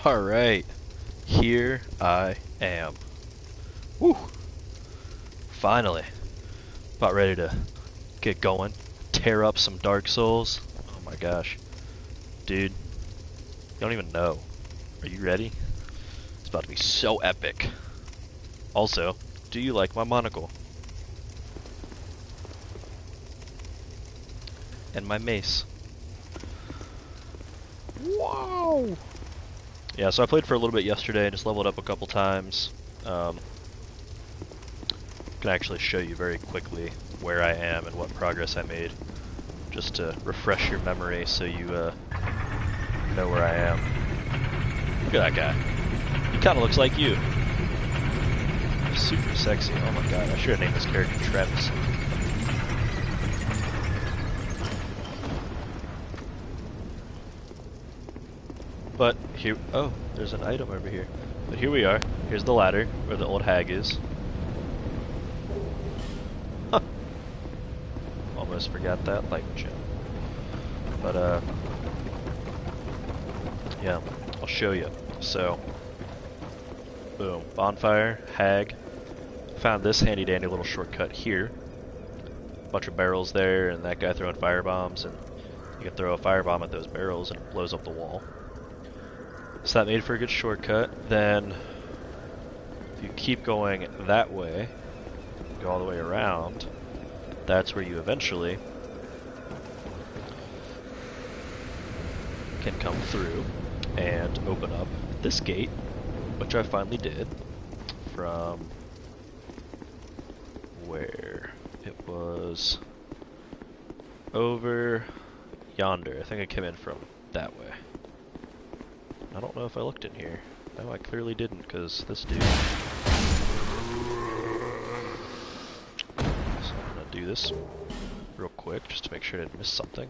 Alright, here I am. Woo! Finally. About ready to get going. Tear up some Dark Souls. Oh my gosh. Dude, you don't even know. Are you ready? It's about to be so epic. Also, do you like my monocle? And my mace. Wow! Yeah, so I played for a little bit yesterday, just leveled up a couple times. Can actually show you very quickly where I am and what progress I made, just to refresh your memory so you know where I am. Look at that guy. He kind of looks like you. Super sexy. Oh my god, I should have named this character Travis. But here, oh, there's an item over here. But here we are. Here's the ladder where the old hag is. Huh. Almost forgot that light gem. But yeah, I'll show you. So, boom, bonfire, hag. Found this handy dandy little shortcut here. Bunch of barrels there, and that guy throwing fire bombs, and you can throw a firebomb at those barrels and it blows up the wall. So that made for a good shortcut. Then, if you keep going that way, go all the way around, that's where you eventually can come through and open up this gate, which I finally did, from where it was over yonder. I think I came in from that way. I don't know if I looked in here. No, I clearly didn't, because this dude. So I'm gonna do this real quick, just to make sure I didn't miss something.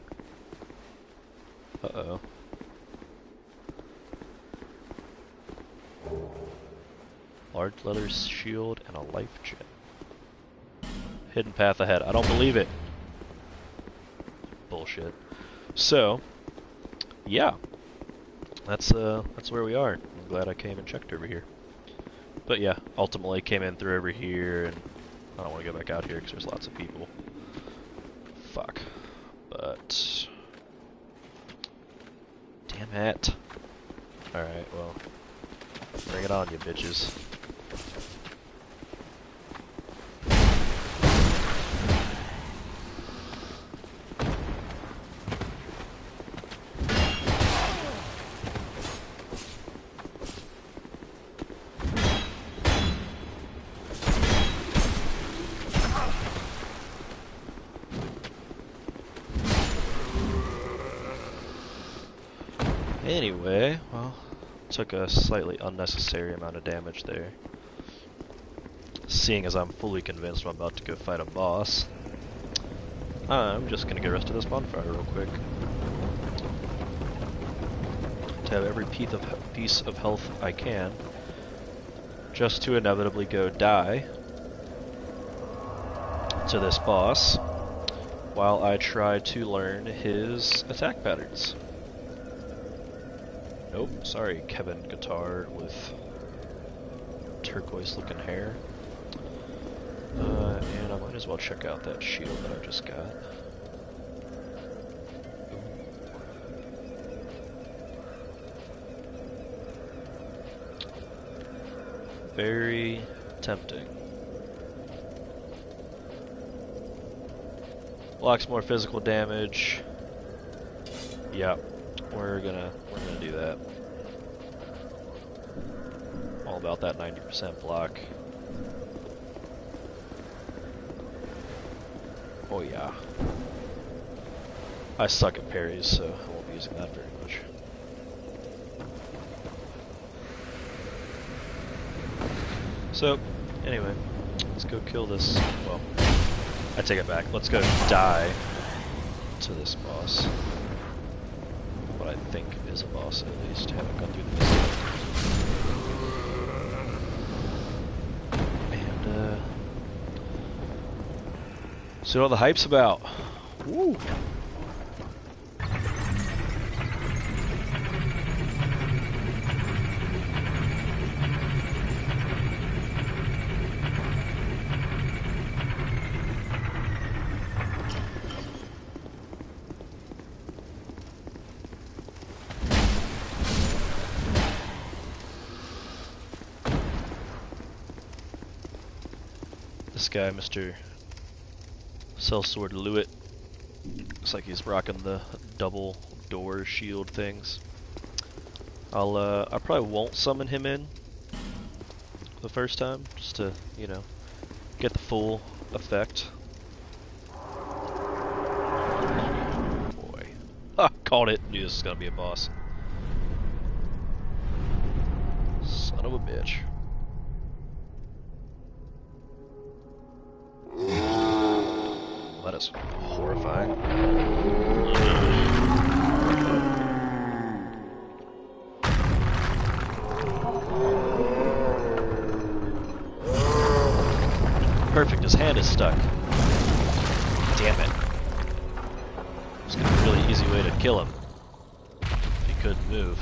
Uh-oh. Large leather shield and a life gem. Hidden path ahead. I don't believe it. Bullshit. So, yeah. That's where we are. I'm glad I came and checked over here. But yeah, ultimately came in through over here, and I don't want to go back out here because there's lots of people. Fuck. But damn it. Alright, well, bring it on, you bitches. Anyway, well, took a slightly unnecessary amount of damage there. Seeing as I'm fully convinced I'm about to go fight a boss, I'm just gonna get rest of this bonfire real quick. To have every piece of health I can, just to inevitably go die to this boss, while I try to learn his attack patterns. Nope, sorry, Kevin Guitar with turquoise looking hair. And I might as well check out that shield that I just got. Very tempting. Blocks more physical damage. Yep. We're gonna do that. All about that 90% block. Oh yeah. I suck at parries, so I won't be using that very much. So, anyway, let's go kill this. Well, I take it back. Let's go die to this boss. What I think is a boss, at least. Haven't gone through this yet. And, see what all the hype's about. Woo! guy, Mr. Sellsword Lewitt. Looks like he's rocking the double door shield things. I probably won't summon him in the first time, just to, you know, get the full effect. Boy. Ha! Called it. Knew this was gonna be a boss. Son of a bitch. Well, that is horrifying. Perfect, his hand is stuck. Damn it. It's gonna be a really easy way to kill him. If he couldn't move.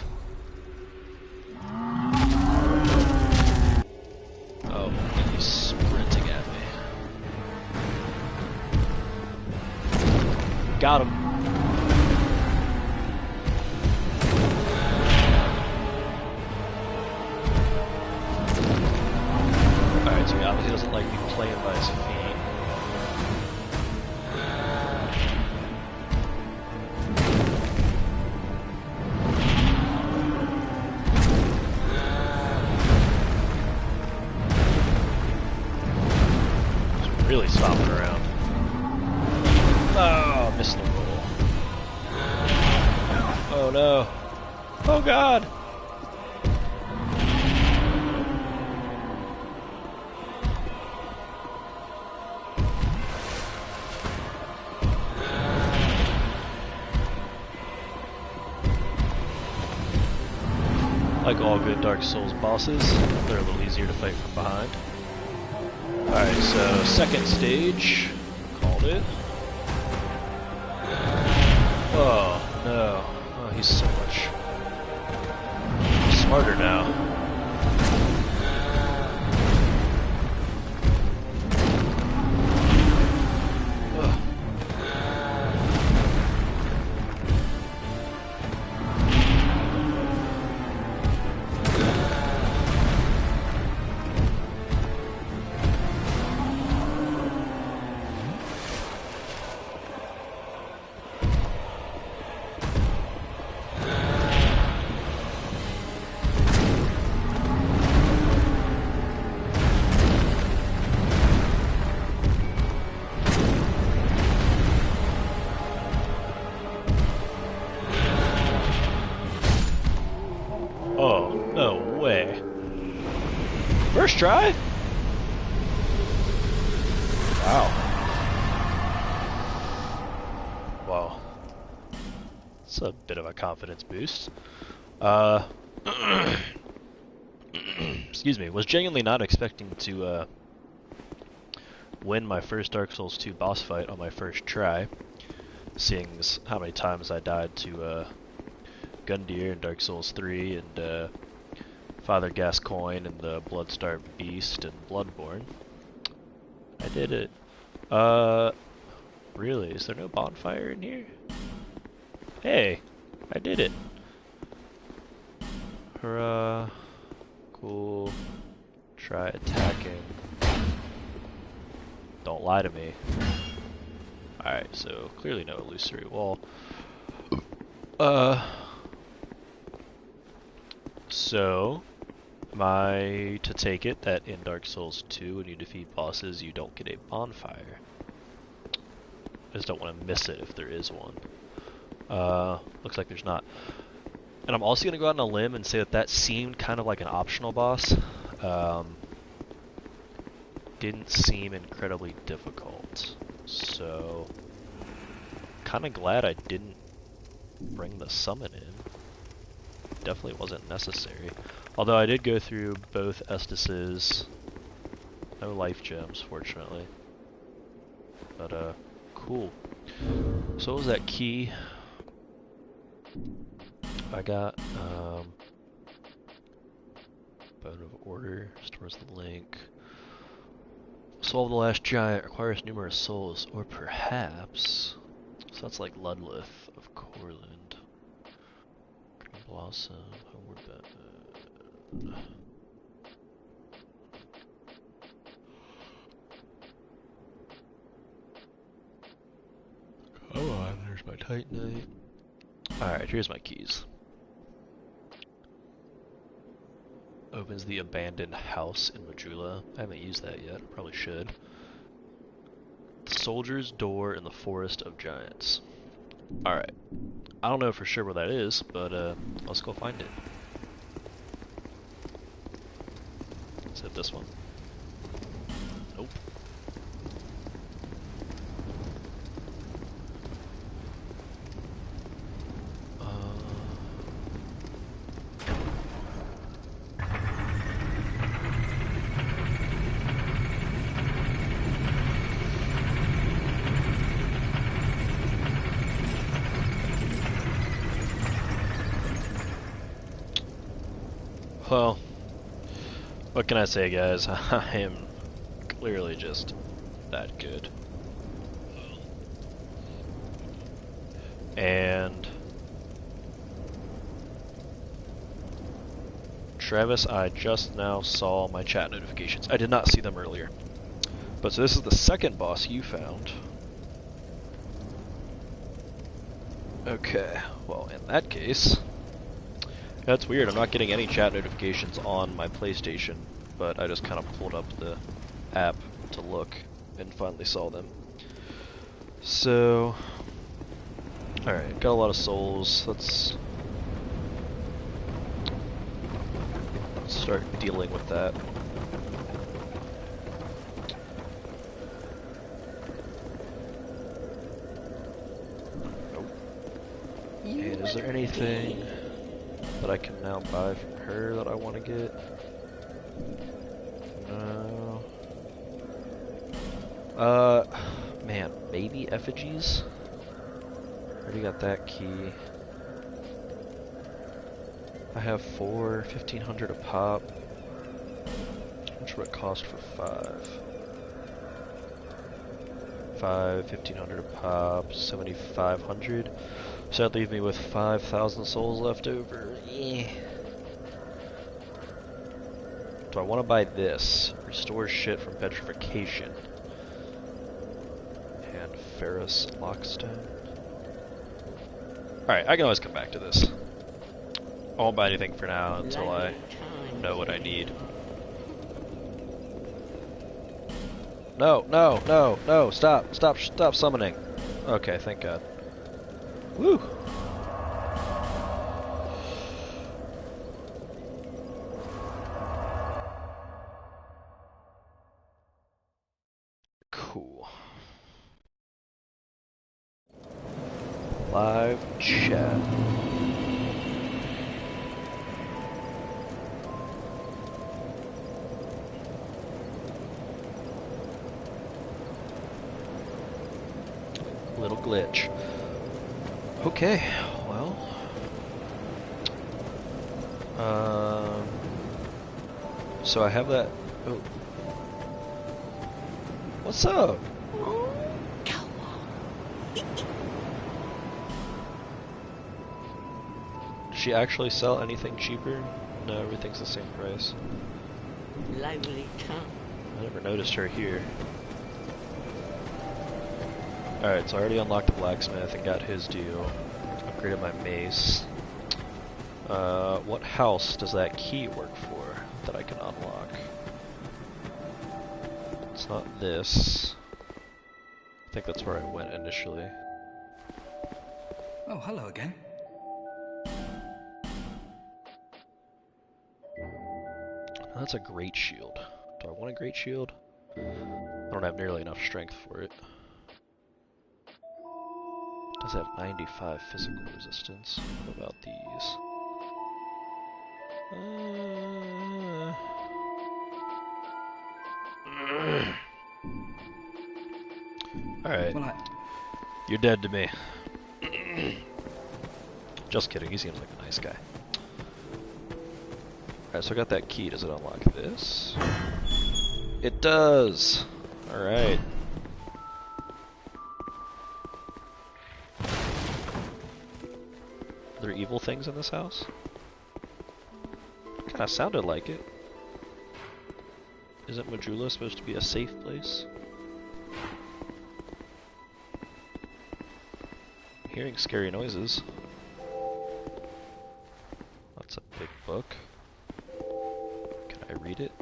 Oh, he's sprinting at me. Got him. Alright, so he obviously doesn't like me playing by his feet. He's really stomping around. Oh, missed the roll. Oh no. Oh god! Like all good Dark Souls bosses, they're a little easier to fight from behind. Alright, so second stage. Called it. Oh, no. Oh, he's so much smarter now. Ugh. Oh, no way. First try? Wow. Wow. It's a bit of a confidence boost. Excuse me, was genuinely not expecting to win my first Dark Souls 2 boss fight on my first try, seeing how many times I died to Gundyr in Dark Souls 3 and Father Gascoigne and the Bloodstarved Beast and Bloodborne. I did it. Really? Is there no bonfire in here? Hey, I did it. Hurrah. Cool. Try attacking. Don't lie to me. Alright, so clearly no illusory wall. So, am I to take it that in Dark Souls 2 when you defeat bosses you don't get a bonfire? I just don't want to miss it if there is one. Looks like there's not. And I'm also going to go out on a limb and say that that seemed kind of like an optional boss. Didn't seem incredibly difficult. So, kind of glad I didn't bring the summon in. Definitely wasn't necessary. Although I did go through both Estus's. No life gems, fortunately. But, cool. So what was that key? I got, Bone of Order, stores the link. Solve the last giant, requires numerous souls, or perhaps... So that's like Ludleth of Corland. Green Blossom, Homeward Bound. There's my Titanite. Alright, here's my keys. Opens the abandoned house in Majula. I haven't used that yet, probably should. The soldier's door in the Forest of Giants. Alright. I don't know for sure where that is, but let's go find it. Let's hit this one. Nope. Well, what can I say, guys? I am clearly just that good. And Travis, I just now saw my chat notifications. I did not see them earlier. But so this is the second boss you found. Okay, well in that case, that's weird. I'm not getting any chat notifications on my PlayStation, but I just kind of pulled up the app to look and finally saw them. So, alright, got a lot of souls. Let's start dealing with that. Nope. And is there anything that I can now buy from her that I want to get? No. Man, maybe effigies? Already got that key. I have 4, 1500 a pop. How much would it cost for 5? 5, 1500 a pop, 7500. So that'd leave me with 5,000 souls left over. Yeah. Do I want to buy this? Restore shit from petrification. And ferrous lockstone. Alright, I can always come back to this. I won't buy anything for now until I know what I need. No, no, no, no, stop, stop, stop summoning. Okay, thank God. Woo! Cool. Live chat. Little glitch. Okay, well. So I have that. Oh. What's up? Does she actually sell anything cheaper? No, everything's the same price. Lively town. I never noticed her here. Alright, so I already unlocked the blacksmith and got his deal. Upgraded my mace. What house does that key work for that I can unlock? It's not this. I think that's where I went initially. Oh, hello again. That's a great shield. Do I want a great shield? I don't have nearly enough strength for it. Does have 95 physical resistance. What about these? Alright. Well, You're dead to me. Just kidding, he seems like a nice guy. Alright, so I got that key. Does it unlock this? It does! Alright. Are there evil things in this house? Kinda sounded like it. Isn't Majula supposed to be a safe place? Hear hearing scary noises. That's a big book. Can I read it?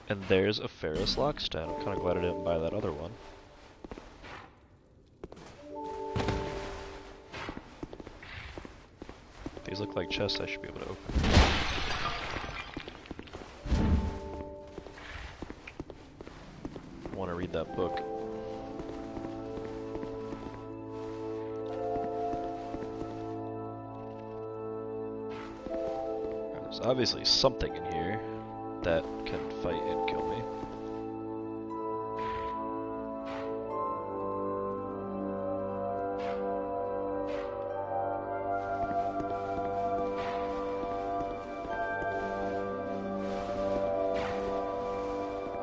And there's a Ferris Lockstone. I'm kind of glad I didn't buy that other one. These look like chests I should be able to open. I want to read that book. There's obviously something in here that can fight and kill me.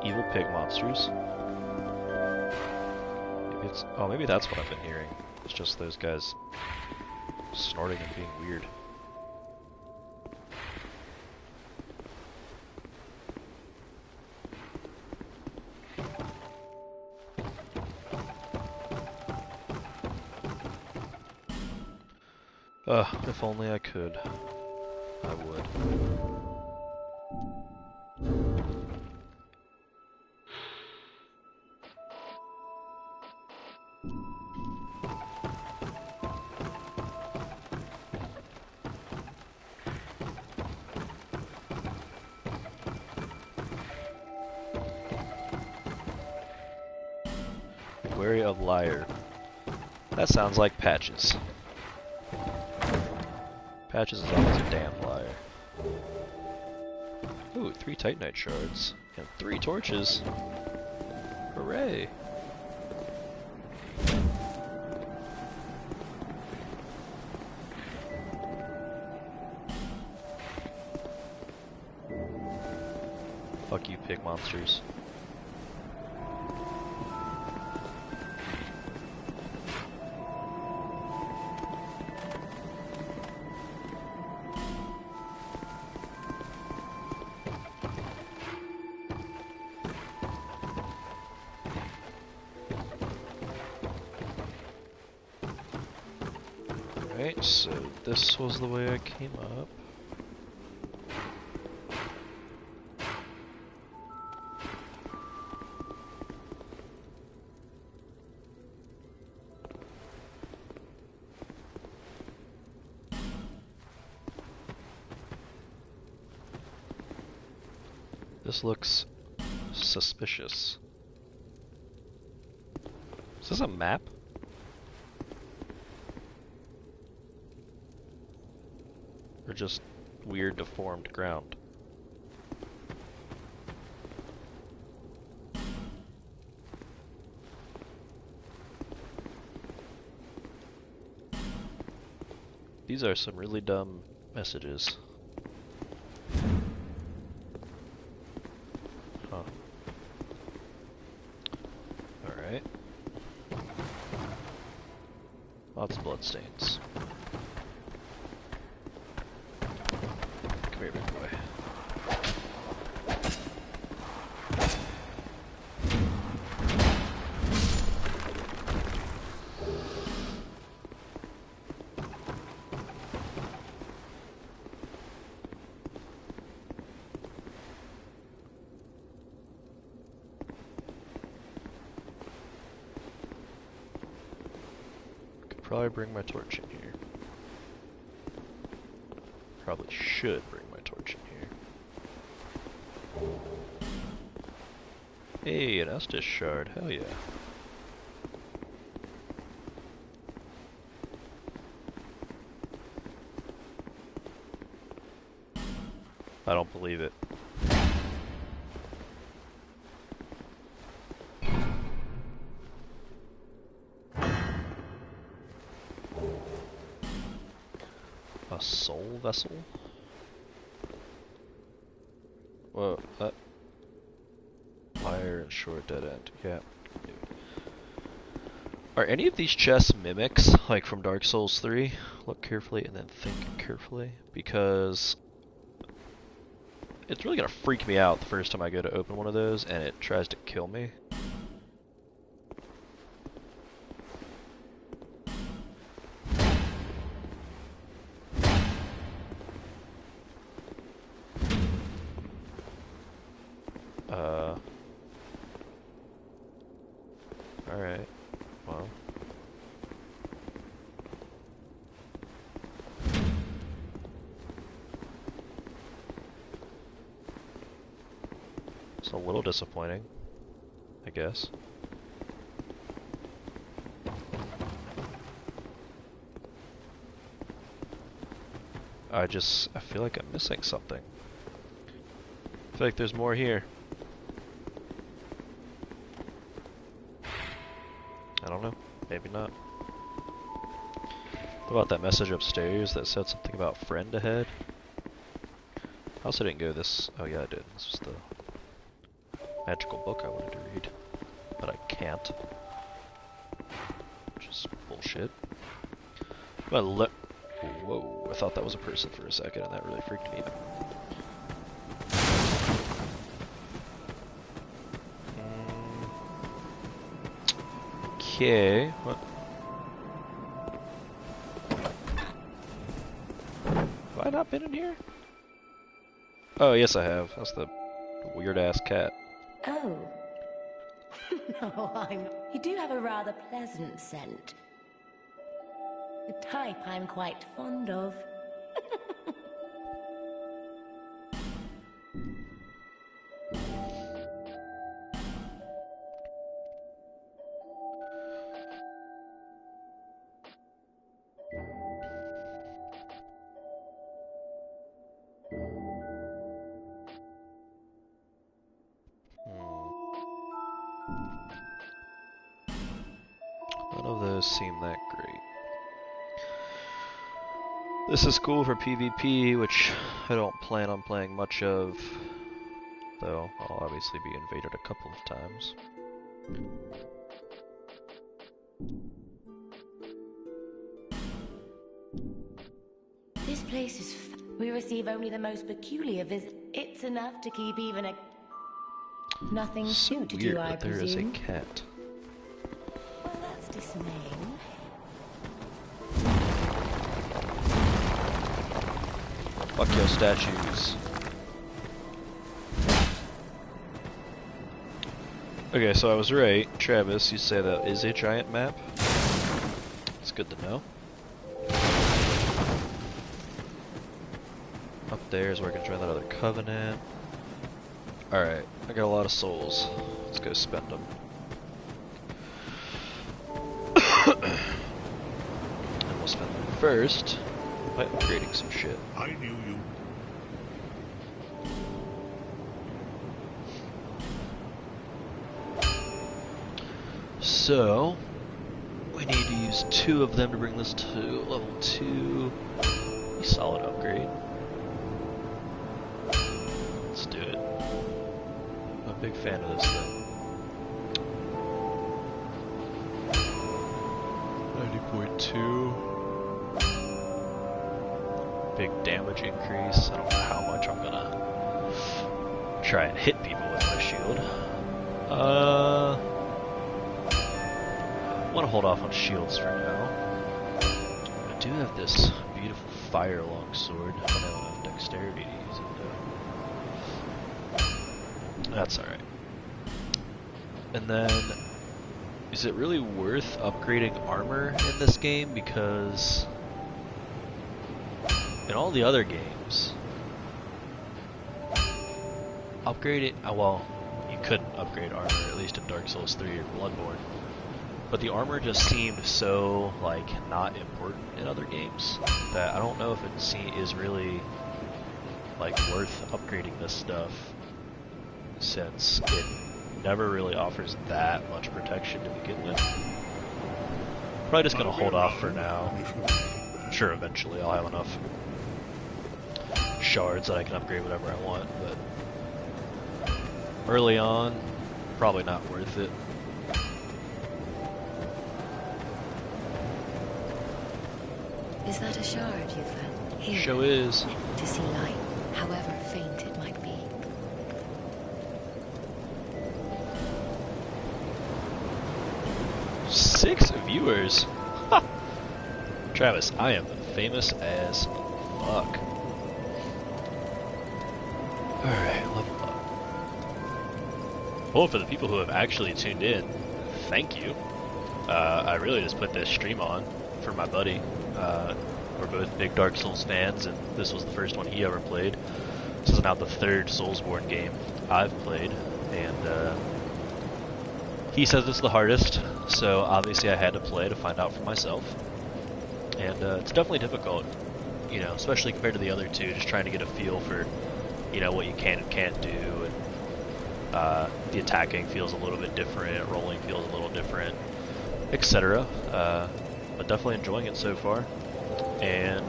Evil pig monsters. Maybe it's, oh, maybe that's what I've been hearing. It's just those guys snorting and being weird. If only I could, I would. Be wary of liar. That sounds like Patches. Patches is always a damn liar. Ooh, 3 Titanite shards. And 3 torches. Hooray! Fuck you, pig monsters. Alright, so this was the way I came up. This looks suspicious. Is this a map? Or just weird deformed ground? These are some really dumb messages. Huh. Alright. Lots of bloodstains. Come here, big boy. Could probably bring my torch in here. Probably should bring my torch in here. Hey, an Estus shard, hell yeah. I don't believe it. A soul vessel? Whoa, that... Wire and short dead end, yeah. Are any of these chests mimics, like from Dark Souls 3? Look carefully and then think carefully, because... It's really gonna freak me out the first time I go to open one of those and it tries to kill me. Alright. Well. It's a little disappointing, I guess. I feel like I'm missing something. I feel like there's more here. I don't know. Maybe not. What about that message upstairs that said something about friend ahead? I also didn't go this... Oh yeah, I did. This was the magical book I wanted to read. But I can't. Which is bullshit. But whoa, I thought that was a person for a second and that really freaked me out. Okay, what? Have I not been in here? Oh, yes I have. That's the weird-ass cat. Oh. No, You do have a rather pleasant scent. The type I'm quite fond of. None of those seem that great. This is cool for PvP, which I don't plan on playing much of, though I'll obviously be invaded a couple of times. This place is we receive only the most peculiar visit. It's enough to keep even a... Nothing So soon to weird do, I that there is a presume. cat. Well, that's dismaying. Fuck your statues. Okay, so I was right. Travis, you say that is a giant map. It's good to know. Up there is where I can join that other covenant. Alright, I got a lot of souls. Let's go spend them. And we'll spend them first by upgrading some shit. I knew you. So, we need to use 2 of them to bring this to level 2. A solid upgrade. Let's do it. I'm a big fan of this thing. 90.2. Big damage increase. I don't know how much I'm gonna try and hit people with my shield. I want to hold off on shields for now. I do have this beautiful fire longsword, but I don't have dexterity to use it though. That's alright. And then, is it really worth upgrading armor in this game? Because in all the other games, upgrading, well, you couldn't upgrade armor, at least in Dark Souls 3 or Bloodborne. But the armor just seemed so, like, not important in other games that I don't know if it is really, like, worth upgrading this stuff, since it never really offers that much protection to begin with. Probably just gonna hold off for now. I'm sure eventually I'll have enough shards that I can upgrade whatever I want, but early on, probably not worth it. Is that a shard you found? Here. Show is. To see light, however faint it might be. 6 viewers. Ha! Travis, I am famous as fuck. Alright, level up. Well, for the people who have actually tuned in, thank you. I really just put this stream on for my buddy. We're both big Dark Souls fans, and this was the first one he ever played. This is now the 3rd Soulsborne game I've played, and he says it's the hardest, so obviously I had to play to find out for myself. And it's definitely difficult, you know, especially compared to the other two, just trying to get a feel for, you know, what you can and can't do, and the attacking feels a little bit different, rolling feels a little different, etc. But definitely enjoying it so far, and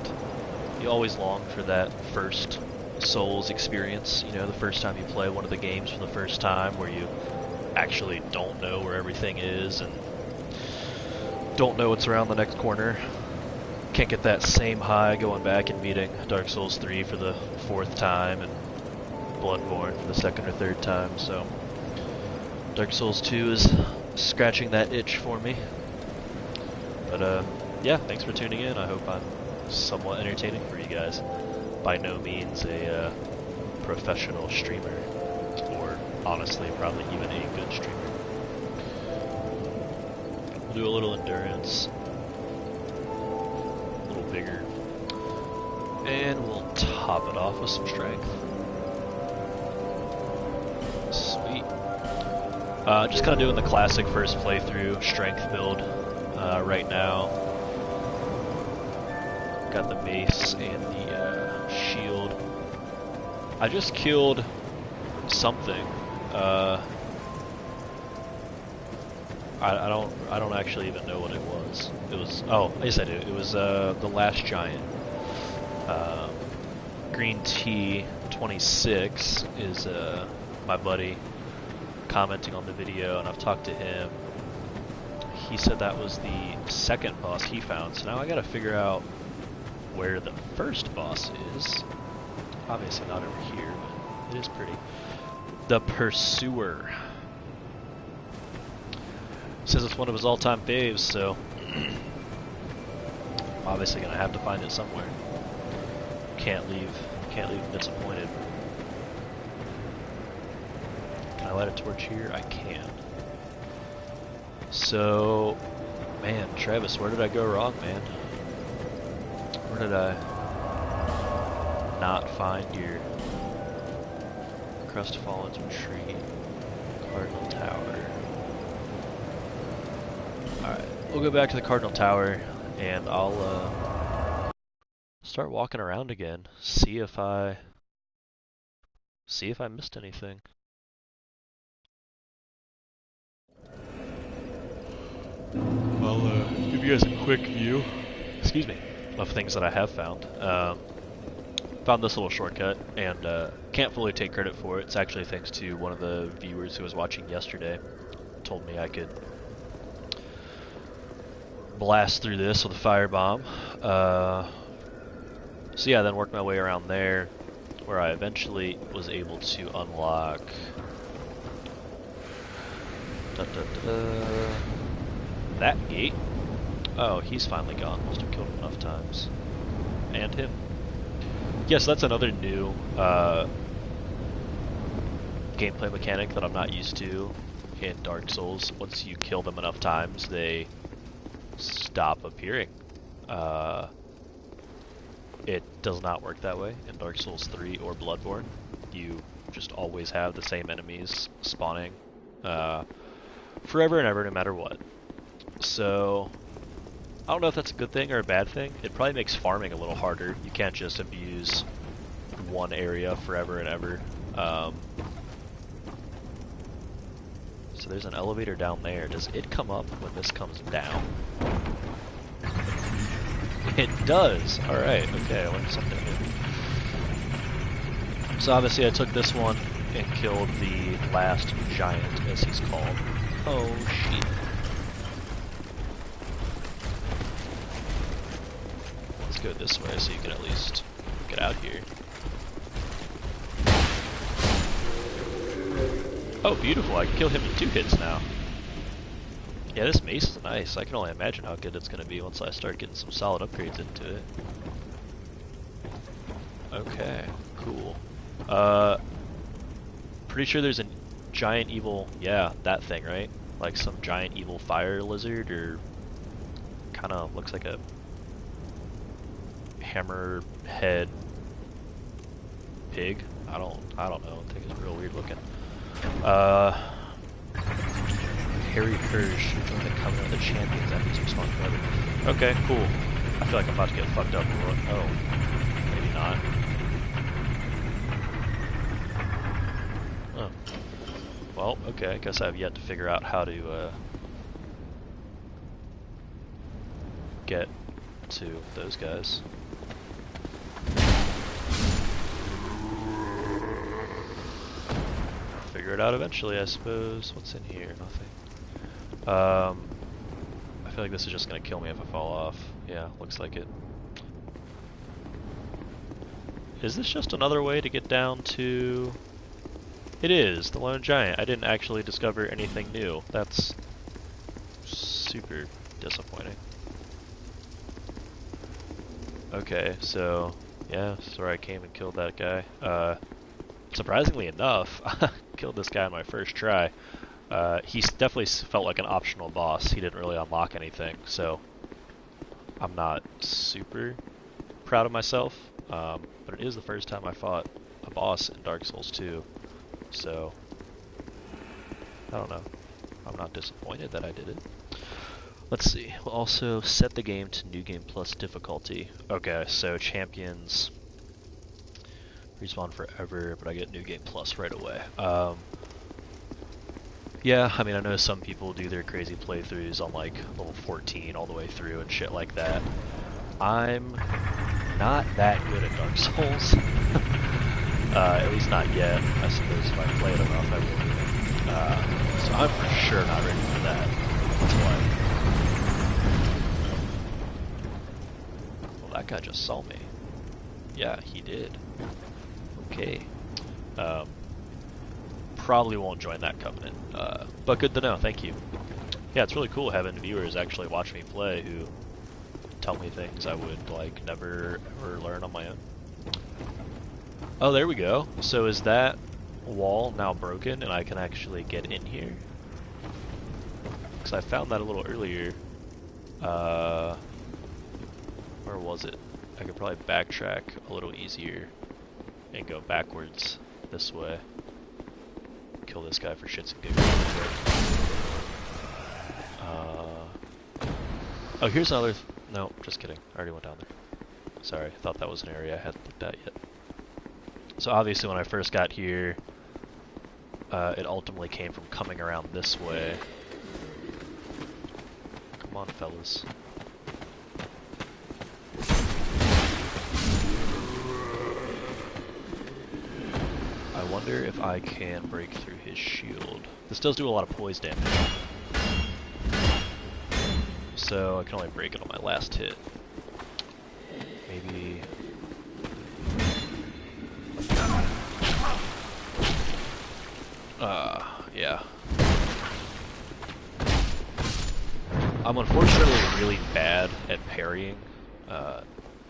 you always long for that first Souls experience, you know, the first time you play one of the games for the first time, where you actually don't know where everything is, and don't know what's around the next corner. Can't get that same high going back and beating Dark Souls 3 for the 4th time, and Bloodborne for the 2nd or 3rd time, so Dark Souls 2 is scratching that itch for me. But yeah, thanks for tuning in. I hope I'm somewhat entertaining for you guys. By no means a professional streamer, or honestly probably even a good streamer. We'll do a little endurance, a little bigger, and we'll top it off with some strength. Sweet. Just kind of doing the classic first playthrough strength build right now. Got the mace and the shield. I just killed something. I don't actually even know what it was. It was, oh, yes I do. It was the last giant. Green Tea 26 is my buddy commenting on the video, and I've talked to him. He said that was the 2nd boss he found, so now I gotta figure out where the first boss is. Obviously not over here, but it is pretty. The Pursuer. Says it's one of his all-time faves, so I'm obviously gonna have to find it somewhere. Can't leave disappointed. Can I light a torch here? I can. So, man, Travis, where did I go wrong, man? Where did I not find your Crestfallen's Retreat, Cardinal Tower? Alright, we'll go back to the Cardinal Tower, and I'll start walking around again, see if I missed anything. I'll give you guys a quick view, excuse me, of things that I have found. Found this little shortcut, and can't fully take credit for it. It's actually thanks to one of the viewers who was watching yesterday. Told me I could blast through this with a firebomb. So yeah, then worked my way around there, where I eventually was able to unlock that gate. Oh, he's finally gone. Must have killed him enough times. And him. Yes, that's another new gameplay mechanic that I'm not used to in Dark Souls. Once you kill them enough times, they stop appearing. It does not work that way in Dark Souls 3 or Bloodborne. You just always have the same enemies spawning forever and ever, no matter what. So, I don't know if that's a good thing or a bad thing. It probably makes farming a little harder. You can't just abuse one area forever and ever. So there's an elevator down there. Does it come up when this comes down? It does! Alright, okay, I learned something new. So obviously I took this one and killed the last giant, as he's called. Oh, shit. Let's go this way so you can at least get out here. Oh, beautiful. I can kill him in 2 hits now. Yeah, this mace is nice. I can only imagine how good it's going to be once I start getting some solid upgrades into it. Okay, cool. Pretty sure there's a giant evil, yeah, that thing, right? Like some giant evil fire lizard, or kind of looks like a hammerhead pig. I don't know. I think it's real weird looking. Harry Kirsch, joined the Covenant of the Champions after he's responsible forever. Okay, cool. I feel like I'm about to get fucked up. Oh, maybe not. Oh. Well, okay, I guess I've yet to figure out how to get to those guys. Figure it out eventually, I suppose. What's in here? Nothing. I feel like this is just gonna kill me if I fall off. Yeah, looks like it. Is this just another way to get down to... It is, the Lone Giant. I didn't actually discover anything new. That's super disappointing. Okay, so yeah, this is where I came and killed that guy. Surprisingly enough, killed this guy on my first try. He definitely felt like an optional boss. He didn't really unlock anything, so I'm not super proud of myself. But it is the first time I fought a boss in Dark Souls 2, so I don't know. I'm not disappointed that I did it. Let's see. We'll also set the game to New Game Plus difficulty. Okay, so champions respawn forever, but I get New Game Plus right away. Yeah, I mean, I know some people do their crazy playthroughs on like level 14 all the way through and shit like that. I'm not that good at Dark Souls. At least not yet. I suppose if I play it enough, I will be. So I'm for sure not ready for that. That's why. Well, that guy just saw me. Yeah, he did. Okay. Probably won't join that covenant, but good to know, thank you. Yeah, it's really cool having viewers actually watch me play who tell me things I would like never ever learn on my own. Oh, there we go. So is that wall now broken and I can actually get in here? Because I found that a little earlier. Where was it? I could probably backtrack a little easier and go backwards this way. Kill this guy for shits and giggles. Oh, here's another... No, just kidding. I already went down there. Sorry, I thought that was an area I hadn't looked at yet. So obviously when I first got here, it ultimately came from coming around this way. Come on, fellas. I wonder if I can break through his shield. This does do a lot of poise damage. So I can only break it on my last hit. Maybe... yeah. I'm unfortunately really bad at parrying.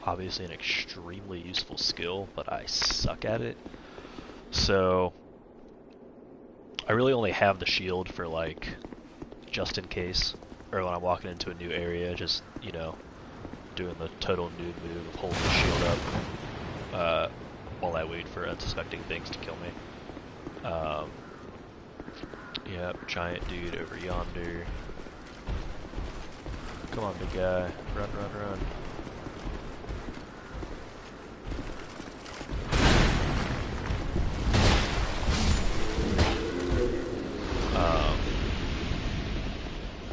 Obviously an extremely useful skill, but I suck at it. So I really only have the shield for like just in case, or when I'm walking into a new area, just, you know, doing the total noob move of holding the shield up while I wait for unsuspecting things to kill me. Yep, giant dude over yonder. Come on, big guy. Run, run, run.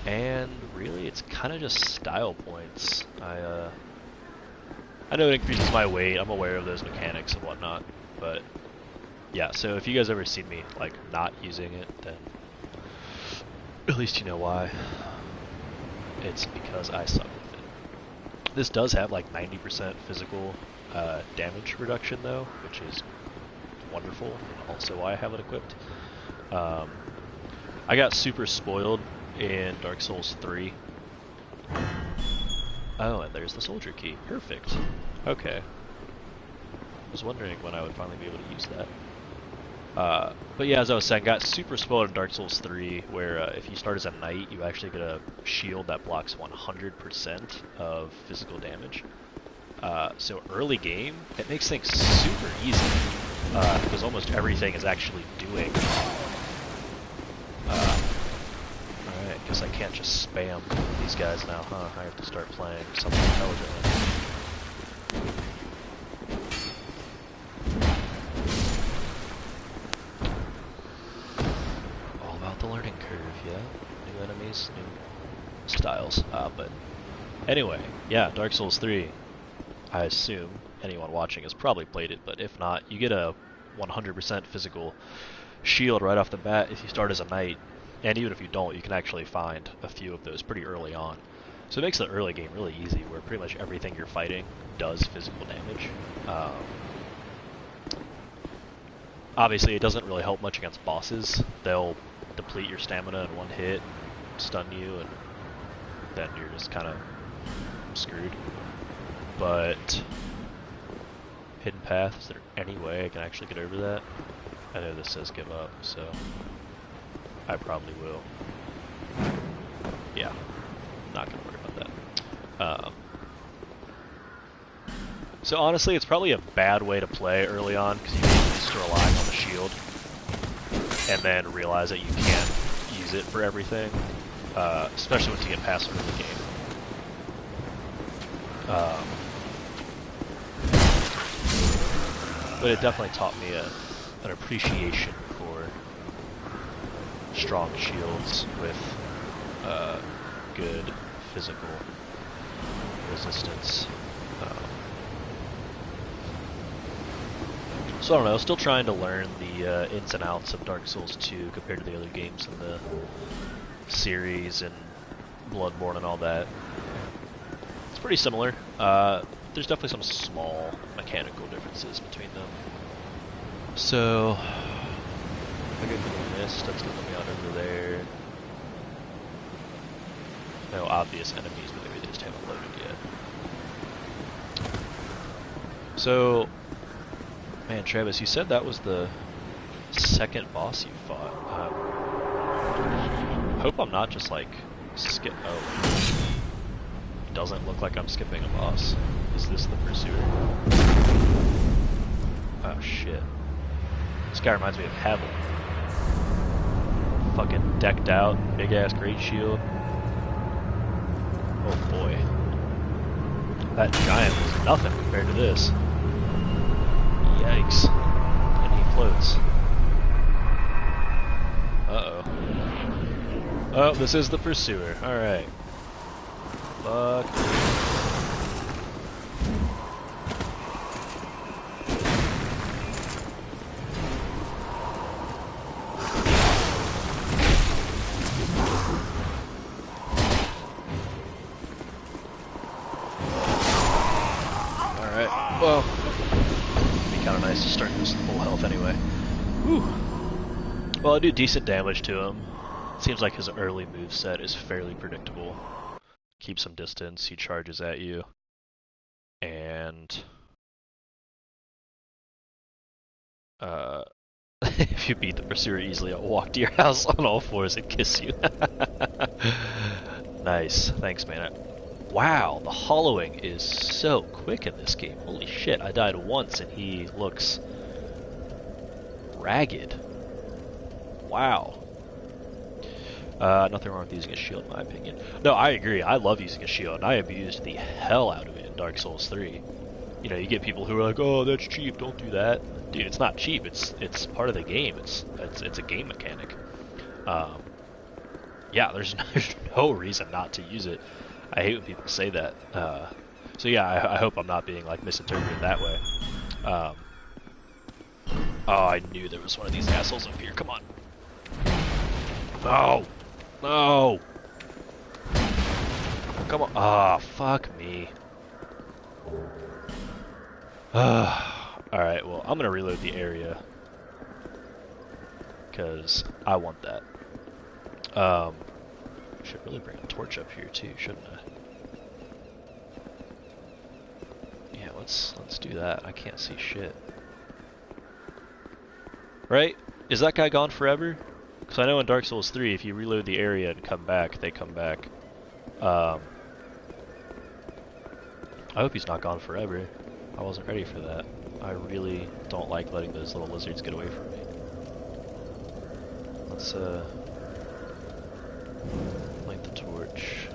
And really, it's kind of just style points. I know it increases my weight. I'm aware of those mechanics and whatnot, but yeah. So if you guys ever seen me like not using it, then at least you know why. It's because I suck with it. This does have like 90% physical damage reduction though, which is wonderful, and also why I have it equipped. I got super spoiled in Dark Souls 3. Oh, and there's the soldier key. Perfect. Okay. I was wondering when I would finally be able to use that. But yeah, as I was saying, got super spoiled in Dark Souls 3, where if you start as a knight, you actually get a shield that blocks 100% of physical damage. So early game, it makes things super easy, because almost everything is actually doing. Alright, guess I can't just spam these guys now, huh? I have to start playing something intelligently. All about the learning curve, yeah? New enemies, new styles. But anyway, yeah, Dark Souls 3. I assume anyone watching has probably played it, but if not, you get a 100% physical shield right off the bat if you start as a knight, and even if you don't, you can actually find a few of those pretty early on. So it makes the early game really easy, where pretty much everything you're fighting does physical damage. Obviously, it doesn't really help much against bosses. They'll deplete your stamina in one hit, stun you, and then you're just kind of screwed. But hidden path, is there any way I can actually get over that? I know this says give up, so I probably will. Yeah, not gonna worry about that. So honestly, it's probably a bad way to play early on, because you can just rely on the shield, and then realize that you can't use it for everything, especially once you get past early game. But it definitely taught me an appreciation for strong shields with good physical resistance. So I don't know, still trying to learn the ins and outs of Dark Souls 2 compared to the other games in the series and Bloodborne and all that. It's pretty similar. There's definitely some small mechanical differences between them. So, I go through the mist, that's looking me out over there. No obvious enemies, but maybe they just haven't loaded yet. So, man, Travis, you said that was the second boss you fought. Hope I'm not just like oh. Doesn't look like I'm skipping a boss. Is this the pursuer? Oh shit. This guy reminds me of Havel. Fucking decked out, big ass great shield. Oh boy. That giant was nothing compared to this. Yikes. And he floats. Uh-oh. Oh, this is the pursuer. Alright. Fuck. Alright, well, it'd be kind of nice to start this full health anyway. Whew. Well, I do decent damage to him. Seems like his early moveset is fairly predictable. Keep some distance, he charges at you, and if you beat the pursuer easily, I'll walk to your house on all fours and kiss you. Nice, thanks man. Wow, the hollowing is so quick in this game. Holy shit, I died once and he looks ragged. Wow. Nothing wrong with using a shield, in my opinion. No, I agree. I love using a shield, and I abused the hell out of it in Dark Souls 3. You know, you get people who are like, "Oh, that's cheap. Don't do that." Dude, it's not cheap. It's part of the game. It's a game mechanic. Yeah, there's no reason not to use it. I hate when people say that. So yeah, I hope I'm not being like misinterpreted that way. Oh, I knew there was one of these assholes up here. Come on. No. No! Come on. Ah, fuck me. Alright, well, I'm gonna reload the area. Because I want that. Should really bring a torch up here too, shouldn't I? Yeah, let's do that. I can't see shit. Right? Is that guy gone forever? Because I know in Dark Souls 3, if you reload the area and come back, they come back. I hope he's not gone forever. I wasn't ready for that. I really don't like letting those little lizards get away from me. Let's light the torch.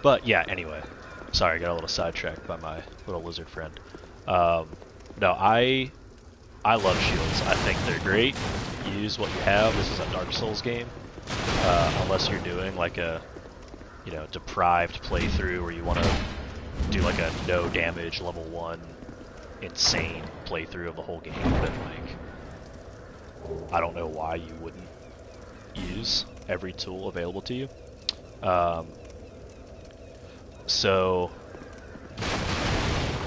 But yeah, anyway. Sorry, I got a little sidetracked by my little lizard friend. No, I love shields. I think they're great. Use what you have. This is a Dark Souls game. Unless you're doing like a, you know, deprived playthrough where you want to do like a no damage level 1 insane playthrough of the whole game, then like I don't know why you wouldn't use every tool available to you. So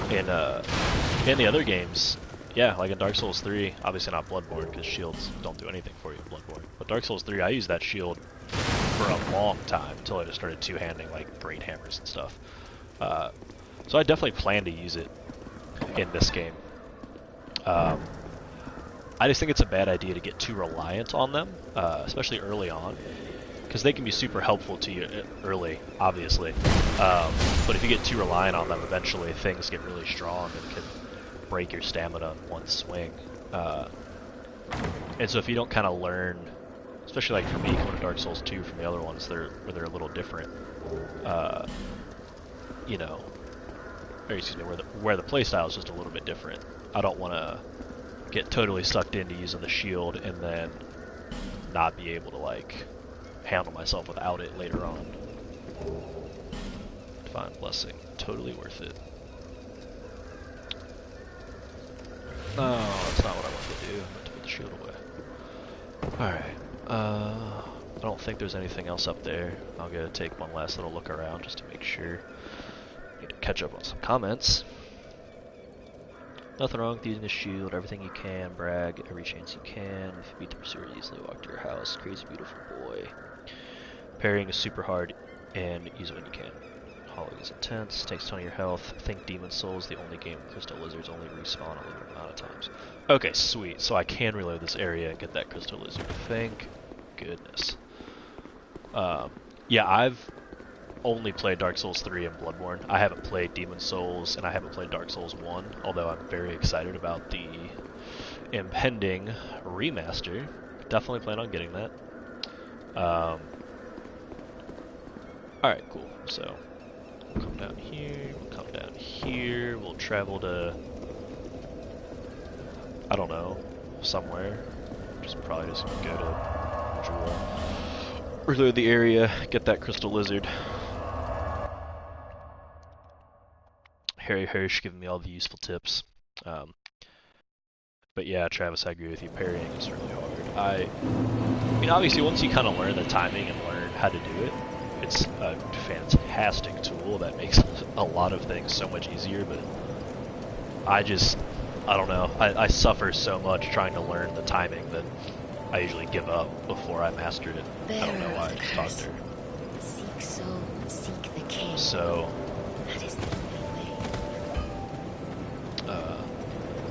in the other games, yeah, like in Dark Souls 3, obviously not Bloodborne because shields don't do anything for you in Bloodborne, but Dark Souls 3, I used that shield for a long time until I just started two-handing like great hammers and stuff. So I definitely plan to use it in this game. I just think it's a bad idea to get too reliant on them, especially early on, because they can be super helpful to you early, obviously. But if you get too reliant on them, eventually things get really strong and can break your stamina in one swing. And so if you don't kind of learn, especially like for me coming to Dark Souls 2 from the other ones, where they're a little different, you know, or excuse me, where the playstyle is just a little bit different. I don't want to get totally sucked into using the shield and then not be able to like handle myself without it later on. Divine Blessing, totally worth it. No, that's not what I wanted to do. I meant to put the shield away. Alright, I don't think there's anything else up there. I'll go take one last little look around just to make sure. Need to catch up on some comments. Nothing wrong with using the shield, everything you can, brag every chance you can. If you beat the pursuer, easily walk to your house. Crazy beautiful boy. Parrying is super hard and use it when you can. Hollow is intense, takes 20 of your health. Think Demon Souls, the only game where crystal lizards only respawn a limited amount of times. Okay, sweet. So I can reload this area and get that crystal lizard. Thank goodness. Yeah, I've only played Dark Souls 3 and Bloodborne. I haven't played Demon Souls, and I haven't played Dark Souls 1, although I'm very excited about the impending remaster. Definitely plan on getting that. Alright, cool. So, we'll come down here, we'll come down here, we'll travel to, I don't know, somewhere. Probably just go to Jewel. Reload the area, get that crystal lizard. Harry Hirsch giving me all the useful tips. But yeah, Travis, I agree with you. Parrying is really hard. I mean, obviously, once you kind of learn the timing and learn how to do it, it's a fantastic tool that makes a lot of things so much easier. But I don't know. I suffer so much trying to learn the timing that I usually give up before I mastered it. I don't know why. I just talked to her. Seek soul, seek the king. So That is the only way.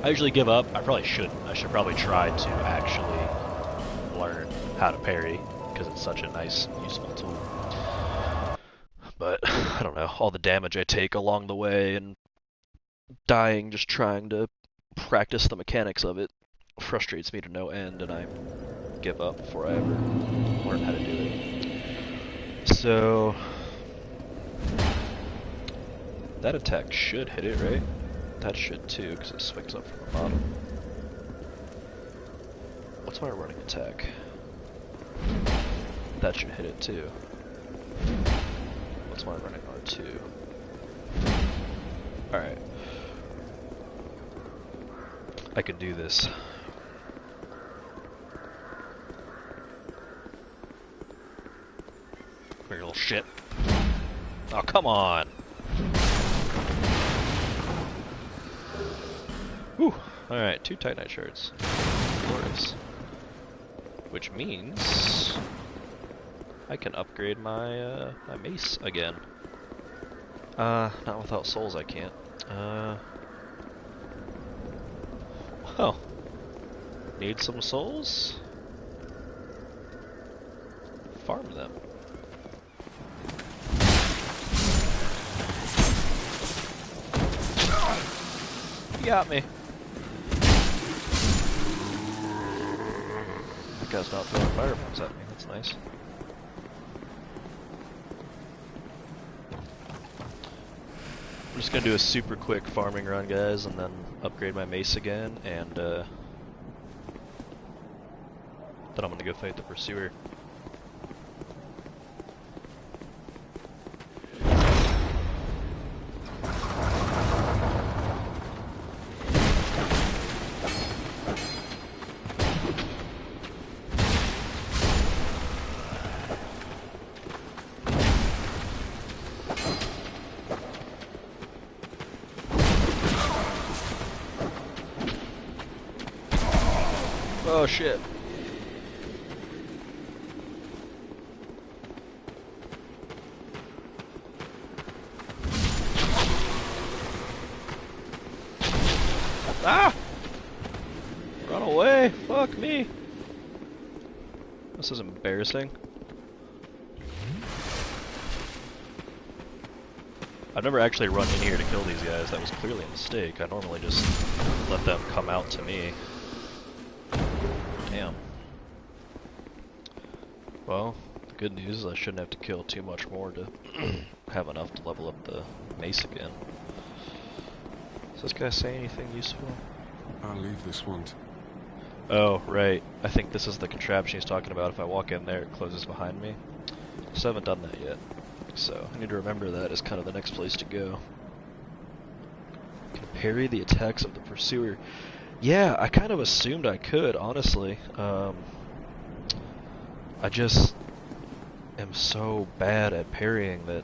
I usually give up. I probably shouldn't. I should probably try to actually learn how to parry because it's such a nice, useful tool. But I don't know. All the damage I take along the way and dying just trying to practice the mechanics of it frustrates me to no end, and I give up before I ever learn how to do it. So that attack should hit it, right? That should too, because it swings up from the bottom. What's my running attack? That should hit it too. What's my running R2? Alright. I can do this. Come here, little shit. Oh, come on! Whew. Alright, 2 Titanite shards. Taurus. Which means I can upgrade my my mace again. Not without souls I can't. Well, need some souls? Farm them. You got me. That guy's not throwing firebombs at me, that's nice. I'm just gonna do a super quick farming run, guys, and then upgrade my mace again, and then I'm gonna go fight the pursuer. Oh shit. Ah! Run away! Fuck me! This is embarrassing. I've never actually run in here to kill these guys. That was clearly a mistake. I normally just let them come out to me. Damn. Well, the good news is I shouldn't have to kill too much more to have enough to level up the mace again. Does this guy say anything useful? I'll leave this one. Oh, right. I think this is the contraption he's talking about. If I walk in there, it closes behind me. Still haven't done that yet. So, I need to remember that as kind of the next place to go. Can parry the attacks of the pursuer. Yeah, I kind of assumed I could, honestly. I just am so bad at parrying that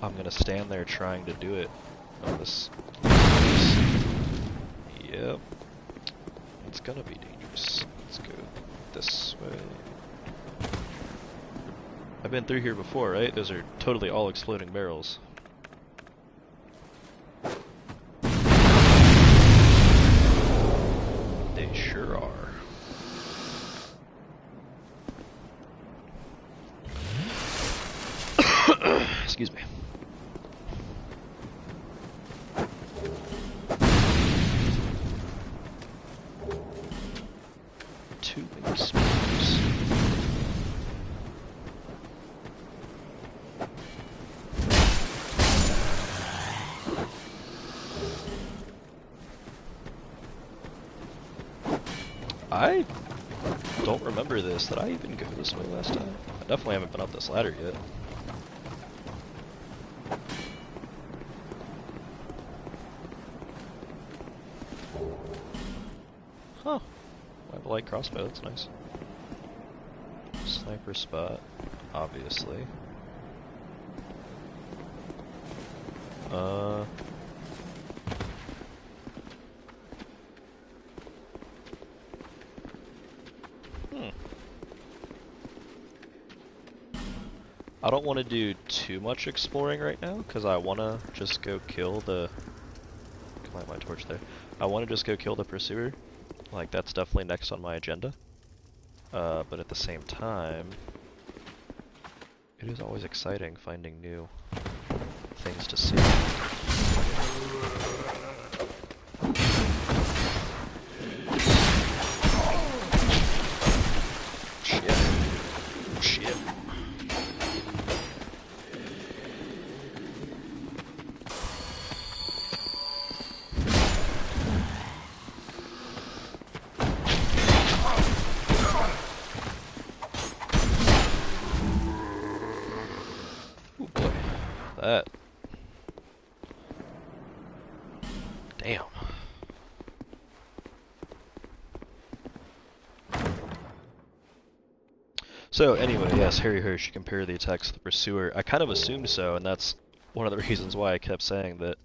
I'm gonna stand there trying to do it. Oh, this. Yep. It's gonna be dangerous. Let's go this way. I've been through here before, right? Those are totally all exploding barrels. They sure are. Excuse me. Two wing spears. I don't remember this. Did I even go this way last time? I definitely haven't been up this ladder yet. Huh. I have a light crossbow, that's nice. Sniper spot, obviously. I don't want to do too much exploring right now, because I want to just go kill the... Can light my torch there. I want to just go kill the pursuer. Like, that's definitely next on my agenda. But at the same time, it is always exciting finding new things to see. Shit. Oh boy, that. Damn. So anyway, yes, Harry Hirsch, you compare the attacks of the pursuer. I kind of assumed so, and that's one of the reasons why I kept saying that,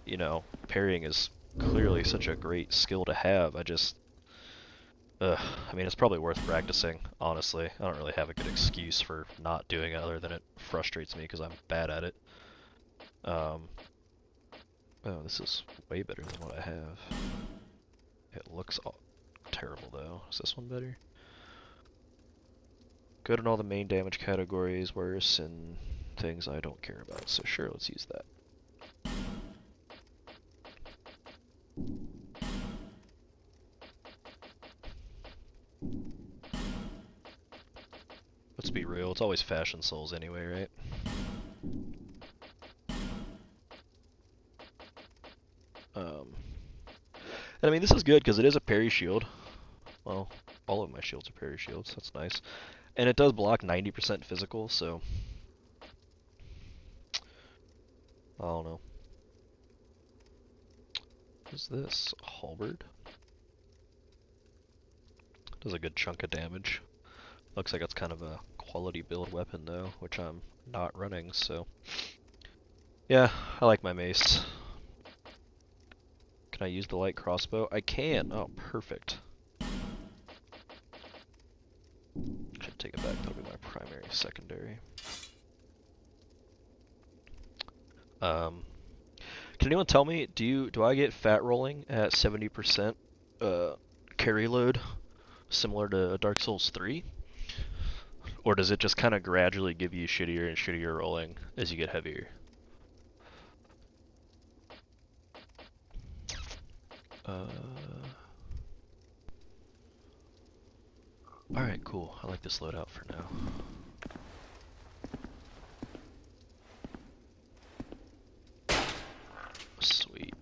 you know, parrying is clearly such a great skill to have. I just Ugh, I mean, it's probably worth practicing, honestly. I don't really have a good excuse for not doing it other than it frustrates me because I'm bad at it. Oh, this is way better than what I have. It looks terrible, though. Is this one better? Good in all the main damage categories, worse in things I don't care about. So sure, let's use that. Let's be real, it's always Fashion Souls anyway, right? And I mean, this is good because it is a parry shield. Well, all of my shields are parry shields, that's nice. And it does block 90% physical, so... I don't know. What is this? A halberd? Does a good chunk of damage. Looks like it's kind of a quality build weapon though, which I'm not running, so... Yeah, I like my mace. Can I use the light crossbow? I can! Oh, perfect. Should take it back, that'll be my primary, secondary. Can anyone tell me, do I get fat rolling at 70% carry load, similar to Dark Souls 3? Or does it just kind of gradually give you shittier and shittier rolling as you get heavier? Alright, cool. I like this loadout for now. Sweet.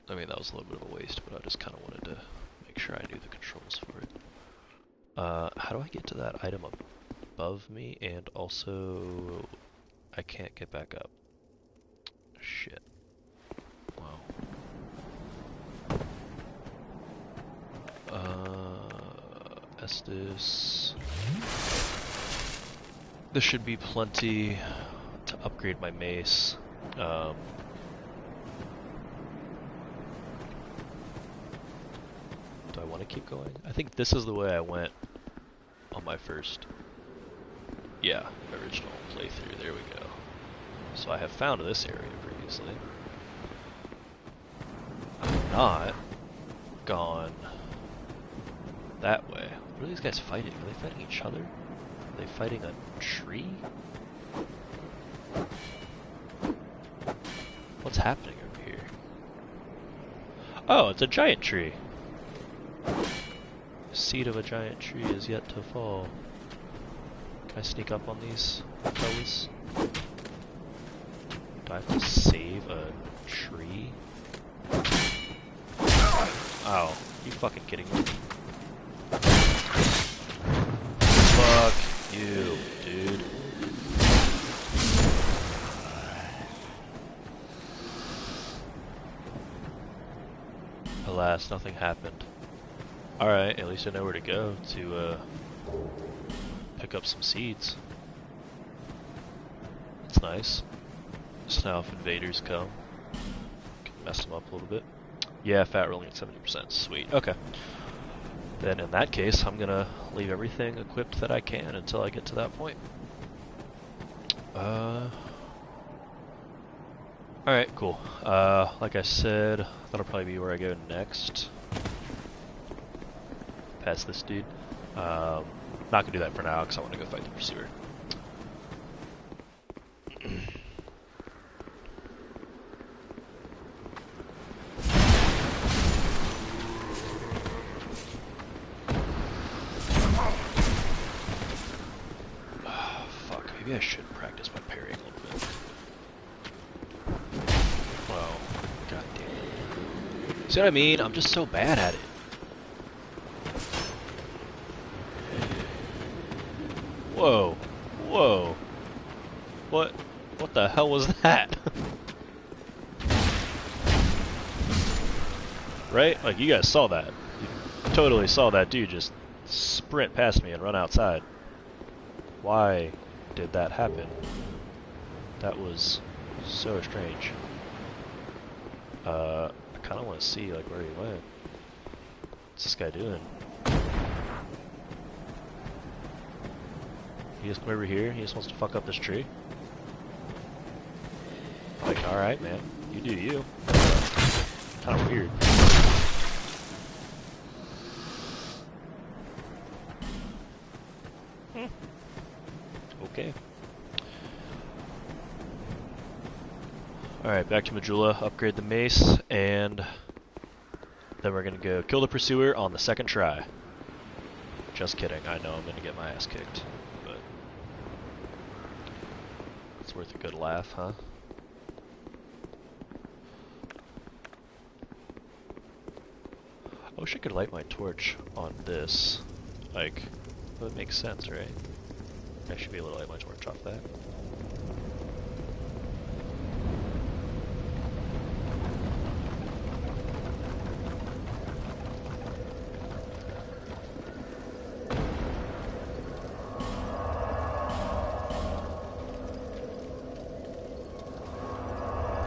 I mean, that was a little bit of a waste, but I just kind of wanted to make sure I knew the controls for it. How do I get to that item above me? And also, I can't get back up. Shit. Wow. Estus. This should be plenty to upgrade my mace. Do I want to keep going? I think this is the way I went on my first, original playthrough. There we go. So I have found this area previously. I've not gone that way. What are these guys fighting? Are they fighting each other? Are they fighting a tree? What's happening over here? Oh, it's a giant tree. The seed of a giant tree is yet to fall. Can I sneak up on these fellas? Do I have to save a tree? Oh, you fucking kidding me? Fuck you, dude. Alas, nothing happened. Alright, at least I know where to go to pick up some seeds. That's nice. So now if invaders come, can mess them up a little bit. Yeah, fat rolling at 70%. Sweet. Okay. Then in that case, I'm gonna leave everything equipped that I can until I get to that point. Alright, cool. Like I said, that'll probably be where I go next. Past this dude. Not gonna do that for now because I want to go fight the pursuer. Maybe I should practice my parrying a little bit. Whoa. God damn it. See what I mean? I'm just so bad at it. Whoa. Whoa. What the hell was that? Right? Like, you guys saw that. You totally saw that dude just sprint past me and run outside. Why did that happen? That was so strange. I kind of want to see like where he went. What's this guy doing? He just come over here, he just wants to fuck up this tree? Like, alright, man. You do you. Kinda weird. Okay. Alright, back to Majula, upgrade the mace, and then we're gonna go kill the pursuer on the second try. Just kidding, I know I'm gonna get my ass kicked, but it's worth a good laugh, huh? I wish I could light my torch on this. Like, that would make sense, right? I should be able to light my torch off that.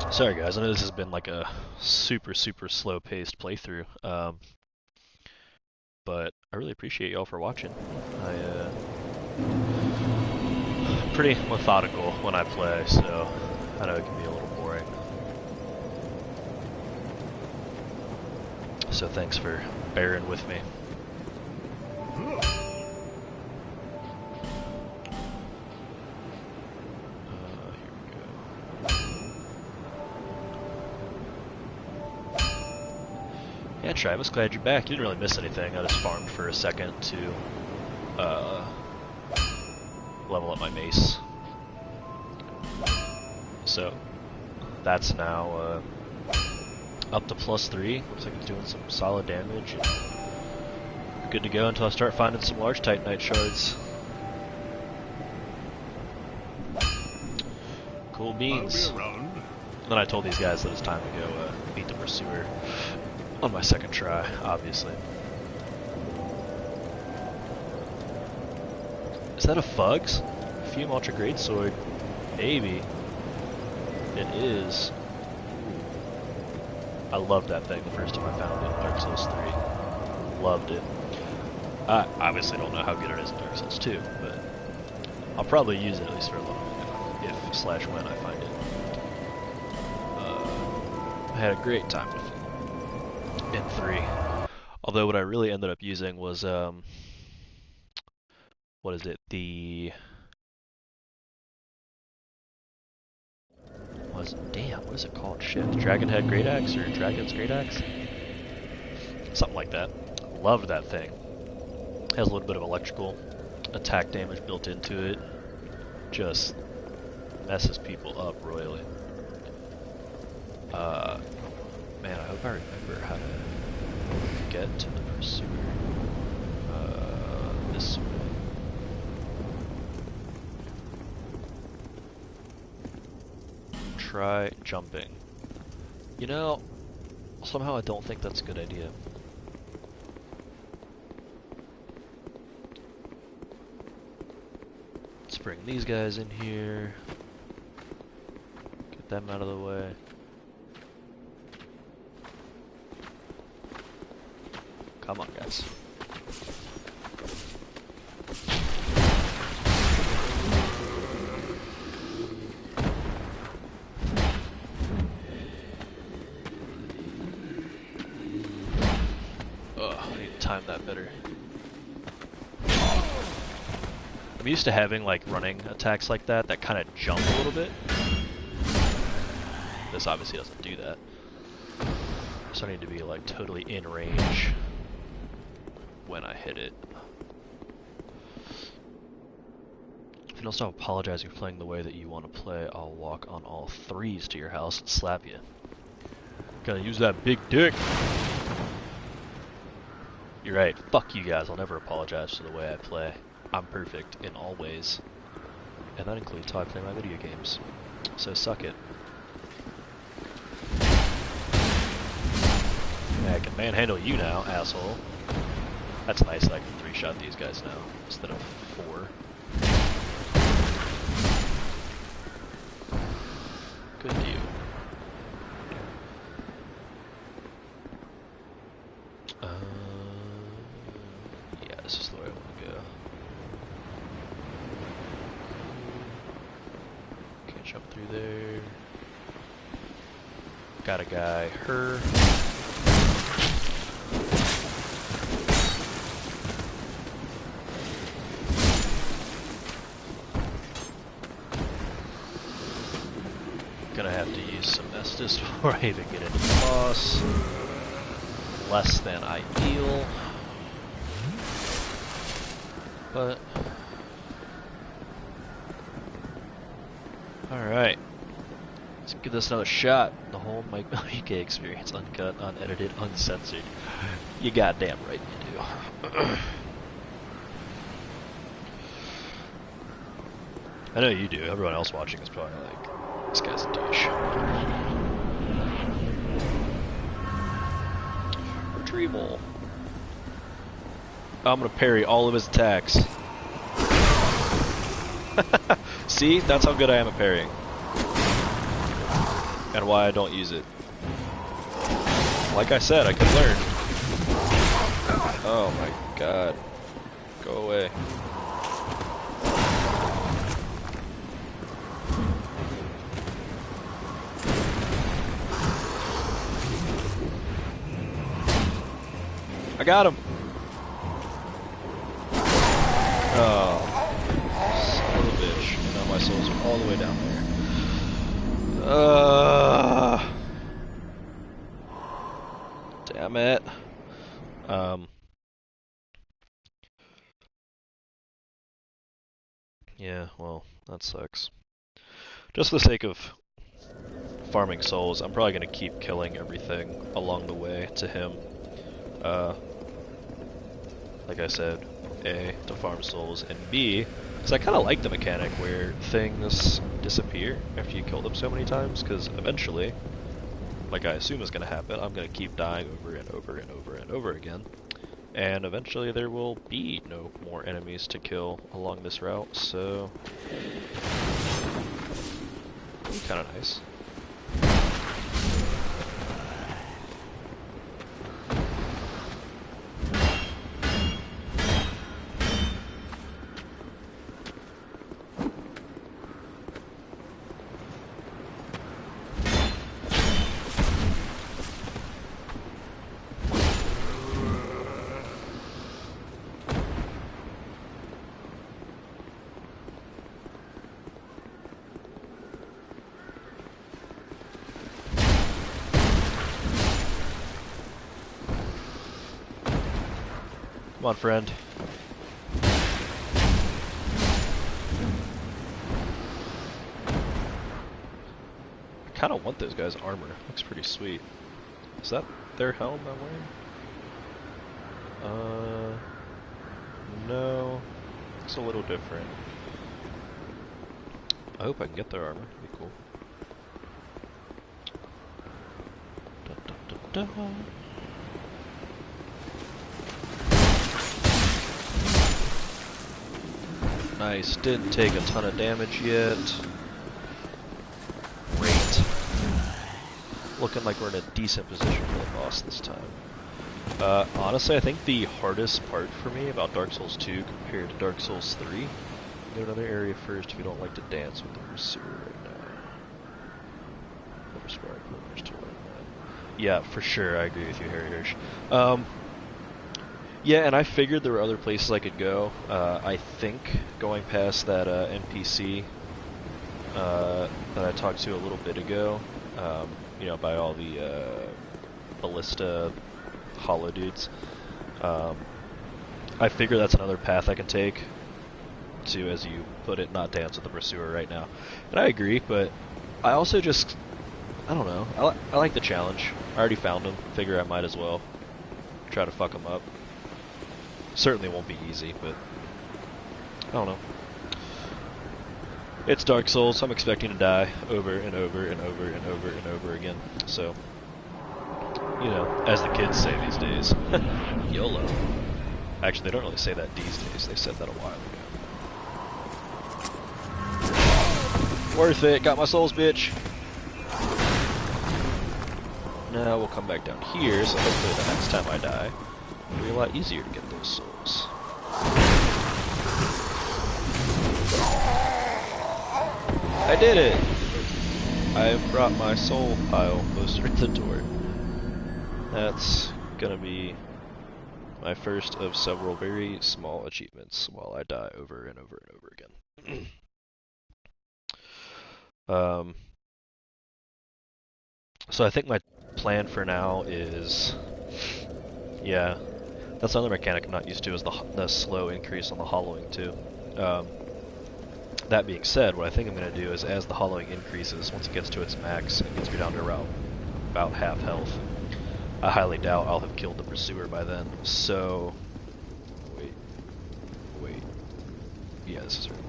Sorry guys, I know this has been like a super slow paced playthrough, but I really appreciate y'all for watching. I'm pretty methodical when I play, so I know it can be a little boring. So thanks for bearing with me. Yeah, Travis, glad you're back. You didn't really miss anything. I just farmed for a second to level up my mace. So that's now up to +3. Looks like it's doing some solid damage. And good to go until I start finding some large Titanite shards. Cool beans. And then I told these guys that it's time to go beat the pursuer. On my second try, obviously. Is that a Fugs? Fume Ultra Great Sword. Maybe. It is. I loved that thing the first time I found it in Dark Souls 3. Loved it. I obviously don't know how good it is in Dark Souls 2, but I'll probably use it at least for a little bit if/when I find it. I had a great time with it. In 3. Although what I really ended up using was, what is it, what is it called? Shit, Dragonhead Great Axe or Dragon's Great Axe? Something like that. Loved that thing. Has a little bit of electrical attack damage built into it. Just messes people up royally. Man, I hope I remember how to get to the pursuer. This way. Try jumping. You know, somehow I don't think that's a good idea. Let's bring these guys in here. Get them out of the way. Come on, guys. I need to time that better. I'm used to having like running attacks like that kind of jump a little bit. This obviously doesn't do that. So I need to be like totally in range when I hit it. If you don't stop apologizing for playing the way that you want to play, I'll walk on all 3s to your house and slap you. Gotta use that big dick. You're right. Fuck you guys. I'll never apologize for the way I play. I'm perfect in all ways. And that includes how I play my video games. So suck it. I can manhandle you now, asshole. That's nice that I can 3-shot these guys now, instead of 4. Good deal. this is the way I want to go. Can't jump through there. Got a guy, her. Gonna have to use some Estus before I even get into the boss. Less than ideal. But alright. Let's give this another shot. The whole Mike Miyake experience, uncut, unedited, uncensored. You goddamn right you do. I know you do. Everyone else watching is probably like, this guy's a douche. Retrieval. I'm gonna parry all of his attacks. See? That's how good I am at parrying. And why I don't use it. Like I said, I could learn. Oh my god. Go away. I got him! Oh. Son of a bitch. And now my souls are all the way down there. Damn it. Yeah, well, that sucks. Just for the sake of farming souls, I'm probably gonna keep killing everything along the way to him. Like I said, A, to farm souls, and B, because I kind of like the mechanic where things disappear after you kill them so many times, because eventually, like I assume is going to happen, I'm going to keep dying over and over and over and over again, and eventually there will be no more enemies to kill along this route, so it'll be kind of nice. Come on, friend. I kind of want those guys' armor. Looks pretty sweet. Is that their helm I'm wearing? No. Looks a little different. I hope I can get their armor. It'd be cool. Da, da, da, da. Nice, didn't take a ton of damage yet. Great. Looking like we're in a decent position for the boss this time. Honestly, I think the hardest part for me about Dark Souls 2 compared to Dark Souls 3, go to another area first if you don't like to dance with the pursuer right now. Yeah, for sure, I agree with you, Harry Hirsch. Yeah, and I figured there were other places I could go. I think going past that NPC that I talked to a little bit ago, you know, by all the ballista hollow dudes, I figure that's another path I can take to, as you put it, not dance with the pursuer right now. And I agree, but I also just, I don't know, I like the challenge. I already found him, figure I might as well try to fuck him up. Certainly won't be easy, but I don't know. It's Dark Souls, so I'm expecting to die over and over and over and over and over again. So, you know, as the kids say these days, YOLO. Actually, they don't really say that these days. They said that a while ago. Worth it. Got my souls, bitch. Now we'll come back down here, so hopefully the next time I die, it'll be a lot easier to get those souls. I did it! I brought my soul pile closer to the door. That's gonna be my first of several very small achievements while I die over and over and over again. So I think my plan for now is, yeah, that's another mechanic I'm not used to, is the slow increase on the hollowing too. That being said, what I think I'm going to do is, as the hollowing increases, once it gets to its max, it gets me down to around about half health. I highly doubt I'll have killed the pursuer by then, so... Wait. Yeah, this is right.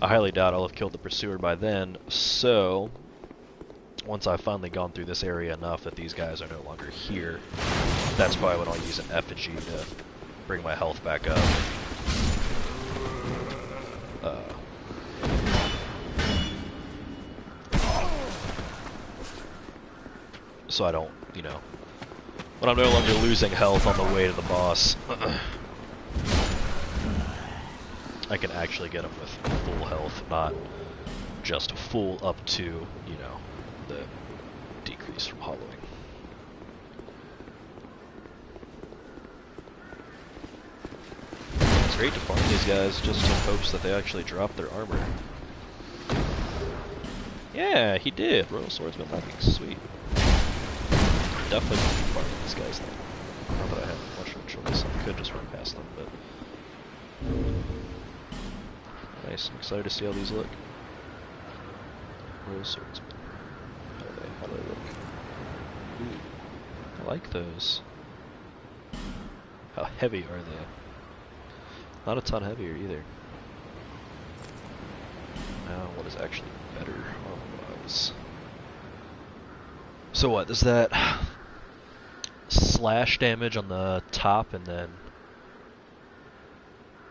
I highly doubt I'll have killed the pursuer by then, so... Once I've finally gone through this area enough that these guys are no longer here, that's probably when I'll use an effigy to bring my health back up. So I don't, you know, when I'm no longer losing health on the way to the boss, I can actually get him with full health, not just full up to, you know, the decrease from hollowing. It's great to farm these guys just in hopes that they actually drop their armor. Yeah, he did! Royal Swordsman, that'd be sweet. Definitely gonna be farming these guys though. Not that I have much of a choice, I could just run past them, but... Nice, I'm excited to see how these look. Royal Swordsman. How do they look? Ooh, I like those. How heavy are they? Not a ton heavier either. Now, what is actually better armor-wise? So what, is that slash damage on the top and then...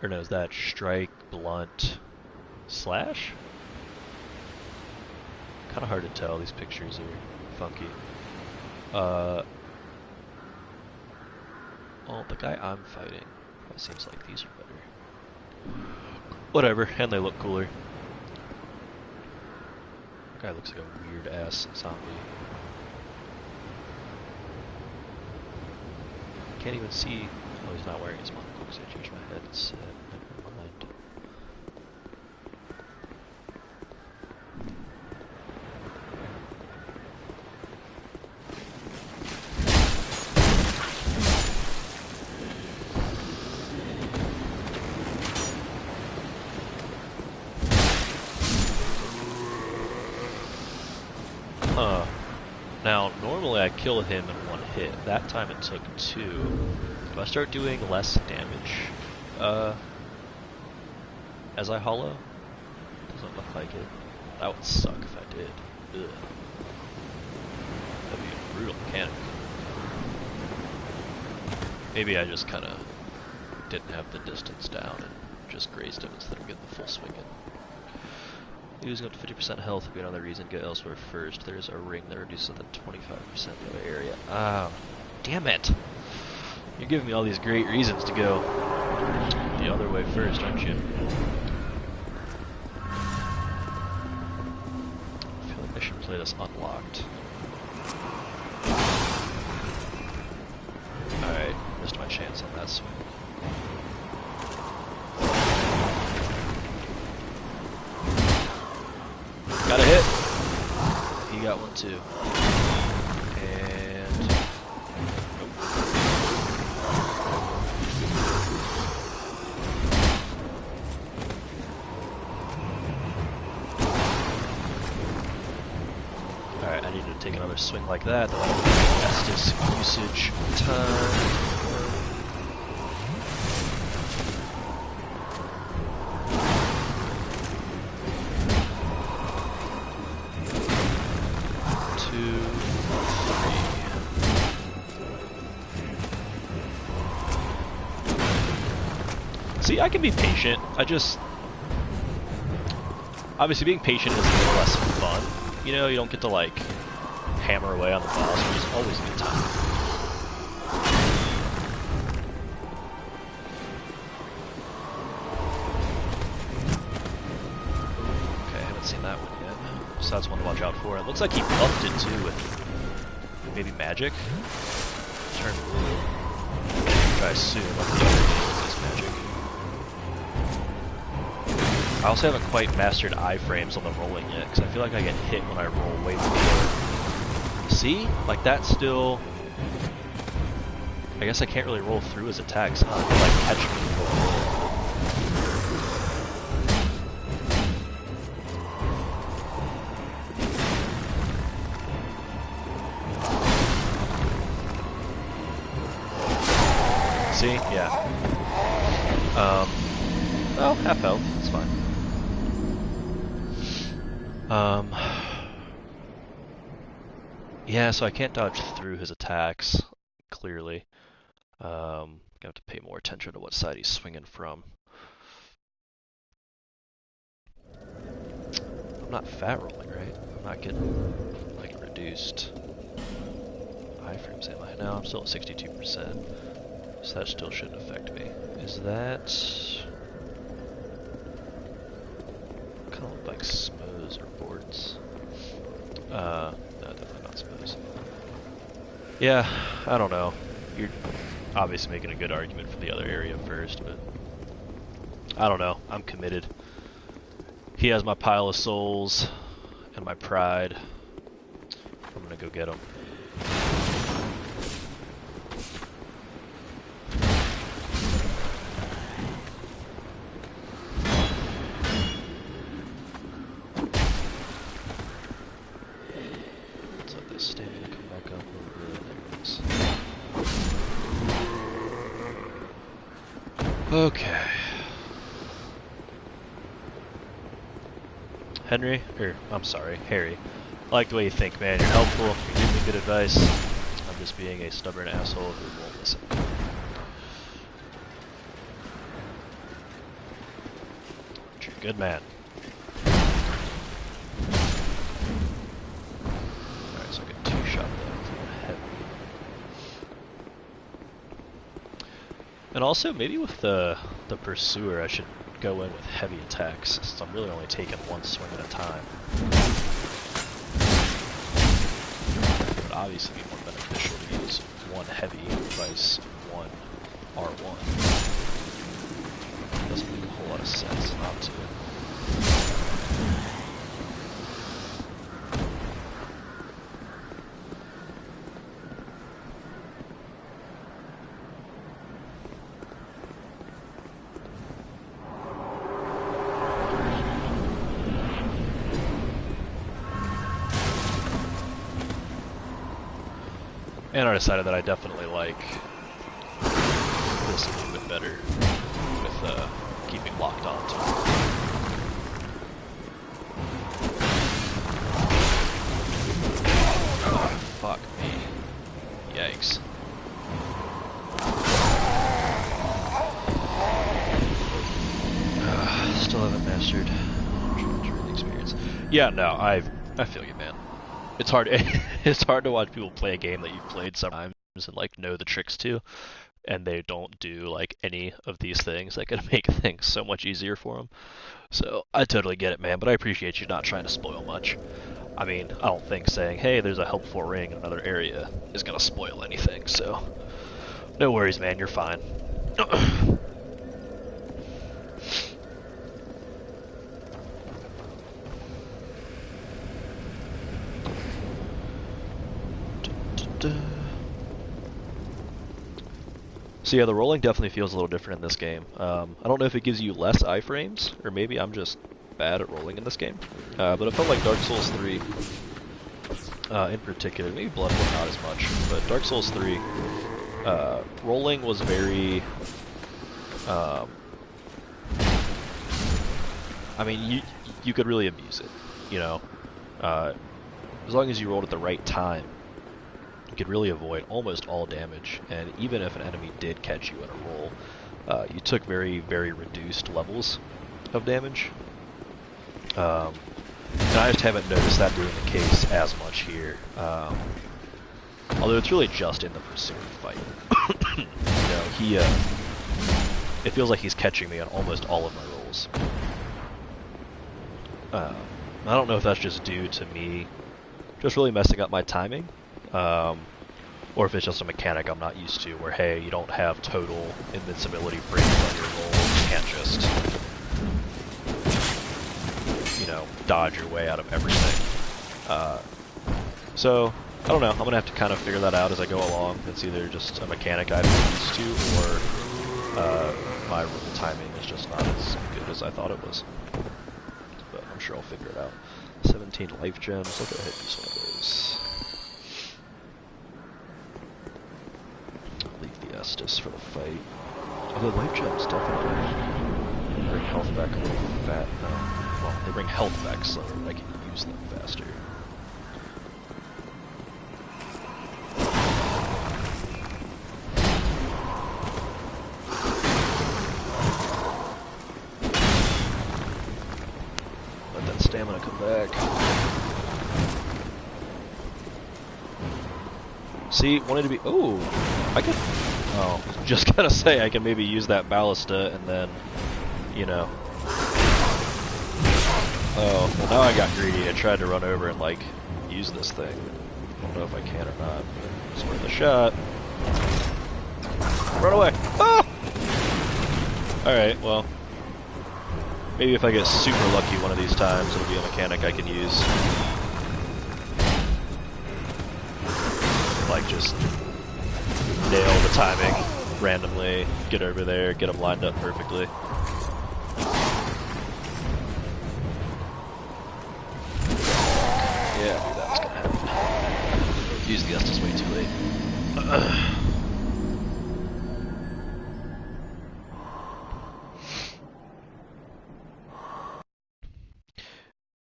Or no, is that strike, blunt, slash? Kinda hard to tell, these pictures are funky. Oh, the guy I'm fighting probably seems like these are better. Whatever, and they look cooler. That guy looks like a weird ass zombie. Can't even see. Oh, he's not wearing his monocle because I changed my headset. Never mind. Now, normally I kill him in one hit. That time it took 2. If I start doing less damage, as I hollow, doesn't look like it. That would suck if I did. Ugh. That'd be a brutal mechanic. Maybe I just kind of didn't have the distance down and just grazed him instead of getting the full swing in. Using up to 50% health would be another reason to go elsewhere first. There's a ring that reduces it to 25% in the other area. Ah, damn it! You're giving me all these great reasons to go the other way first, aren't you? I feel like I should play this unlocked. Alright, missed my chance on that swing. Got a hit. He got one too. And nope. Alright, I need to take another swing like that. That'll have Estus usage time. See, I can be patient. Obviously being patient is a little less fun. You know, you don't get to, like, hammer away on the boss, which is always a good time. so that's one to watch out for. It looks like he buffed it too with maybe magic. Turn blue. Which I assume like the other thing is magic. I also haven't quite mastered iframes on the rolling yet, because I feel like I get hit when I roll way before. See? Like that's still... I guess I can't really roll through his attacks, huh? They're like catching me before I roll. See? Yeah. Oh, half health. It's fine. Yeah, so I can't dodge through his attacks, clearly. Gonna have to pay more attention to what side he's swinging from. I'm not fat rolling, right? I'm not getting, like, reduced iframes, am I? No, I'm still at 62%. So that still shouldn't affect me. Is that... kind of look like Smos or boards. No, definitely not Smos. Yeah, I don't know. You're obviously making a good argument for the other area first, but... I don't know. I'm committed. He has my pile of souls and my pride. I'm gonna go get him. Okay. Henry, I'm sorry, Harry. I like the way you think, man. You're helpful. You're giving me good advice. I'm just being a stubborn asshole who won't listen. But you're a good man. Alright, so I get 2-shot that for heavy. And also, maybe with the Pursuer, I should go in with heavy attacks, since I'm really only taking one swing at a time. It would obviously be more beneficial to use one heavy vice one R1. It doesn't make a whole lot of sense not to. And I decided that I definitely like this a little bit better with keeping locked on to it. Oh, fuck me. Yikes. Still haven't mastered the experience. Yeah, no, I feel you, man. It's hard. It's hard to watch people play a game that you've played sometimes and like know the tricks to, and they don't do like any of these things that could make things so much easier for them. So I totally get it, man. But I appreciate you not trying to spoil much. I mean, I don't think saying, "Hey, there's a helpful ring in another area" is gonna spoil anything. So no worries, man. You're fine. So yeah, the rolling definitely feels a little different in this game. I don't know if it gives you less iframes, or maybe I'm just bad at rolling in this game. But it felt like Dark Souls 3, in particular, maybe Bloodborne not as much, but Dark Souls 3, rolling was very... I mean, you could really abuse it, you know? As long as you rolled at the right time, you could really avoid almost all damage, and even if an enemy did catch you in a roll, you took very, very reduced levels of damage. And I just haven't noticed that being the case as much here. Although it's really just in the Pursuer fight. You know, it feels like he's catching me on almost all of my rolls. I don't know if that's just due to me just really messing up my timing, or if it's just a mechanic I'm not used to, where, hey, you don't have total invincibility frames on your roll, you can't just, you know, dodge your way out of everything. So, I don't know, I'm going to have to kind of figure that out as I go along. It's either just a mechanic I've been used to, or my roll timing is just not as good as I thought it was. But I'm sure I'll figure it out. 17 life gems, I'll go ahead and use one of those. Leave the Estus for the fight. Although life gems definitely bring health back a little fat. Well, they bring health back slower, but I can use them faster. Let that stamina come back. See, wanted to be. Oh, I could. Oh, just gonna say I can maybe use that ballista and then, you know. Oh, well now I got greedy. I tried to run over and like use this thing. I don't know if I can or not. But it's worth a shot. Run away! Ah! All right, well, maybe if I get super lucky one of these times, it'll be a mechanic I can use. Like, just nail the timing randomly, get over there, get them lined up perfectly. Yeah, I knew that was gonna happen. Use the Estus way too late.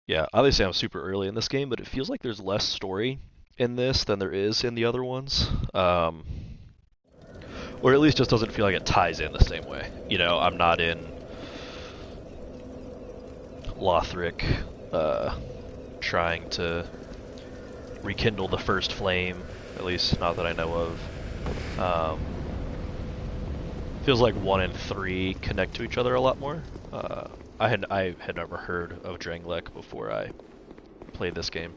Yeah, obviously I'm super early in this game, but it feels like there's less story in this than there is in the other ones. Or at least just doesn't feel like it ties in the same way. You know, I'm not in Lothric trying to rekindle the first flame, at least not that I know of. Feels like 1 and 3 connect to each other a lot more. I had never heard of Drangleic before I played this game.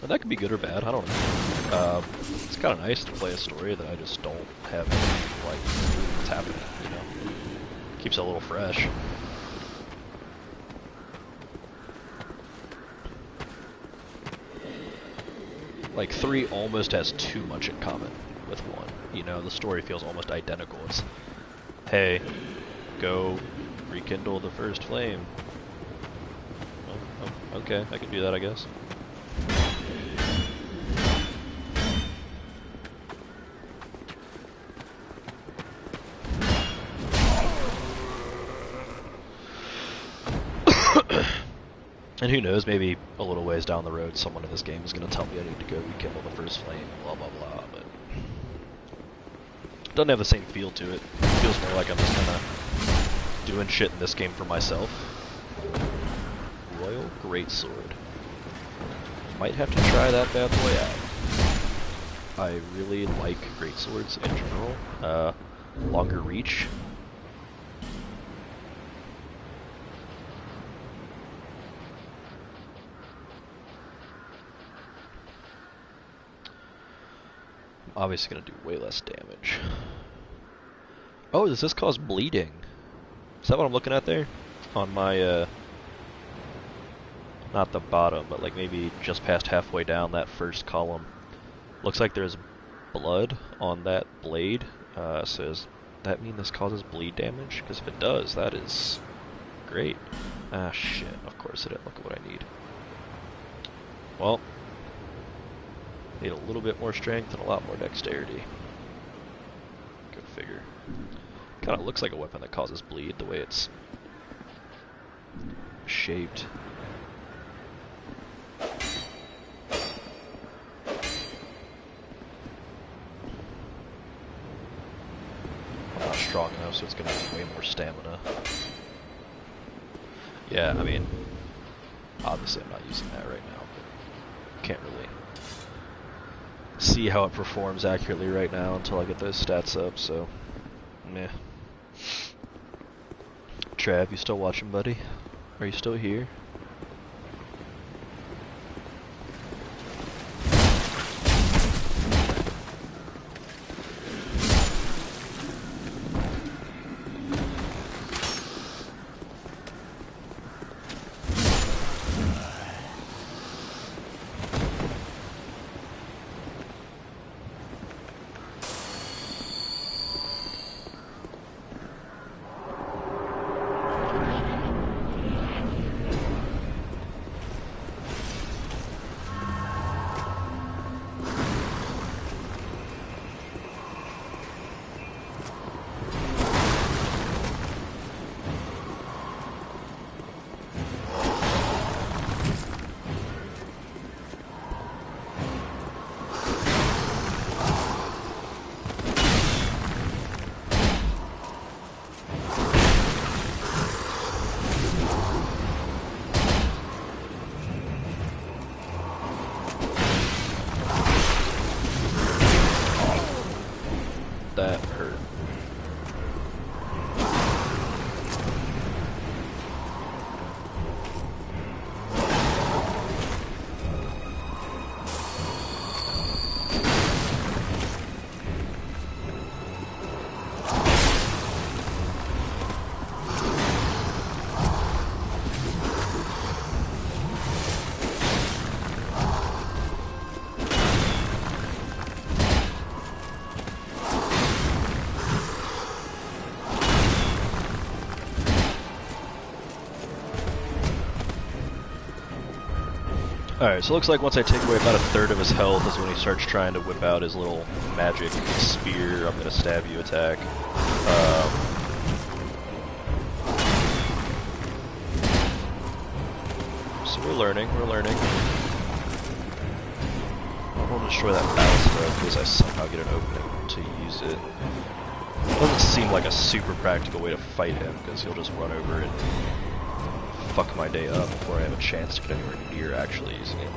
And that could be good or bad, I don't know. It's kind of nice to play a story that I just don't have like what's happening, you know. Keeps it a little fresh. Like 3 almost has too much in common with 1. You know, the story feels almost identical. It's, hey, go rekindle the first flame. Oh, okay, I can do that, I guess. And who knows, maybe a little ways down the road, someone in this game is going to tell me I need to go rekindle the first flame, blah blah blah, but it doesn't have the same feel to it. It feels more like I'm just kind of doing shit in this game for myself. Royal Greatsword. Might have to try that bad boy out. I really like greatswords in general. Longer reach. Obviously gonna do way less damage. Oh, does this cause bleeding? Is that what I'm looking at there? On my, not the bottom, but like maybe just past halfway down that first column. Looks like there's blood on that blade. So does that mean this causes bleed damage? Because if it does, that is great. Ah, shit. Of course it didn't. Look at what I need. Well, need a little bit more strength and a lot more dexterity. Go figure. Kind of looks like a weapon that causes bleed, the way it's shaped. I'm not strong enough, so it's going to need way more stamina. Yeah, I mean, obviously I'm not using that right now, but can't really see how it performs accurately right now until I get those stats up, so meh. Trav, you still watching, buddy? Are you still here? Alright, so it looks like once I take away about a third of his health is when he starts trying to whip out his little magic spear, I'm gonna stab you attack. So we're learning. I want to destroy that ballast though, in case I somehow get an opening to use it. It doesn't seem like a super practical way to fight him, because he'll just run over and fuck my day up before I have a chance to get anywhere near actually using it.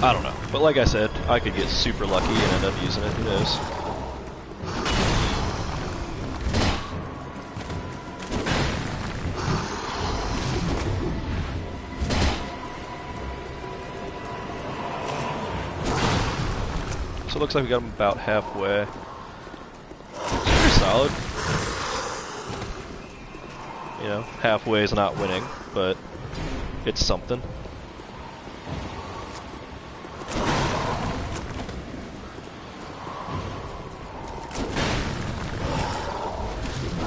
I don't know, but like I said, I could get super lucky and end up using it, who knows. So it looks like we got him about halfway. It's pretty solid. You know, halfway is not winning, but it's something.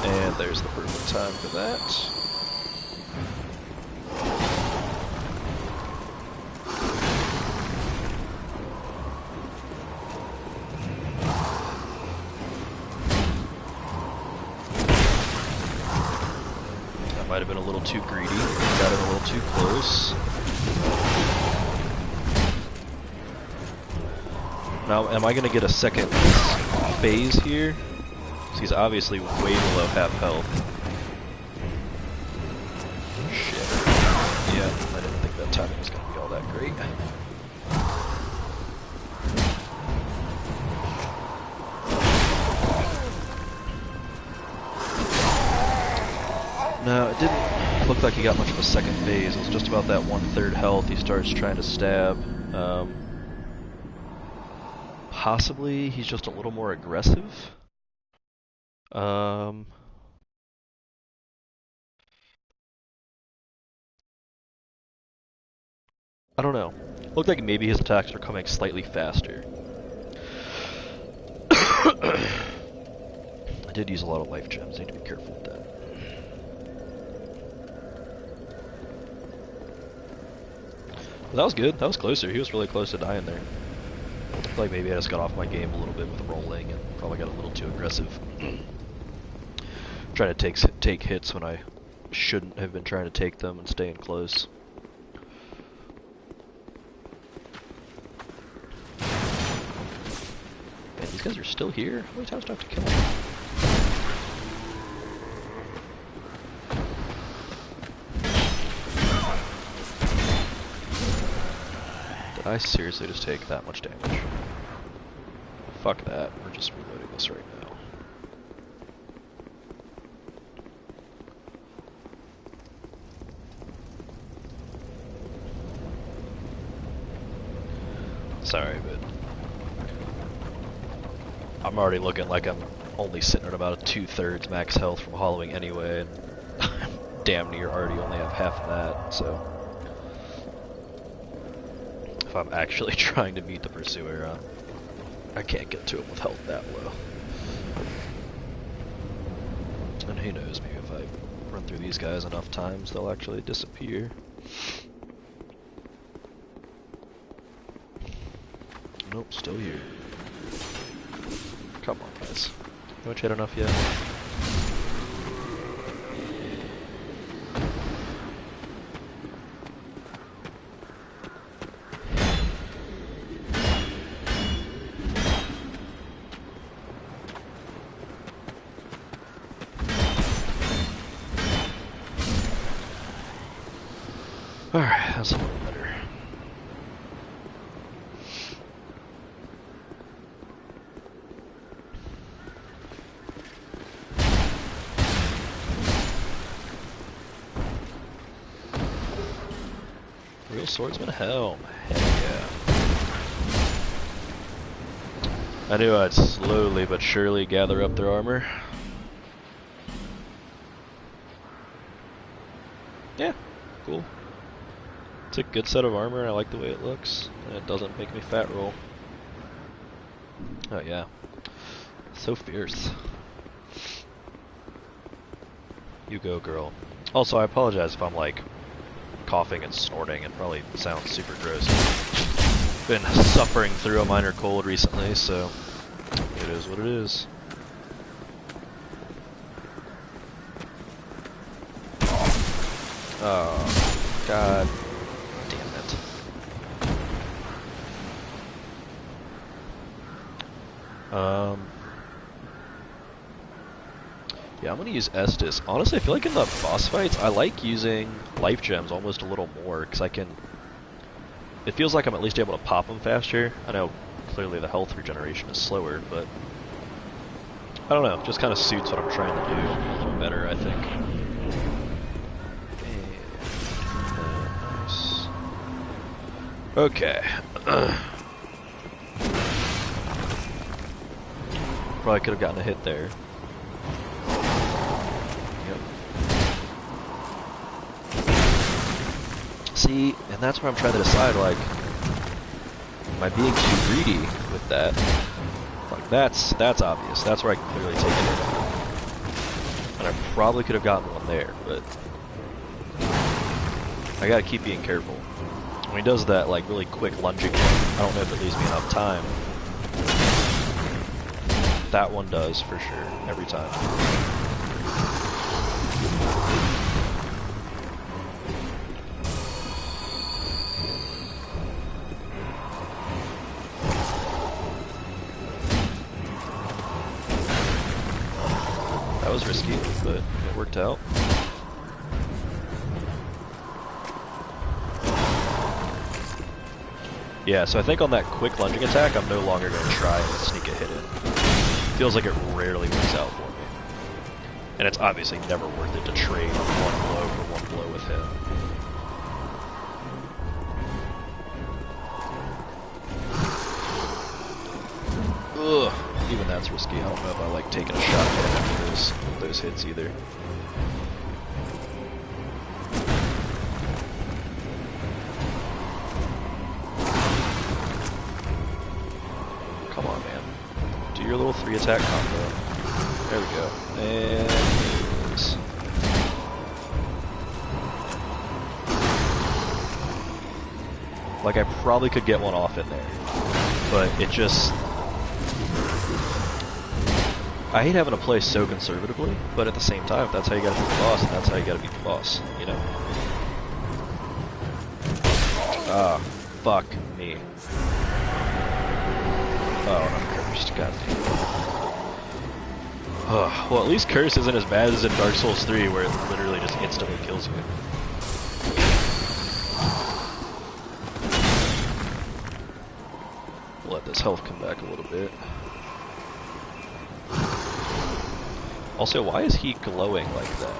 And there's the perfect time for that. Might have been a little too greedy, got it a little too close. Now, am I going to get a second phase here? Because he's obviously way below half health. Shit. Yeah, I didn't think that timing was going to be all that great. No, it didn't look like he got much of a second phase. It was just about that 1/3 health. He starts trying to stab. Possibly he's just a little more aggressive. I don't know. Looked like maybe his attacks are coming slightly faster. I did use a lot of life gems. Need to be careful with that. That was good. That was closer. He was really close to dying there. I feel like maybe I just got off my game a little bit with rolling and probably got a little too aggressive. Trying to take hits when I shouldn't have been trying to take them and staying close. Man, these guys are still here? How many times do I have to kill them? I seriously just take that much damage. Fuck that, we're just reloading this right now. Sorry, but I'm already looking like I'm only sitting at about a 2/3 max health from hollowing anyway, and I'm damn near already only have half of that, so if I'm actually trying to beat the Pursuer, I can't get to him with health that low. And who knows, maybe if I run through these guys enough times, they'll actually disappear. Nope, still here. Come on, guys. Haven't you had enough yet? Alright, that's a little better. Real swordsman helm. Hell yeah. I knew I'd slowly but surely gather up their armor. Yeah, cool. It's a good set of armor, I like the way it looks, and it doesn't make me fat roll. Oh yeah. So fierce. You go, girl. Also, I apologize if I'm like coughing and snorting. It probably sounds super gross. Been suffering through a minor cold recently, so it is what it is. Oh, God damn it. Yeah, I'm gonna use Estus. Honestly, I feel like in the boss fights, I like using life gems almost a little more, because I can... It feels like I'm at least able to pop them faster. I know, clearly the health regeneration is slower, but... I don't know, just kind of suits what I'm trying to do a little better, I think. Nice. Okay. Probably could have gotten a hit there. See, and that's where I'm trying to decide, like, am I being too greedy with that? Like, that's obvious. That's where I can clearly take it. And I probably could have gotten one there, but I gotta keep being careful. When he does that, like, really quick lunging one, I don't know if it leaves me enough time. That one does, for sure, every time. That was risky, but it worked out. Yeah, so I think on that quick lunging attack, I'm no longer going to try and sneak a hit in. Feels like it rarely works out for me. And it's obviously never worth it to trade one blow for one blow with him. Ugh, even that's risky. I don't know if I like taking a shot at those hits either. Come on, man. Do your little 3-attack combo. There we go. And there's... Like, I probably could get one off in there, but it just... I hate having to play so conservatively, but at the same time, if that's how you gotta beat the boss, that's how you gotta beat the boss, you know? Ah, fuck me. Oh, I'm cursed, goddamn. Well, at least Curse isn't as bad as in Dark Souls 3, where it literally just instantly kills you. Let this health come back a little bit. Also, why is he glowing like that?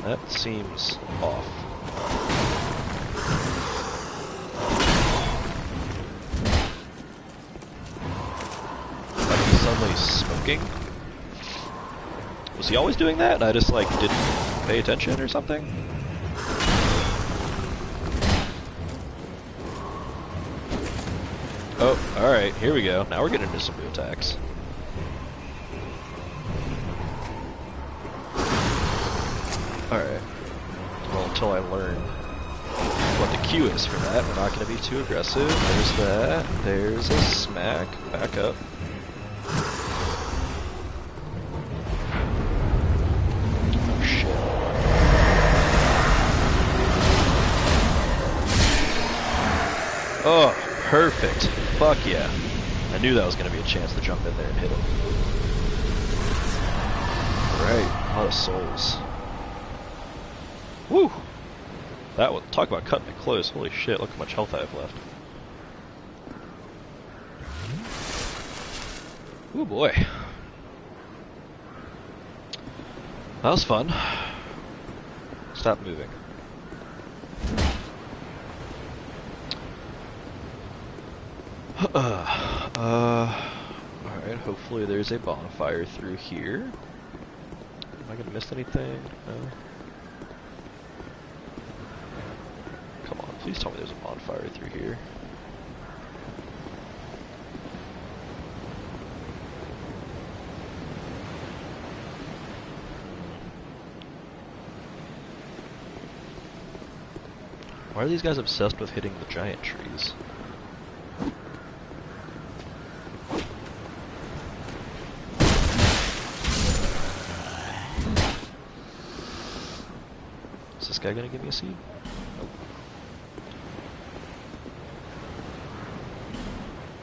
That seems off. Like he's suddenly smoking? Was he always doing that and I just like didn't pay attention or something? Oh, alright, here we go. Now we're getting into some new attacks. Alright. Well, until I learn what the cue is for that, we're not going to be too aggressive. There's that. There's a smack. Back up. Oh, shit. Oh, perfect. Fuck yeah. I knew that was going to be a chance to jump in there and hit him. Alright, a lot of souls. Woo! That one, talk about cutting it close. Holy shit, look how much health I have left. Ooh boy. That was fun. Stop moving. Alright, hopefully there's a bonfire through here. Am I gonna miss anything? No. Come on, please tell me there's a bonfire through here. Why are these guys obsessed with hitting the giant trees? Is this guy gonna give me a seed? Nope.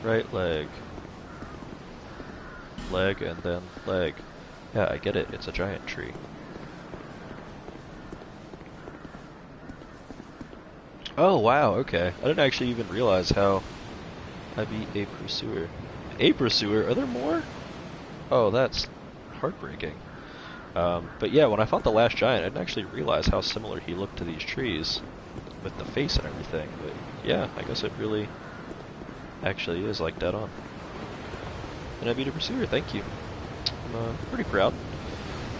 Right leg. Leg and then leg. Yeah, I get it. It's a giant tree. Oh, wow, okay. I didn't actually even realize how I beat a pursuer. A pursuer? Are there more? Oh, that's heartbreaking. But yeah, when I fought the last giant, I didn't actually realize how similar he looked to these trees with the face and everything. But yeah, I guess it really actually is like dead on. And I beat a pursuer, thank you. I'm pretty proud.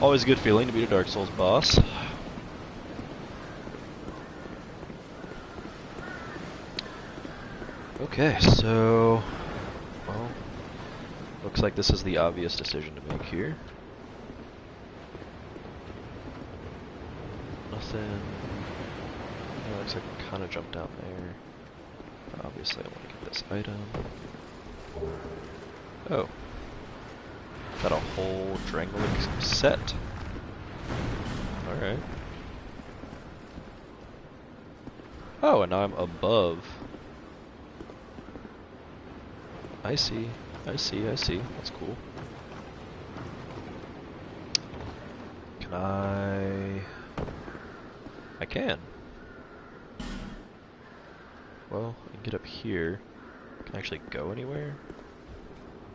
Always a good feeling to beat a Dark Souls boss. Okay, so, well, looks like this is the obvious decision to make here. Nothing. Yeah, looks like I kind of jumped down there. Obviously, I want to get this item. Oh, got a whole Drangleic set. All right. Oh, and now I'm above. I see, I see, I see. That's cool. Can I can. Well, I can get up here. Can I actually go anywhere?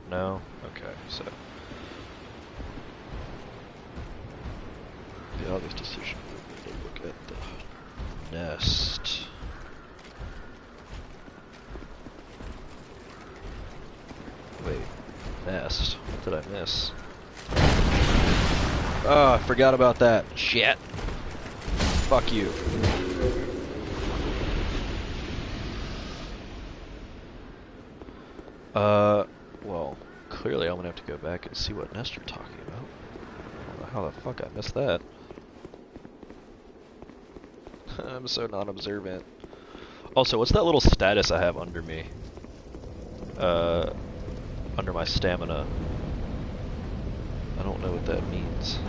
No? Okay, so. The obvious decision would be to look at the nest. Wait, nest? What did I miss? Oh, I forgot about that. Shit. Fuck you. Well, clearly I'm gonna have to go back and see what nest you're talking about. I don't know how the fuck I missed that. I'm so non-observant. Also, what's that little status I have under me? Under my stamina. I don't know what that means.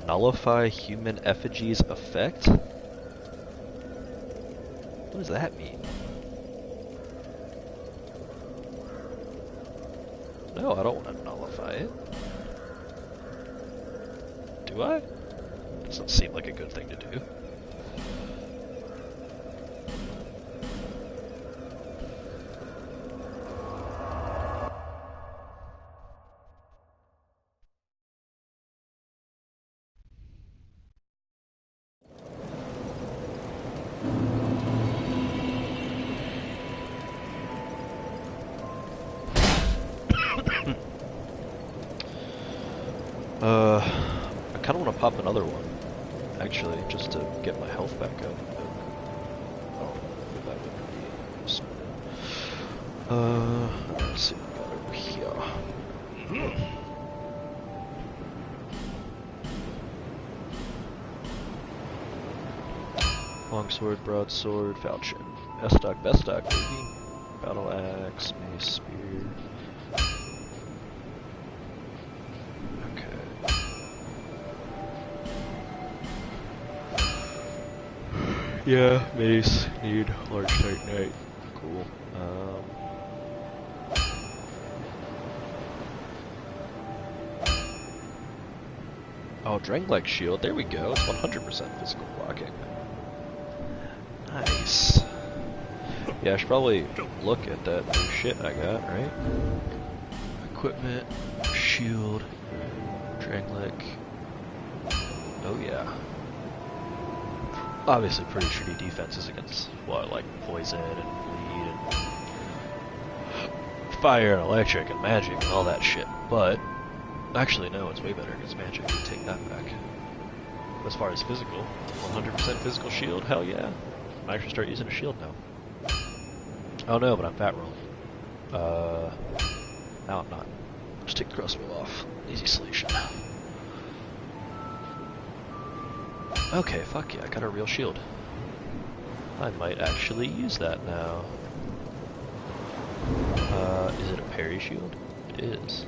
Nullify human effigies effect? What does that mean? No, I don't want to nullify it. Do I? Doesn't seem like a good thing to do. I kind of want to pop another one, actually, just to get my health back up. Oh, that would be smart. Let's see what we got over here. Longsword, broadsword, falchion. Best stock, baby. Battle axe, mace, spear. Yeah, mace, need large titanite. Cool. Oh, Drangleic shield, there we go. It's 100% physical blocking. Nice. Yeah, I should probably look at that new shit I got, right? Equipment, shield, Drangleic. Oh yeah. Obviously pretty shitty defenses against, what, like poison and bleed and fire and electric and magic and all that shit, but actually no, it's way better against magic. Take that back. As far as physical, 100% physical shield, hell yeah. I should start using a shield now. Oh no, but I'm fat rolling. Now I'm not. Just take the crossbow off. Easy solution. Okay, fuck yeah, I got a real shield. I might actually use that now. Is it a parry shield? It is.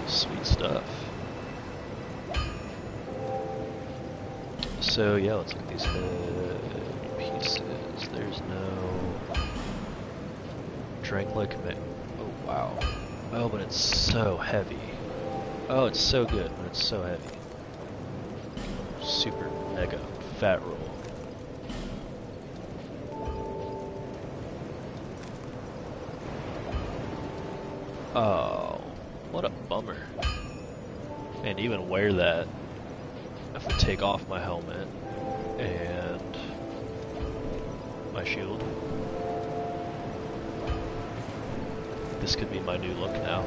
Sweet stuff. So yeah, let's look at these head pieces. There's no Drangleic. Oh wow. Oh, but it's so heavy. Oh, it's so good, but it's so heavy. Super mega fat roll. Oh, what a bummer. Man, to even wear that, I have to take off my helmet and my shield. This could be my new look now.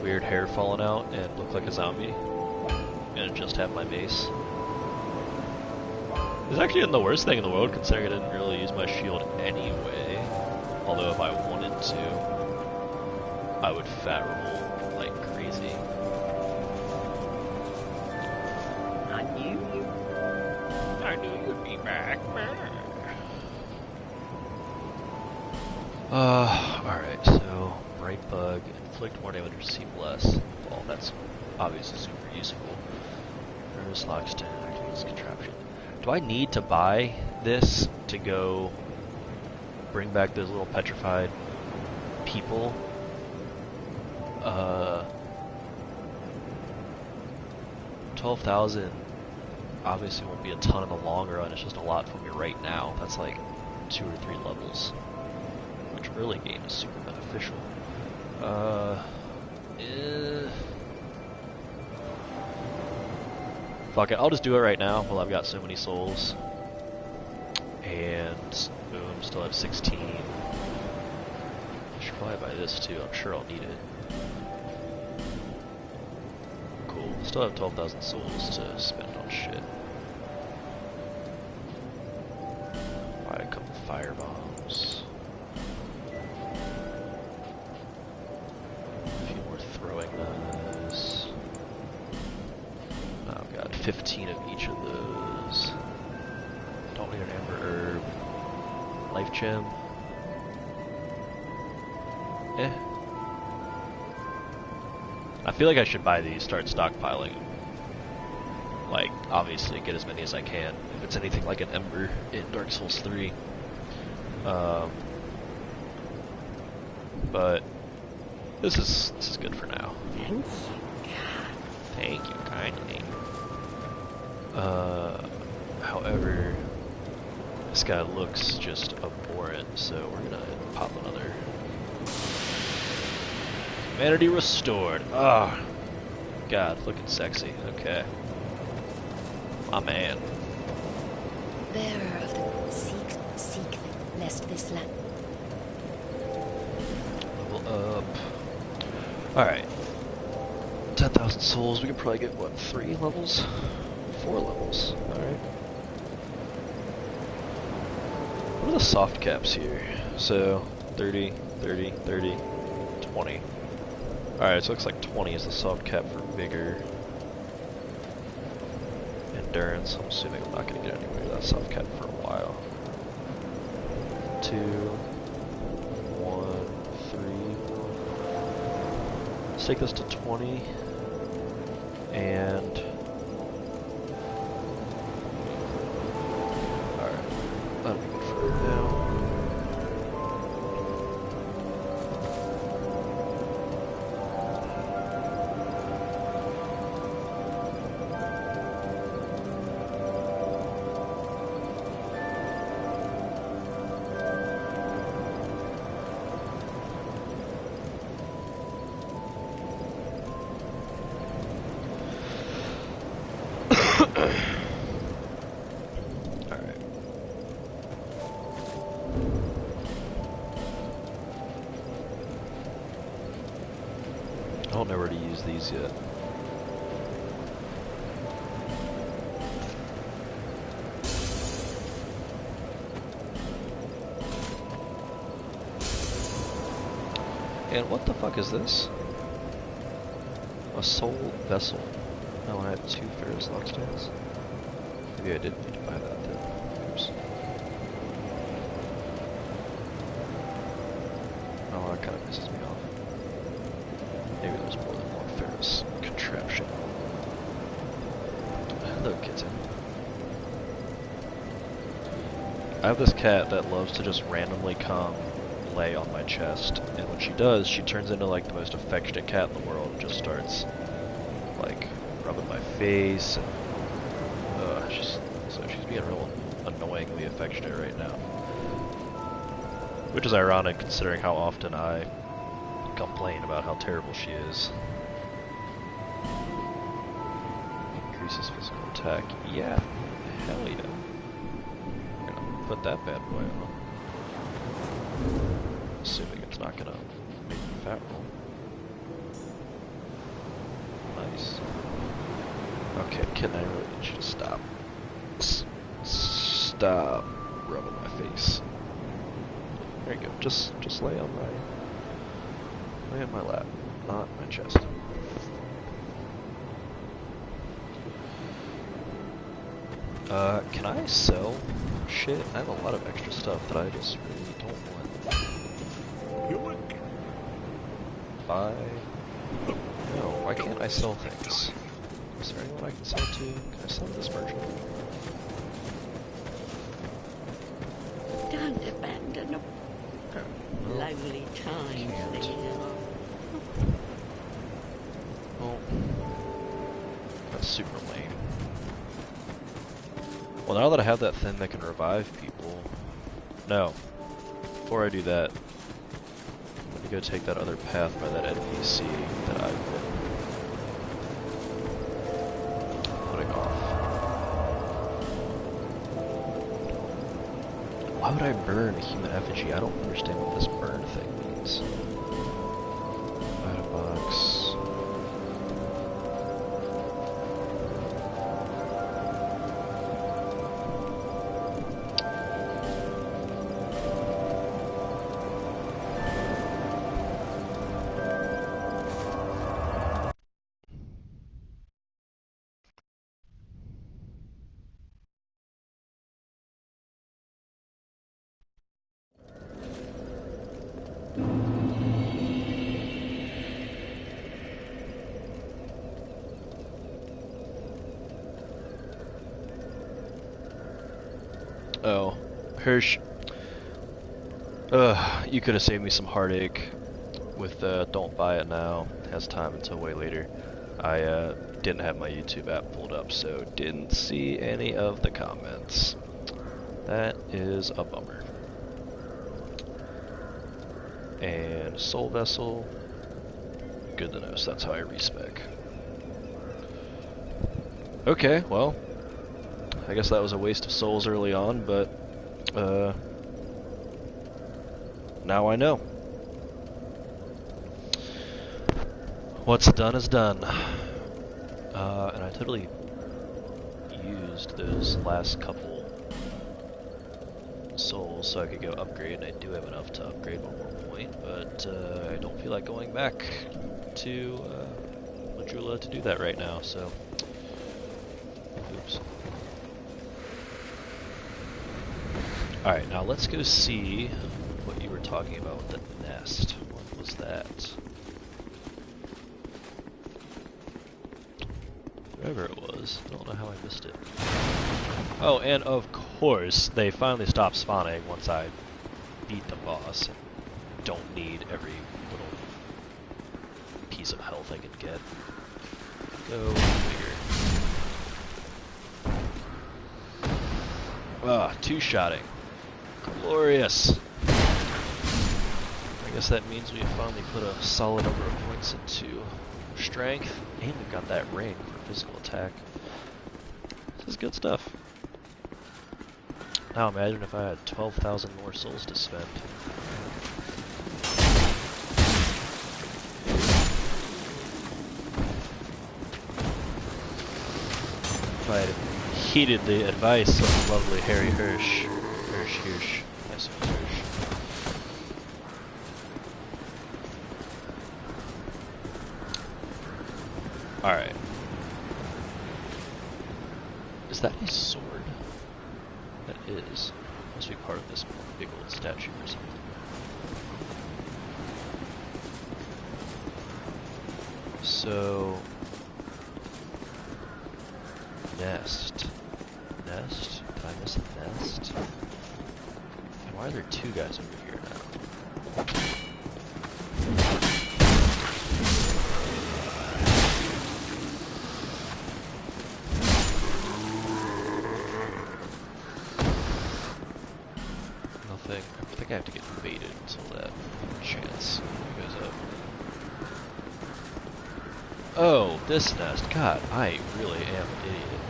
Weird hair falling out and look like a zombie. And just have my mace. This actually isn't the worst thing in the world, considering I didn't really use my shield anyway. Although if I wanted to, I would fat roll like crazy. I knew you'd be back. Alright, so Bright Bug, inflict more damage, receive less. Well, that's obviously super useful. Nervous locks to activate this contraption. Do I need to buy this to go bring back those little petrified people? 12,000 obviously won't be a ton in the long run, it's just a lot for me right now. That's like 2 or 3 levels, which early game is super beneficial. Fuck it, I'll just do it right now while I've got so many souls. And boom, still have 16. I should probably buy this too, I'm sure I'll need it. Cool, still have 12,000 souls to spend on shit. Buy a couple fire bombs. A few more throwing knives. Oh god, 15 of each of those. Don't need an amber herb. Life gem. Eh. I feel like I should buy these, start stockpiling them. Like, obviously, get as many as I can. If it's anything like an Ember in Dark Souls 3. But this is good for now. Thank you. Thank you kindly. However, this guy looks just abhorrent, so we're gonna pop another. Humanity restored. Ah, oh, God, looking sexy. Okay, my man. Bearer of the seek lest this land. Level up. All right. 10,000 souls. We could probably get what? 3 levels? 4 levels. All right. What are the soft caps here? So 30, 30, 30, 20. Alright, so it looks like 20 is the soft cap for vigor. Endurance, I'm assuming I'm not going to get anywhere with that soft cap for a while. 2, 1, 3. Let's take this to 20. And... alright, that'll be good for right now. I don't know where to use these yet. And what the fuck is this? A soul vessel. Oh, I have 2 Ferrous Lockstones. Maybe I didn't need to buy that then. Oops. Oh, that kind of pisses me off. Maybe there's more than one Ferrous contraption. Hello, kitten. I have this cat that loves to just randomly come lay on my chest, and when she does, she turns into like the most affectionate cat in the world and just starts like rubbing my face and she's being real annoyingly affectionate right now. Which is ironic considering how often I complain about how terrible she is. Increases physical attack. Yeah, hell yeah. I'm gonna put that bad boy on. Assuming it's not gonna make me fat roll. Nice. Okay, kid, I really need you to stop. Stop rubbing my face. There you go. Just lay on my lap, not my chest. Can I sell shit? I have a lot of extra stuff that I just really don't want. Buy? No, why can't I sell things? Is there anyone I can sell to? Can I sell to this merchant? Don't abandon them. No. Lively times they are. Well, that's super lame. Well, now that I have that thing that can revive people... No. Before I do that, let me go take that other path by that NPC that I've been putting off. Why would I burn a human effigy? I don't understand what this burn thing means. Item box. Oh, Hirsch. You could have saved me some heartache with don't buy it now. It has time until way later. I didn't have my YouTube app pulled up, so didn't see any of the comments. That is a bummer. And Soul Vessel. Good to know, so that's how I respec. Okay, well. I guess that was a waste of souls early on, but now I know. What's done is done. And I totally used those last couple souls so I could go upgrade, and I do have enough to upgrade one more point, but I don't feel like going back to Majula to do that right now, so oops. Alright, now let's go see what you were talking about with the nest. What was that? Whatever it was. I don't know how I missed it. Oh, and of course, they finally stopped spawning once I beat the boss. Don't need every little piece of health I can get. Go figure. Ah, two-shotting. Glorious. I guess that means we have finally put a solid number of points into strength, and we've got that ring for physical attack. This is good stuff. Now imagine if I had 12,000 more souls to spend. If I had heeded the advice of the lovely Harry Hirsch. Hirsch. Yes, it was Hirsch. Alright. Is that a sword? That is. Must be part of this big old statue or something. So... Nest. Nest? Did I miss a nest? And why are there two guys over here now? Nothing. I think I have to get baited until that chance goes up. Oh, this nest. God, I really am an idiot.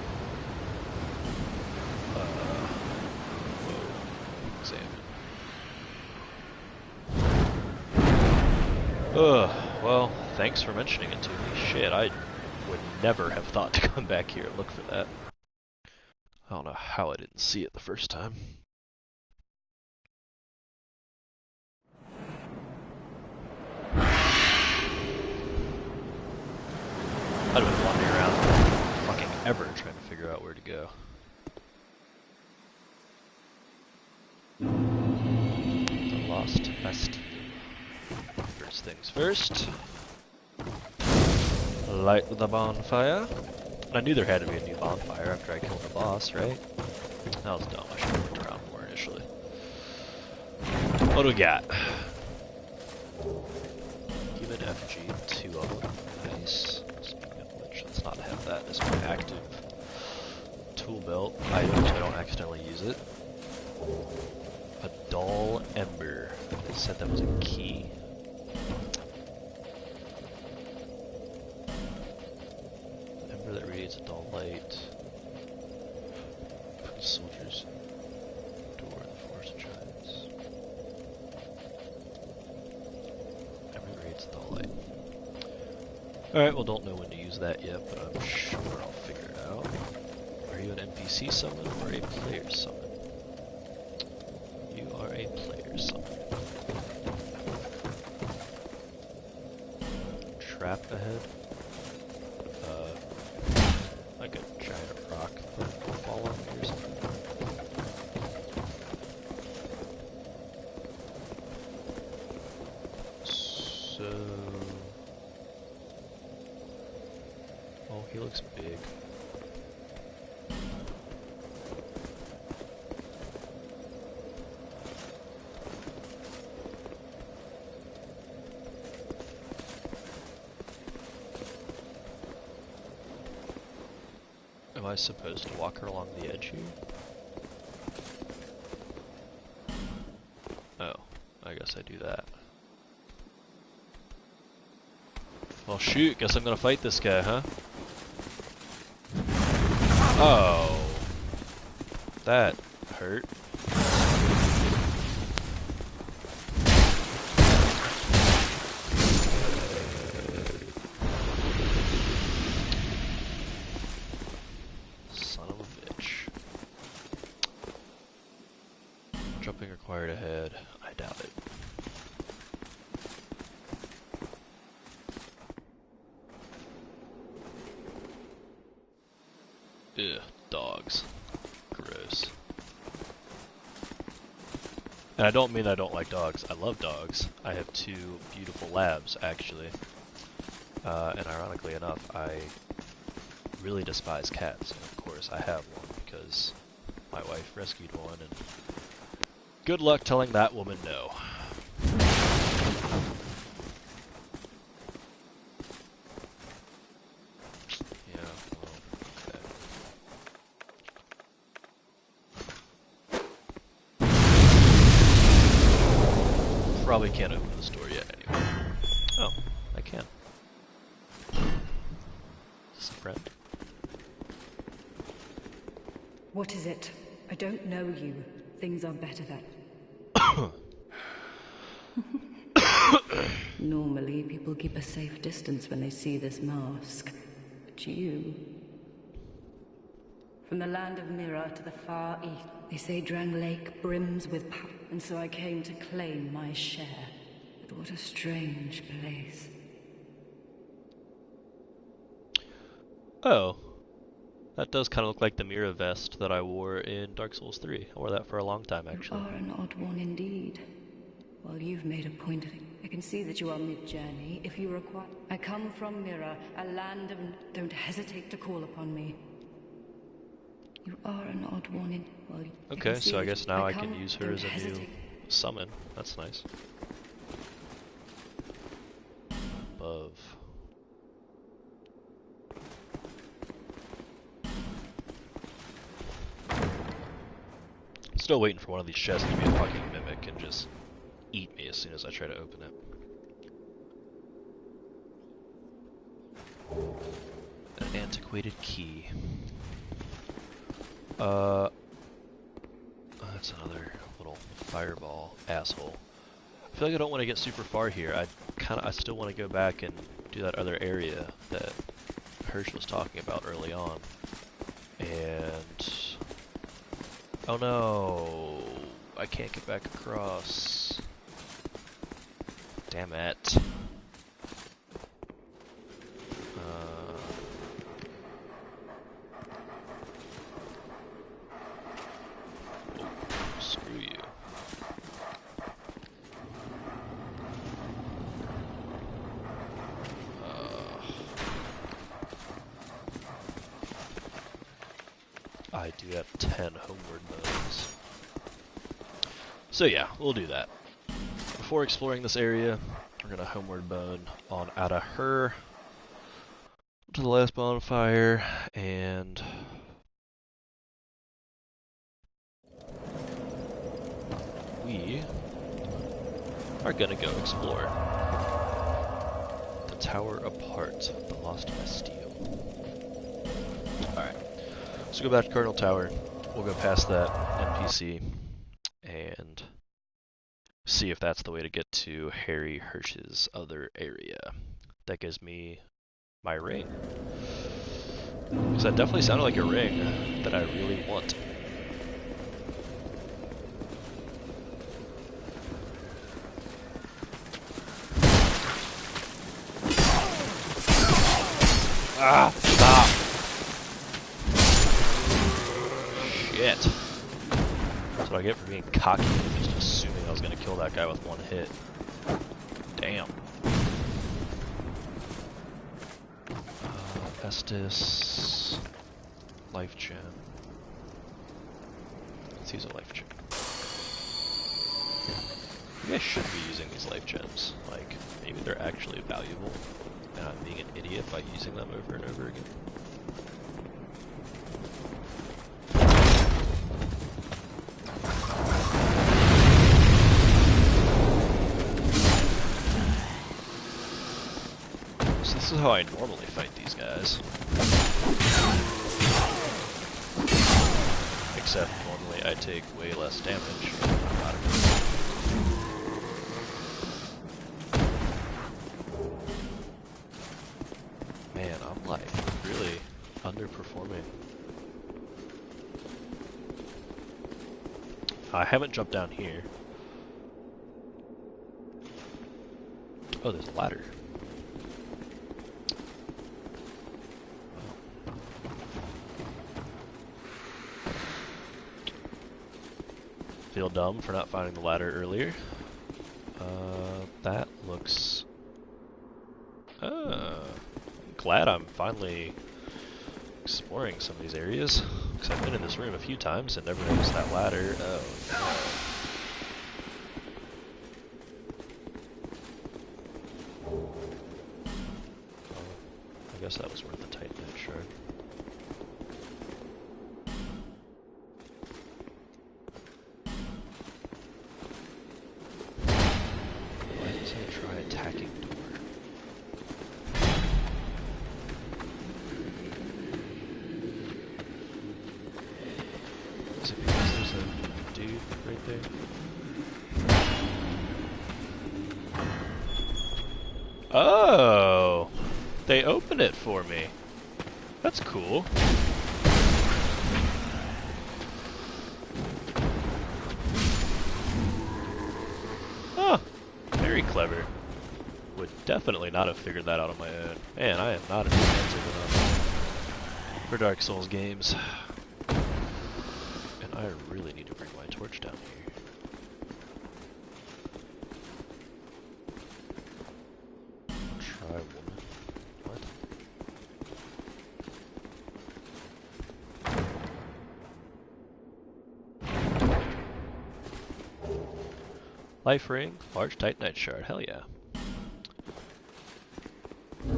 Whoa. Examine. Ugh. Well, thanks for mentioning it to me. Shit, I would never have thought to come back here and look for that. I don't know how I didn't see it the first time. I'd have been wandering around fucking ever trying to figure out where to go. The lost nest. First things first. Light the bonfire. I knew there had to be a new bonfire after I killed the boss, right? That was dumb. I should have looked around more initially. What do we got? Human effigy, 2 of them. Nice. Let's not have that as my active tool belt item so I don't accidentally use it. A dull ember. They said that was a key. Ember that radiates a dull light. Put the soldiers door in the forest of giants. Ember that radiates a dull light. Alright, well don't know when to use that yet, but I'm sure I'll figure it out. Are you an NPC summon or a player summon? You are a player summon. Trap ahead. Like a giant rock that will fall on me or something. So... Oh, he looks big. Am I supposed to walk her along the edge here? Oh, I guess I do that. Well shoot, guess I'm gonna fight this guy, huh? Oh, that hurt. Son of a bitch. Jumping required ahead. I doubt it. Ugh, dogs. Gross. And I don't mean I don't like dogs. I love dogs. I have 2 beautiful labs, actually. And ironically enough, I really despise cats. And of course, I have one because my wife rescued one, and good luck telling that woman no. Probably can't open this door yet anyway. Oh, I can. Is this a friend? What is it? I don't know you. Things are better that. Normally, people keep a safe distance when they see this mask. But you... From the land of Mira to the far east, they say Drang Lake brims with power, and so I came to claim my share. But what a strange place. Oh, that does kind of look like the Mira vest that I wore in Dark Souls 3. I wore that for a long time, You actually. are an odd one indeed. Well, you've made a point of it. I can see that you are mid-journey. If you require... I come from Mira, a land of... Don't hesitate to call upon me. You are an odd one in... Well, Okay, so I guess now I can use her Don't as a new hesitate. summon. That's nice. Above. Still waiting for one of these chests to be a fucking mimic and just eat me as soon as I try to open it. An antiquated key. That's another little fireball asshole. I feel like I don't want to get super far here. I still want to go back and do that other area that Hirsch was talking about early on. And oh no, I can't get back across. Damn it. Screw you. I do have 10 homeward bones. So yeah, we'll do that. Before exploring this area, we're gonna homeward bone on out of her to the last bonfire, and we are gonna go explore the Tower Apart, the Lost Bastille. Alright, so go back to Cardinal Tower, we'll go past that NPC, and see if that's the way to get to Harry Hirsch's other area. That gives me my ring. Because that definitely sounded like a ring that I really want. Ah! Stop! Shit. That's what I get for being cocky and just assuming I was gonna kill that guy with one hit. Damn. Estus... Life gem. Let's use a life gem. Maybe I should be using these life gems. Like, maybe they're actually valuable, and I'm being an idiot by using them over and over again. So this is how I normally fight these guys. Except normally I take way less damage. Man, I'm like really underperforming. I haven't jumped down here. Oh, there's a ladder. Feel dumb for not finding the ladder earlier. That looks... glad I'm finally exploring some of these areas. Because I've been in this room a few times and never noticed that ladder. Oh, no. I guess that was worth the Titanite shard. Why did I try attacking door? Is it because there's a dude right there? Oh! They open it for me. That's cool. Huh. Very clever. Would definitely not have figured that out on my own. Man, I am not inventive enough. for Dark Souls games. And I really need to bring my torch down here. Try woman. What? Life ring, large titanite shard, hell yeah. Do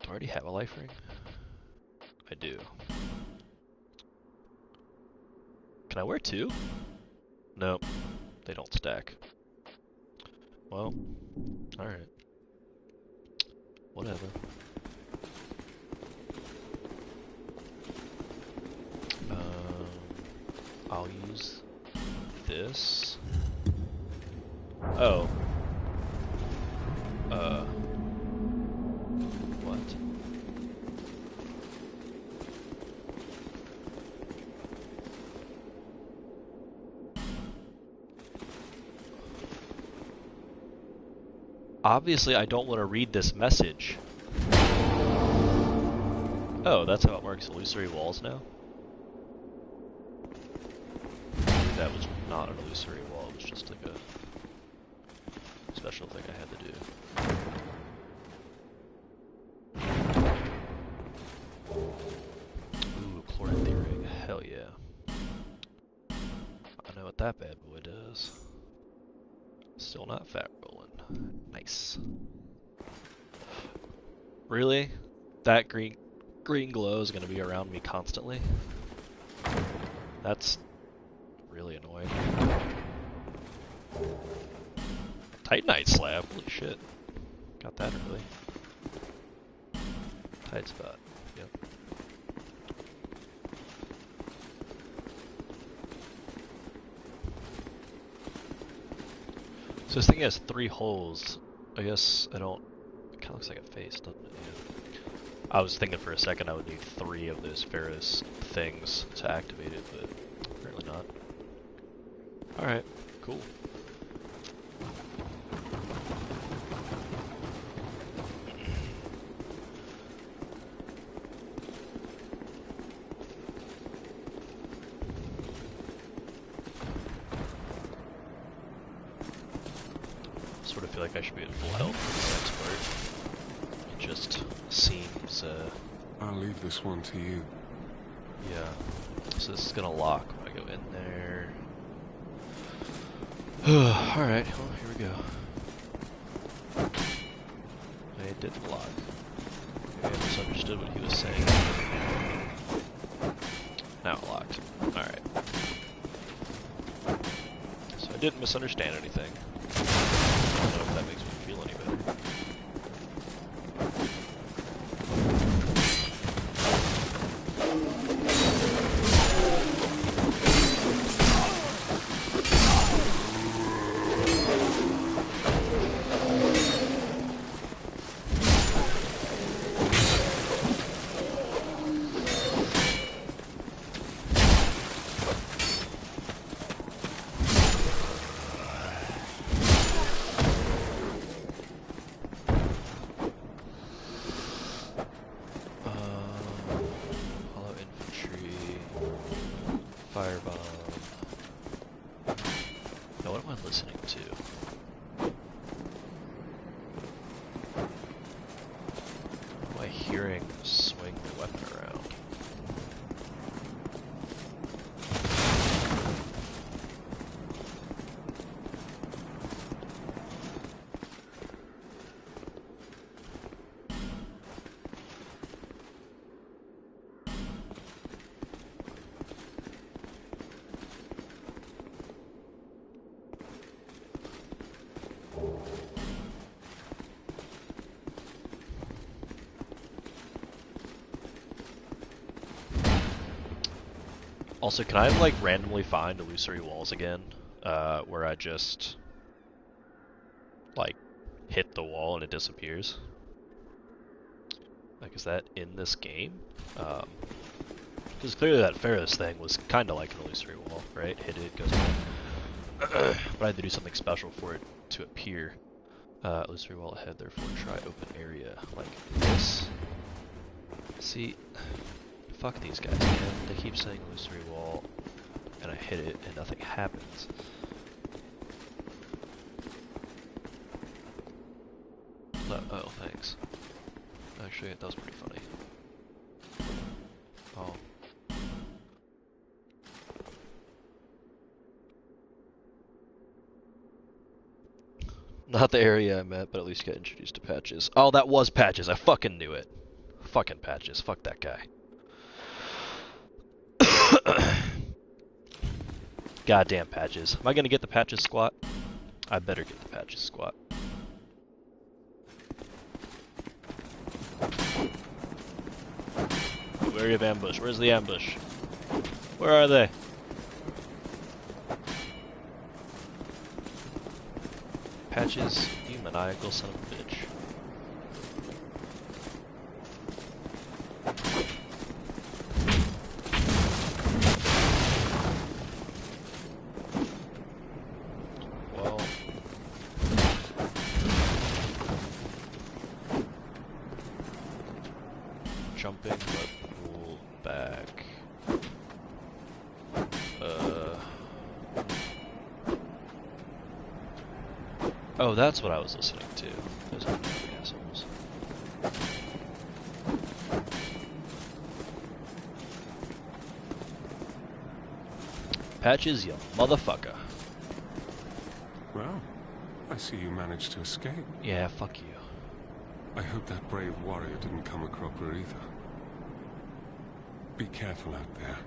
I already have a life ring? I do. Can I wear two? Nope, they don't stack. Well, alright. Whatever. I'll use this. Oh. What? Obviously, I don't want to read this message. Oh, that's how it marks illusory walls now? That was not an illusory wall, it was just like a special thing I had to do. Ooh, chloranthy, hell yeah. I know what that bad boy does. Still not fat rolling. Nice. Really? That green glow is gonna be around me constantly? That's really annoying. Titanite slab, holy shit. Got that early. Tight spot, yep. So this thing has 3 holes. I guess I don't... It kinda looks like a face, doesn't it? Yeah. I was thinking for a second I would need 3 of those Ferris things to activate it, but apparently not. Alright, cool. Sort of feel like I should be at full health for this next part. It just seems, I'll leave this one to you. yeah. So this is gonna lock when I go in there. Alright, well, here we go. It didn't lock. Maybe I misunderstood what he was saying. Now it locked. Alright. So I didn't misunderstand anything. I don't know if that makes me feel any better. Firebomb. Now what am I listening to? What am I hearing swing the weapon around? Also, can I like randomly find illusory walls again, where I just like hit the wall and it disappears? Like, is that in this game? Because clearly that Ferris thing was kind of like an illusory wall, right? Hit it, goes away. But I had to do something special for it to appear. Illusory wall ahead, therefore try open area like this. See, fuck these guys, man. They keep saying illusory wall, and I hit it, and nothing happens. Oh, thanks. Actually, that was pretty funny. Oh. Not the area I meant, but at least get introduced to Patches. Oh, that was Patches. I fucking knew it. Fucking Patches. Fuck that guy. Goddamn Patches. Am I gonna get the Patches squat? I better get the Patches squat. Area of ambush. Where's the ambush? Where are they? Patches, you maniacal son of a bitch. Well, jumping, but pull back. Oh, that's what I was listening to. Those are assholes. Patches, you motherfucker. Well, I see you managed to escape. Yeah, fuck you. I hope that brave warrior didn't come a cropper either. Be careful out there.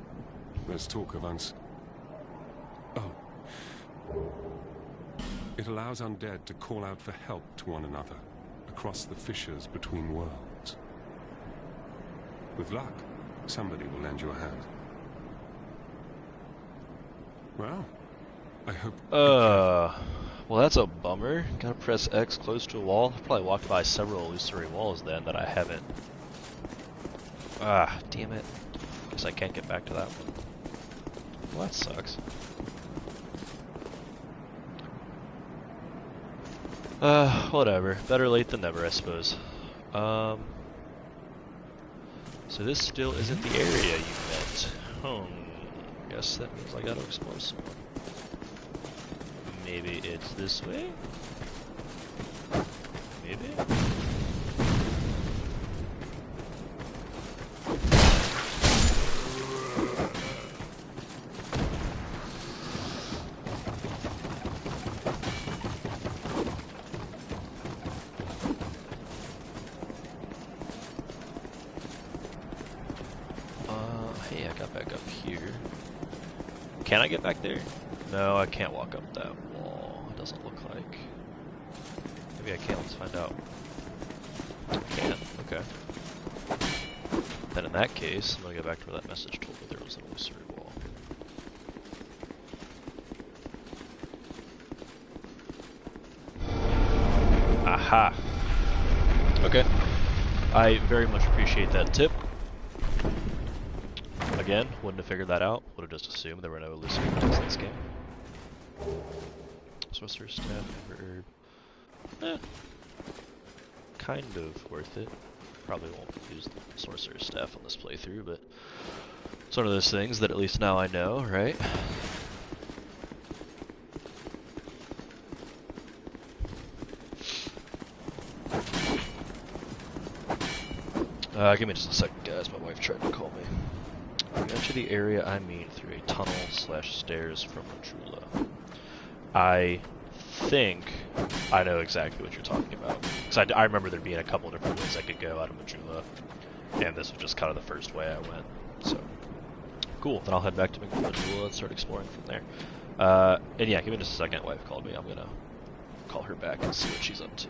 There's talk of Oh. It allows undead to call out for help to one another, across the fissures between worlds. With luck, somebody will lend you a hand. Well, I hope... Well that's a bummer. Gotta press X close to a wall. I've probably walked by several illusory walls then that I haven't... Ah, damn it. Guess I can't get back to that one. Well, that sucks. Whatever. Better late than never, I suppose. So this still isn't the area you meant. I guess that means I gotta explore some more. Maybe it's this way? Maybe? Hey, I got back up here. Can I get back there? No, I can't walk up that wall. It doesn't look like. Maybe I can. Let's find out. I can. Okay. Then in that case, I'm gonna go back to where that message told me there was an illusory wall. Aha! Okay. I very much appreciate that tip. Again, wouldn't have figured that out. Would have just assumed there were no illusory walls in this game. Sorcerer's Staff, Ember Herb. Kind of worth it. Probably won't use the Sorcerer's Staff on this playthrough, but it's one of those things that at least now I know, right? Give me just a second, guys. My wife tried to call me. We enter the area I mean through a tunnel / stairs from Majula. I think I know exactly what you're talking about. Because I remember there being a couple different ways I could go out of Majula. And this was just kind of the first way I went. So, cool. Then I'll head back to Majula and start exploring from there. And yeah, give me just a second. Wife called me. I'm going to call her back and see what she's up to.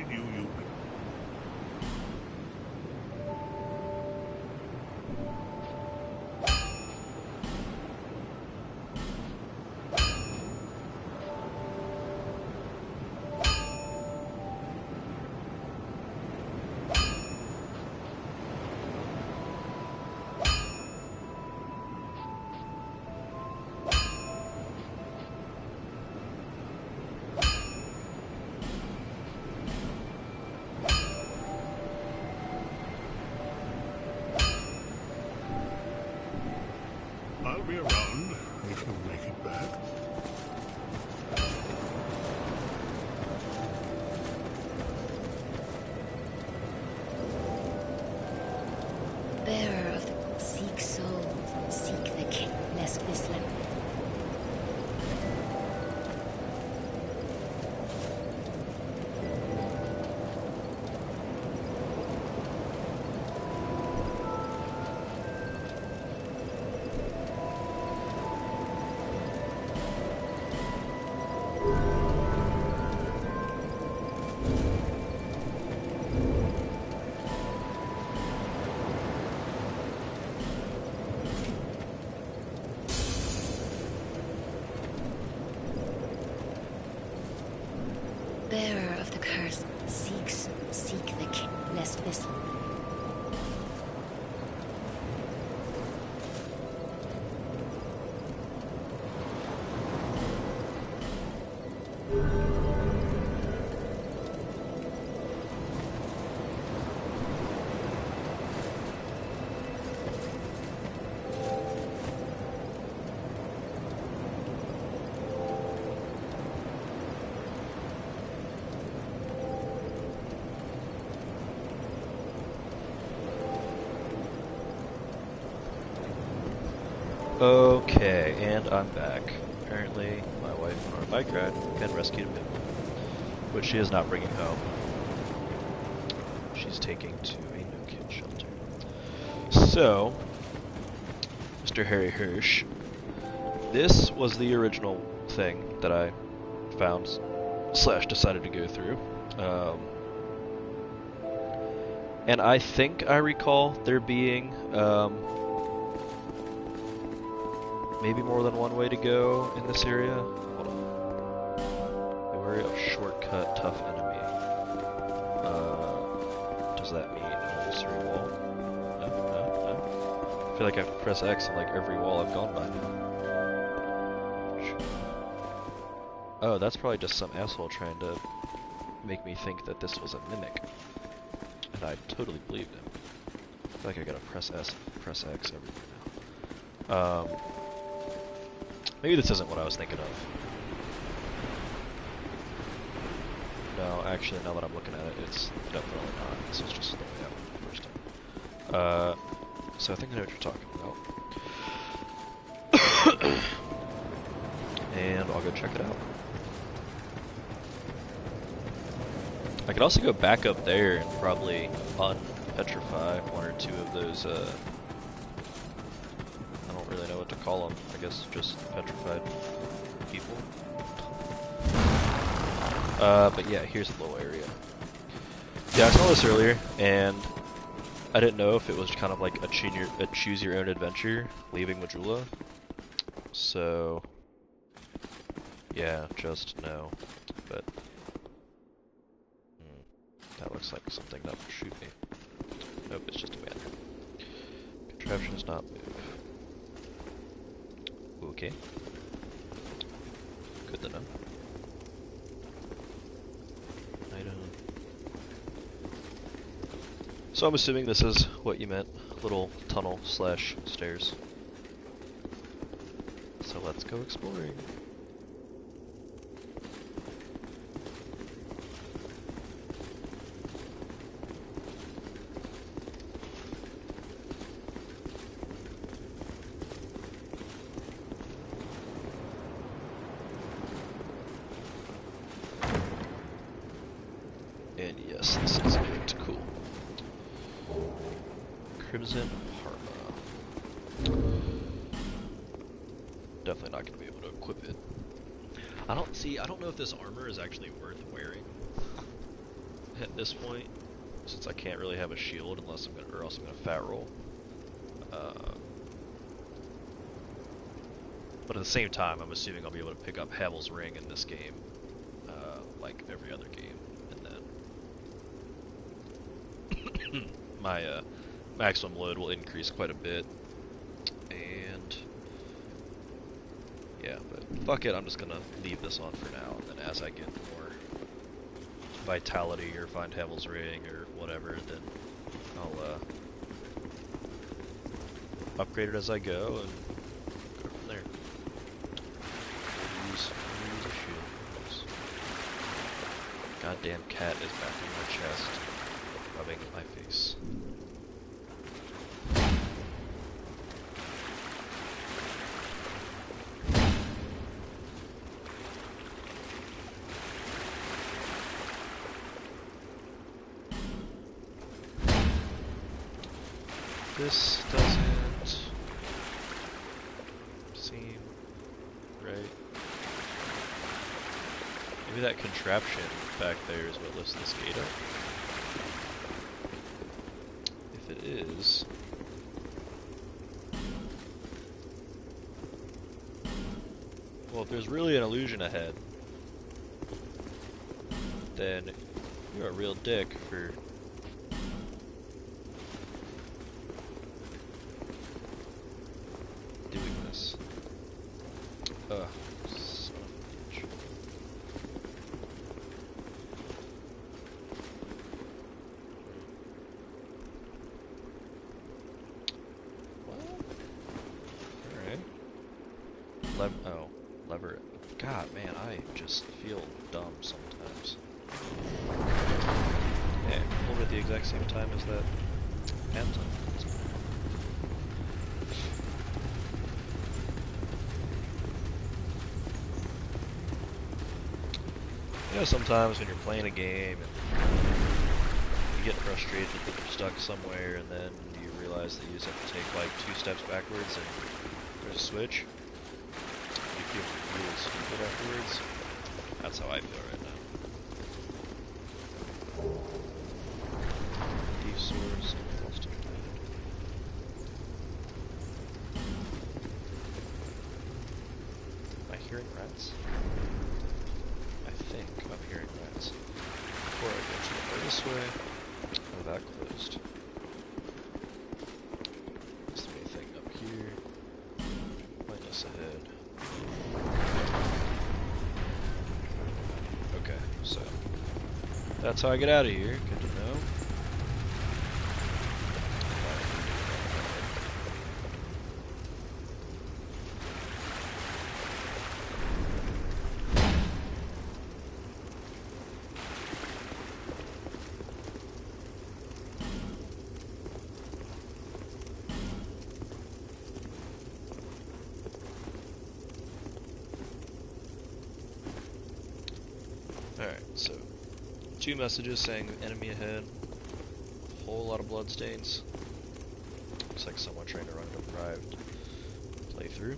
I knew you. I'll be around if you make it back. Bearer of the seek souls, seek the king, lest this land. Bearer of the curse, seek the king, lest this. Okay, and I'm back. Apparently, my wife went on a bike ride and rescued a pit, which she is not bringing home. She's taking to a no-kid shelter. So, Mr. Harry Hirsch, this was the original thing that I found / decided to go through. And I think I recall there being maybe more than one way to go in this area. Hold on. Beware of shortcut, tough enemy. Does that mean illusory wall? No. I feel like I have to press X on like every wall I've gone by now. Oh, that's probably just some asshole trying to make me think that this was a mimic. And I totally believed him. I feel like I gotta press X everywhere now. Maybe this isn't what I was thinking of. No, actually, now that I'm looking at it, it's definitely not. This is just the way I went the first time. So I think I know what you're talking about. And I'll go check it out. I could also go back up there and probably unpetrify one or two of those, I don't really know what to call them. I guess just petrified people. But yeah, here's a little area. Yeah, I saw this earlier, and I didn't know if it was kind of like a choose your own adventure, leaving Majula. So, yeah, just no. But, that looks like something that will shoot me. Nope, it's just a man. Contraption does not move. Okay. Good to know. Item. So I'm assuming this is what you meant. Little tunnel / stairs. So let's go exploring. And yes, this is it. Cool. Crimson Parma. Definitely not going to be able to equip it. I don't know if this armor is actually worth wearing. at this point, since I can't really have a shield unless I'm gonna, or else I'm gonna fat roll. But at the same time, I'm assuming I'll be able to pick up Havel's Ring in this game, like every other game, and then my maximum load will increase quite a bit. And yeah, but fuck it, I'm just gonna leave this on for now, and then as I get more vitality or find Havel's Ring or whatever, then I'll upgrade it as I go and go from there. Use a shield. Goddamn cat is back in my chest, rubbing my face. This doesn't seem right. Maybe that contraption back there is what lifts this gate up. If it is, well, if there's really an illusion ahead, then you're a real dick for doing this. Ugh. Son of a bitch. Well, alright. Oh, lever it. God, man, I just feel dumb sometimes. Yeah, hold it at the exact same time as that anthem. You know, sometimes when you're playing a game and you get frustrated that you're stuck somewhere, and then you realize that you just have to take like 2 steps backwards and there's a switch. You feel really stupid afterwards. That's how I feel right now. Thief swords, lost a blade. Am I hearing rats? I think I'm hearing rats. Before I go to the way this way. Oh, that closed. Is there anything up here? Point us ahead. Okay, so that's how I get out of here. Good to know. Alright, so 2 messages saying enemy ahead, a whole lot of bloodstains. Looks like someone trying to run a deprived playthrough.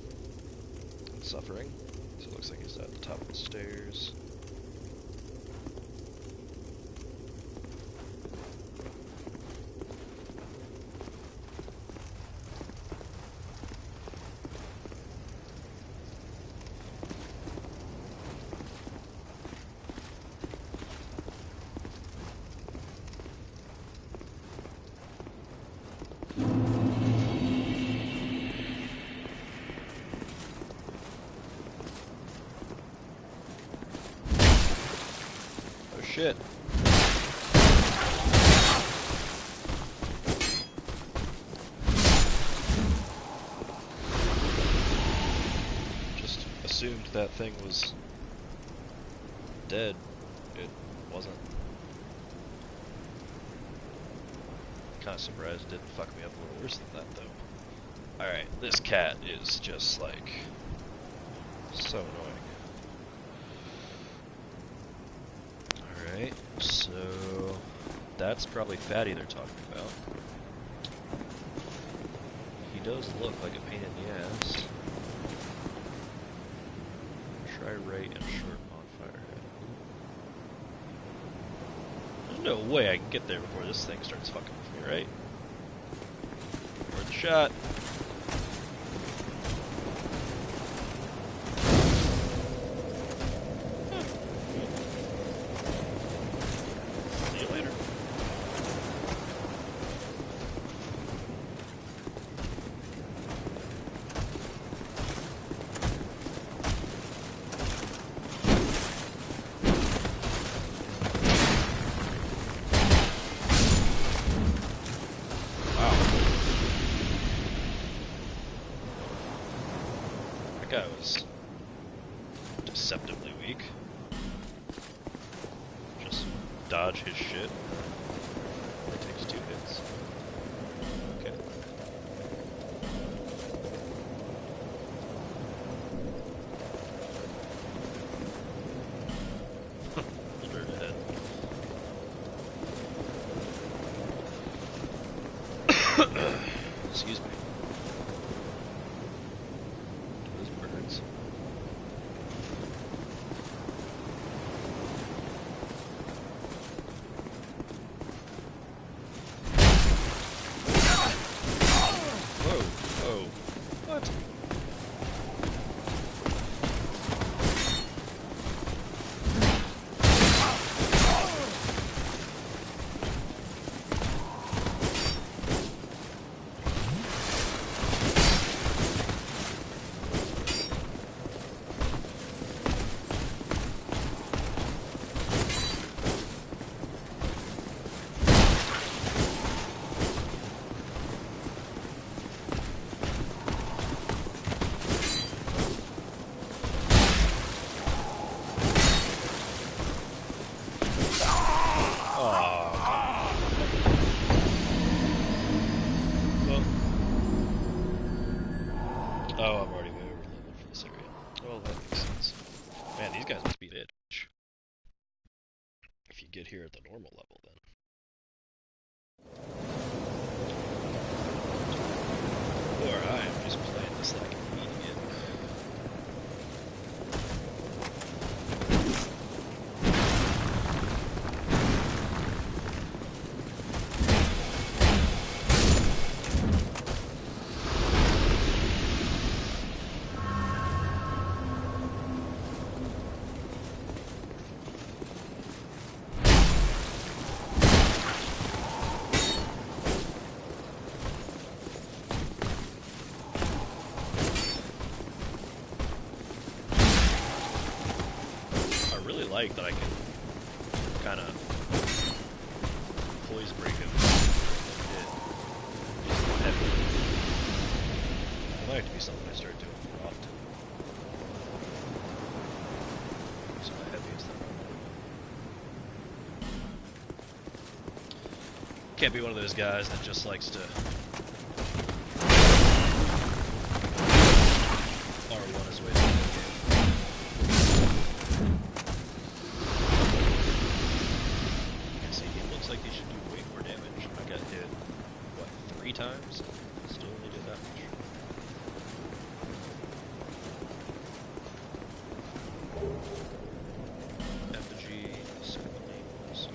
Suffering. So it looks like he's at the top of the stairs. Shit. Just assumed that thing was dead. It wasn't. Kinda surprised it didn't fuck me up a little worse than that though. Alright, this cat is just like so annoying. Alright, so that's probably Fatty they're talking about. He does look like a pain in the ass. Try right and short bonfire head. No way I can get there before this thing starts fucking with me, right? Worth the shot. See you later. That guy was deceptively weak. Just dodge his shit. Only takes 2 hits. Okay. Straight ahead. Excuse me. Those birds. Whoa, whoa. What? Oh, I'm already way over level for this area. Well, that makes sense. Man, these guys must be a bitch. If you get here at the normal level, then. Or I am just playing this like an idiot. Like that I can kind of poise break him. He's heavy. It might have to be something I start doing more often. So the heaviest thing. Can't be one of those guys that just likes to R1 his way through the game. Like he should do way more damage. I got hit, what, 3 times? Still only did that much. Effigy, Ceremonies,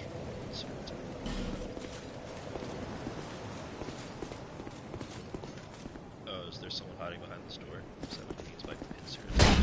oh, is there someone hiding behind this door? 17's by insert.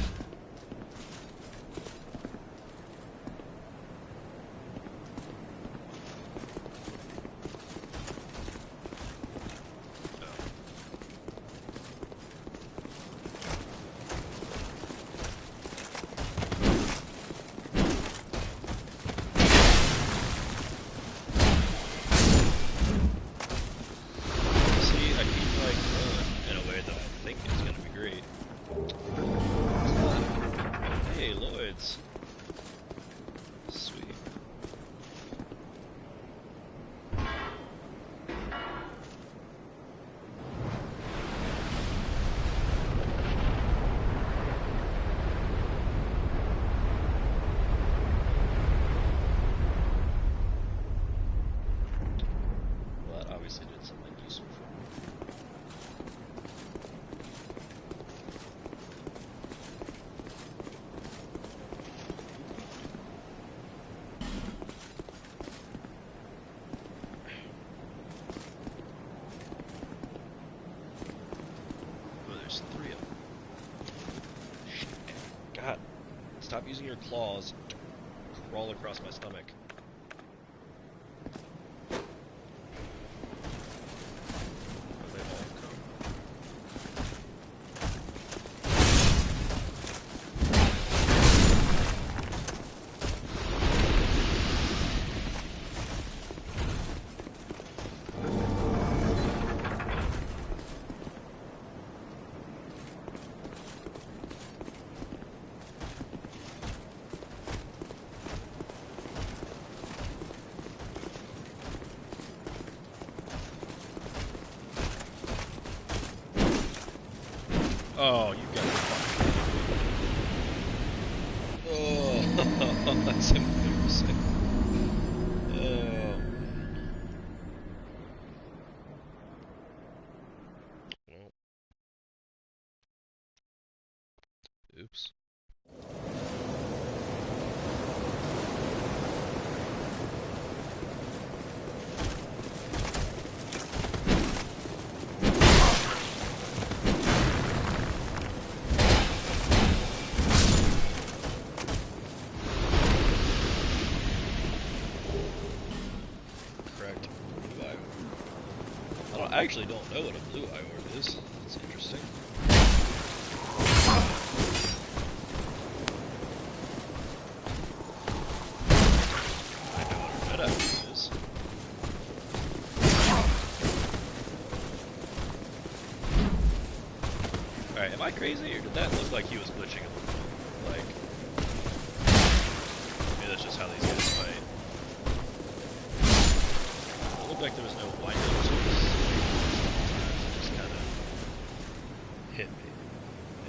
using your claws to crawl across my stomach. Where they all come? Oh, you got it. Oh, that's embarrassing. Oh. Well. Oops. Correct. Blue eye orb. I actually don't know what a blue eye orb is. That's interesting. I know what a red eye orb is. Alright, am I crazy or did that look like he was glitching a little bit? Like, maybe that's just how these guys fight. It looked like there was no windows, so it just kind of hit me.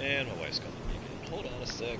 And my wife's calling me again. Hold on a sec.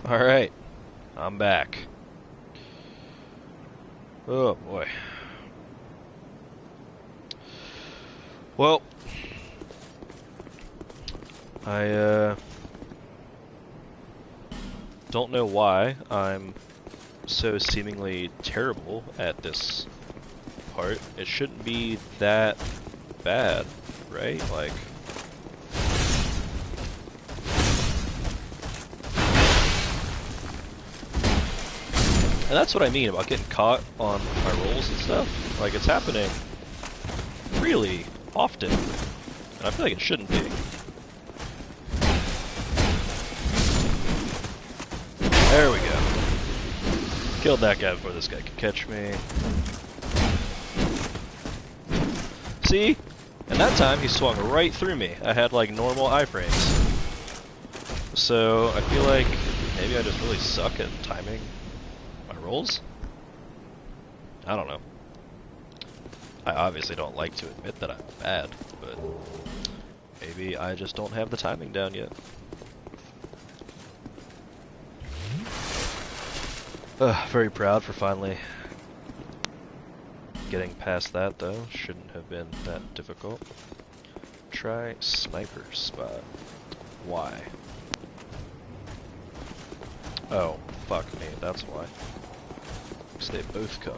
Alright, I'm back. Oh boy. Well, I don't know why I'm so seemingly terrible at this part. It shouldn't be that bad, right? Like, and that's what I mean about getting caught on my rolls and stuff. Like, it's happening really often, and I feel like it shouldn't be. There we go. Killed that guy before this guy could catch me. See? And that time he swung right through me. I had like normal iframes. So I feel like maybe I just really suck at timing my rolls? I don't know. I obviously don't like to admit that I'm bad, but maybe I just don't have the timing down yet. Very proud for finally getting past that, though. Shouldn't have been that difficult. Try sniper spot. Why? Oh, fuck me, that's why. Because they both come.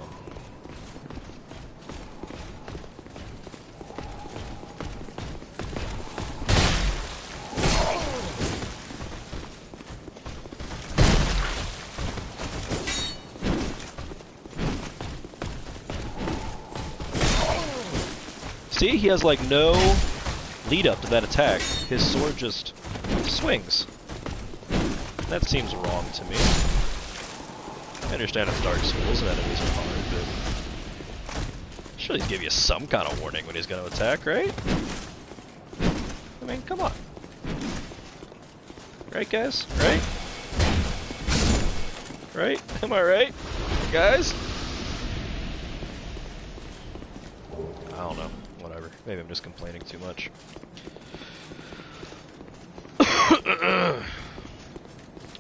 See, he has like no lead up to that attack. His sword just swings. That seems wrong to me. I understand it's Dark Souls and enemies are hard, but should at least give you some kind of warning when he's going to attack, right? I mean, come on. Right, guys? Right? Right? Am I right? Guys? I don't know. Whatever. Maybe I'm just complaining too much.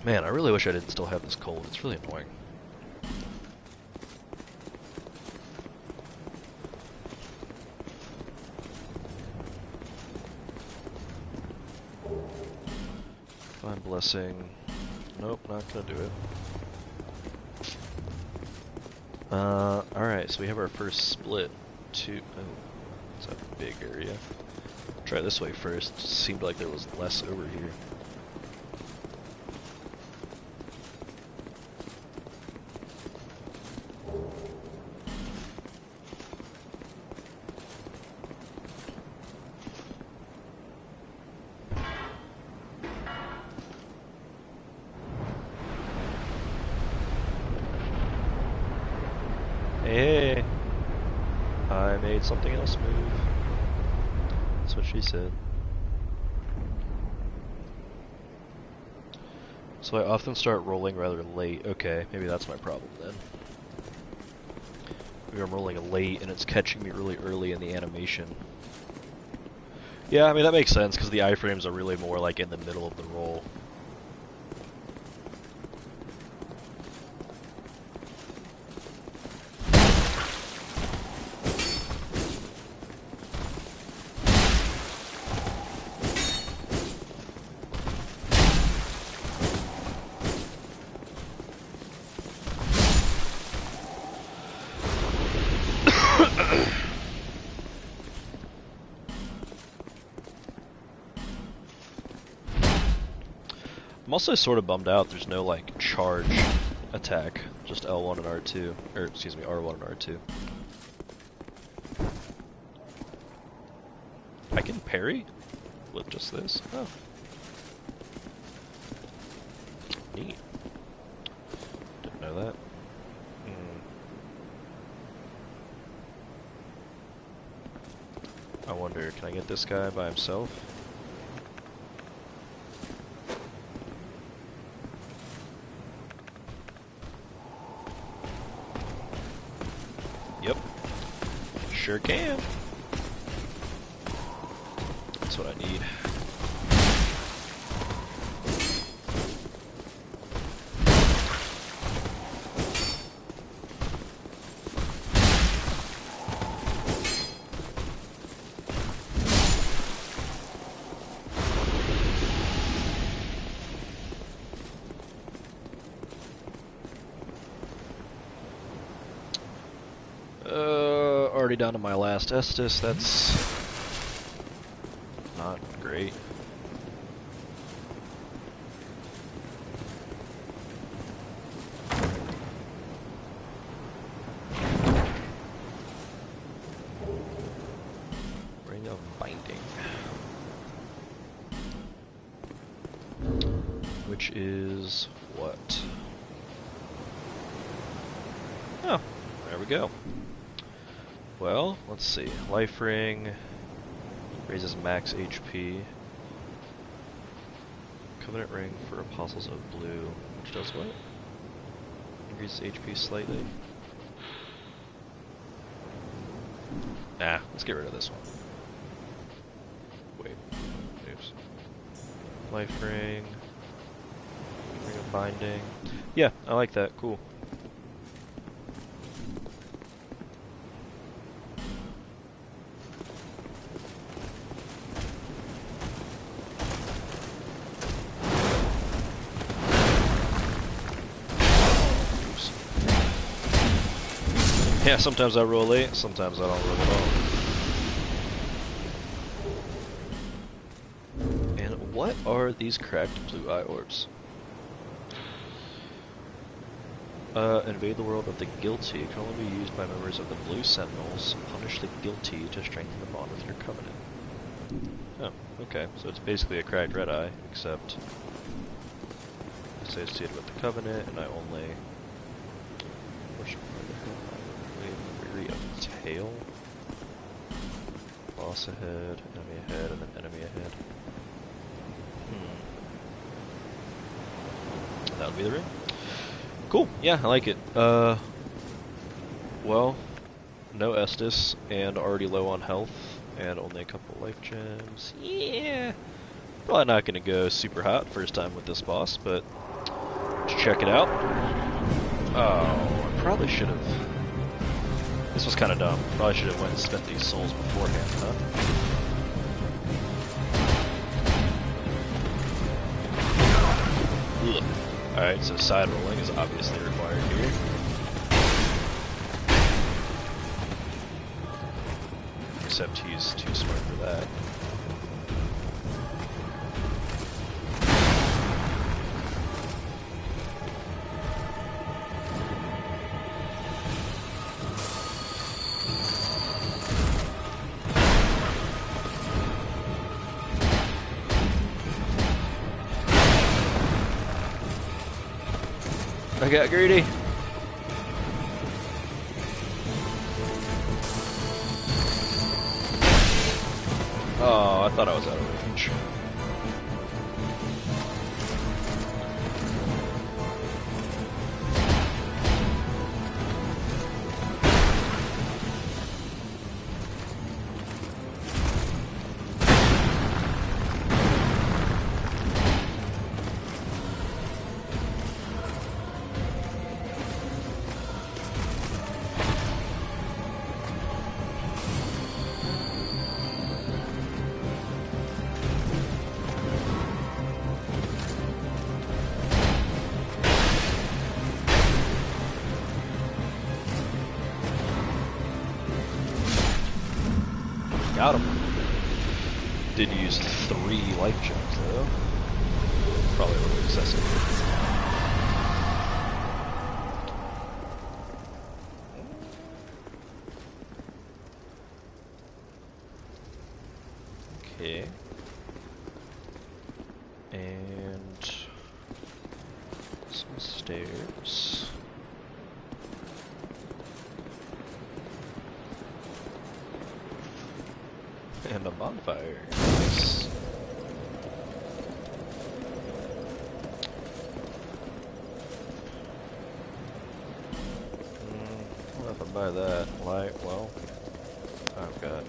Man, I really wish I didn't still have this cold. It's really annoying. Divine Blessing. Nope, not gonna do it. Alright, so we have our first split. Oh, it's a big area. Try this way first. Seemed like there was less over here. Hey, I made something else move. That's what she said. So I often start rolling rather late. Okay, maybe that's my problem then. Maybe I'm rolling late and it's catching me really early in the animation. Yeah, I mean that makes sense because the iframes are really more like in the middle of the roll. I'm also sort of bummed out there's no like charge attack, just L1 and R2, or excuse me, R1 and R2. I can parry with just this? Oh. Neat. Didn't know that. I wonder, can I get this guy by himself? Yep. Sure can. That's what I need. already down to my last Estus. That's not great. Ring of Binding. Which is what? Oh, there we go. Well, let's see. Life Ring raises max HP. Covenant Ring for Apostles of Blue, which does what? Increases HP slightly. Nah, let's get rid of this one. Wait. Oops. Life Ring. Ring of Binding. Yeah, I like that. Cool. Yeah, sometimes I roll late, sometimes I don't roll at all. And what are these cracked blue eye orbs? Invade the world of the guilty can only be used by members of the Blue Sentinels. Punish the guilty to strengthen the bond with your covenant. Oh, okay. So it's basically a cracked red eye, except associated with the covenant, and I only worship weary of tail. Boss ahead, enemy ahead, and then enemy ahead. That would be the ring. Cool, yeah, I like it. Well, no Estus, and already low on health, and only a couple life gems. Yeah, probably not gonna go super hot first time with this boss, but let's check it out. Oh, I probably should have. This was kind of dumb. Probably should have went and spent these souls beforehand, huh? Ugh. Alright, so side rolling is obviously required here. Except he's too smart for that. I got greedy. Oh, I thought I was out of range. Got him. Did use 3 life gems though. Probably a little excessive. Okay. And some stairs. And a bonfire. Nice. Well, if I buy that light, well, I've got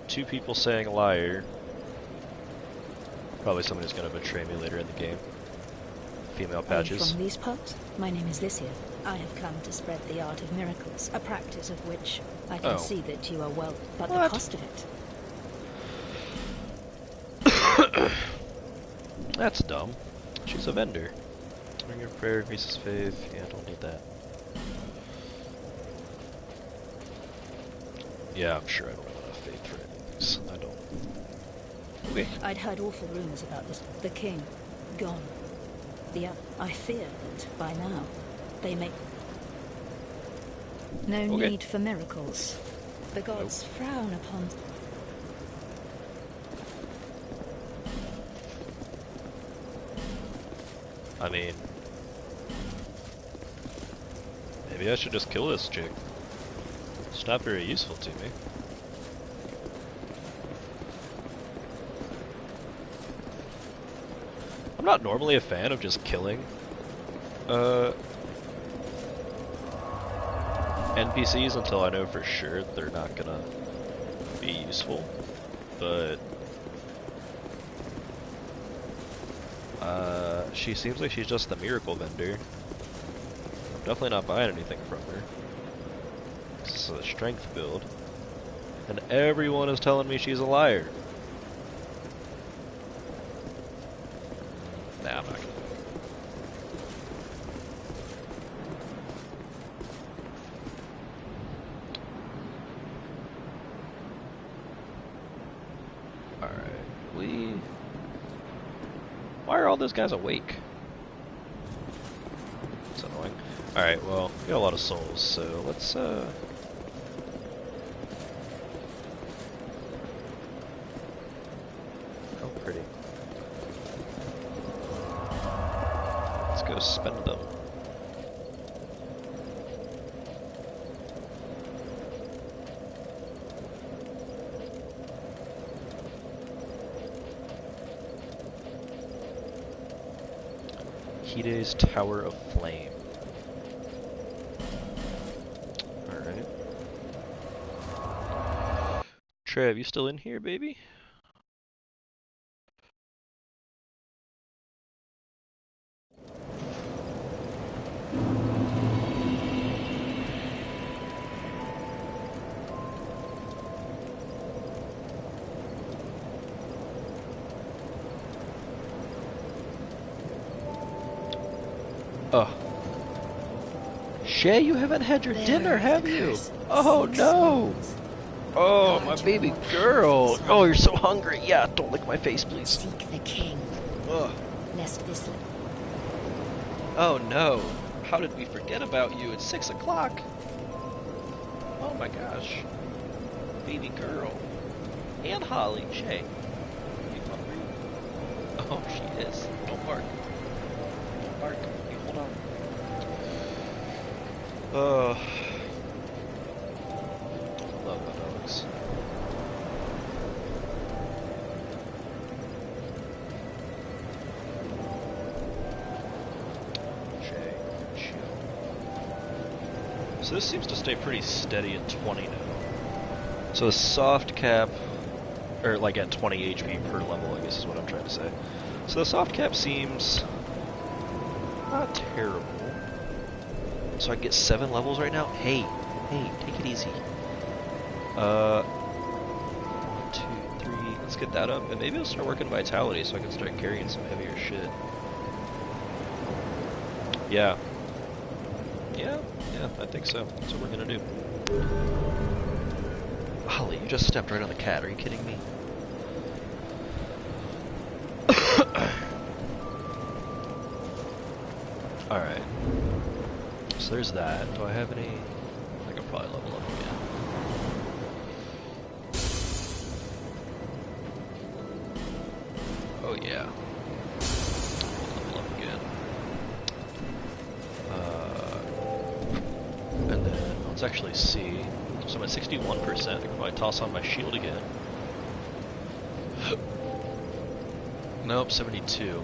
2 people saying liar. Probably someone who's going to betray me later in the game. Female patches. From these parts? My name is Lycia. I have come to spread the art of miracles, a practice of which I can see that you are well, but What? the cost of it. That's dumb. She's a vendor. Ring of prayer, increases faith. Yeah, I don't need that. Yeah, I'm sure I don't have enough faith for enemies. I don't. Okay. I'd heard awful rumors about this. The king, gone. I fear that by now, they may... No Okay. need for miracles. The gods frown upon... I mean... Maybe I should just kill this chick. It's not very useful to me. I'm not normally a fan of just killing NPCs until I know for sure they're not gonna be useful, but she seems like she's just the miracle vendor. I'm definitely not buying anything from her. This is a strength build, and everyone is telling me she's a liar. Nah, I'm not gonna. Alright, why are all those guys awake? It's annoying. Alright, well, we got a lot of souls, so let's, Oh, pretty. Let's go spend them. Hide's Tower of Flame. Alright. Trev, you still in here, baby? Oh. Shay, you haven't had your dinner, have you? Oh no! Oh, my baby girl! Oh, you're so hungry. Yeah, don't lick my face, please. Seek the king, Ugh. lest this... Oh no. How did we forget about you? It's 6 o'clock. Oh my gosh. Baby girl. And Holly. Shay. Are you hungry? Oh, she is. Don't bark. Don't bark. You hold on. Love the dogs. Shay, chill. So this seems to stay pretty steady at 20 now. So the soft cap, or like at 20 HP per level, I guess is what I'm trying to say. So the soft cap seems not terrible. So I get 7 levels right now? Hey, take it easy. 1, 2, 3, let's get that up. And maybe I'll start working Vitality so I can start carrying some heavier shit. Yeah, I think so. That's what we're gonna do. Holly, you just stepped right on the cat. Are you kidding me? Alright. So there's that. Do I have any... I can probably level up again. Oh yeah. Level up again. And then, let's actually see. So I'm at 61%. I can probably toss on my shield again. Nope, 72.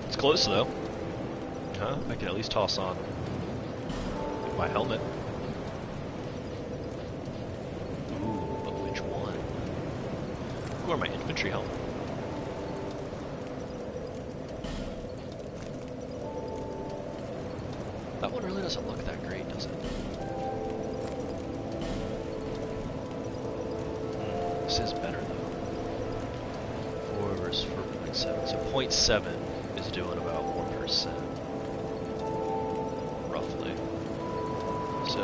It's close though. Huh? I can at least toss on my helmet. Ooh, but which one? Or my infantry helmet. That one really doesn't look that great, does it? This is better though. 4 versus 4.7. So 0.7 is doing about 1%. Roughly. So,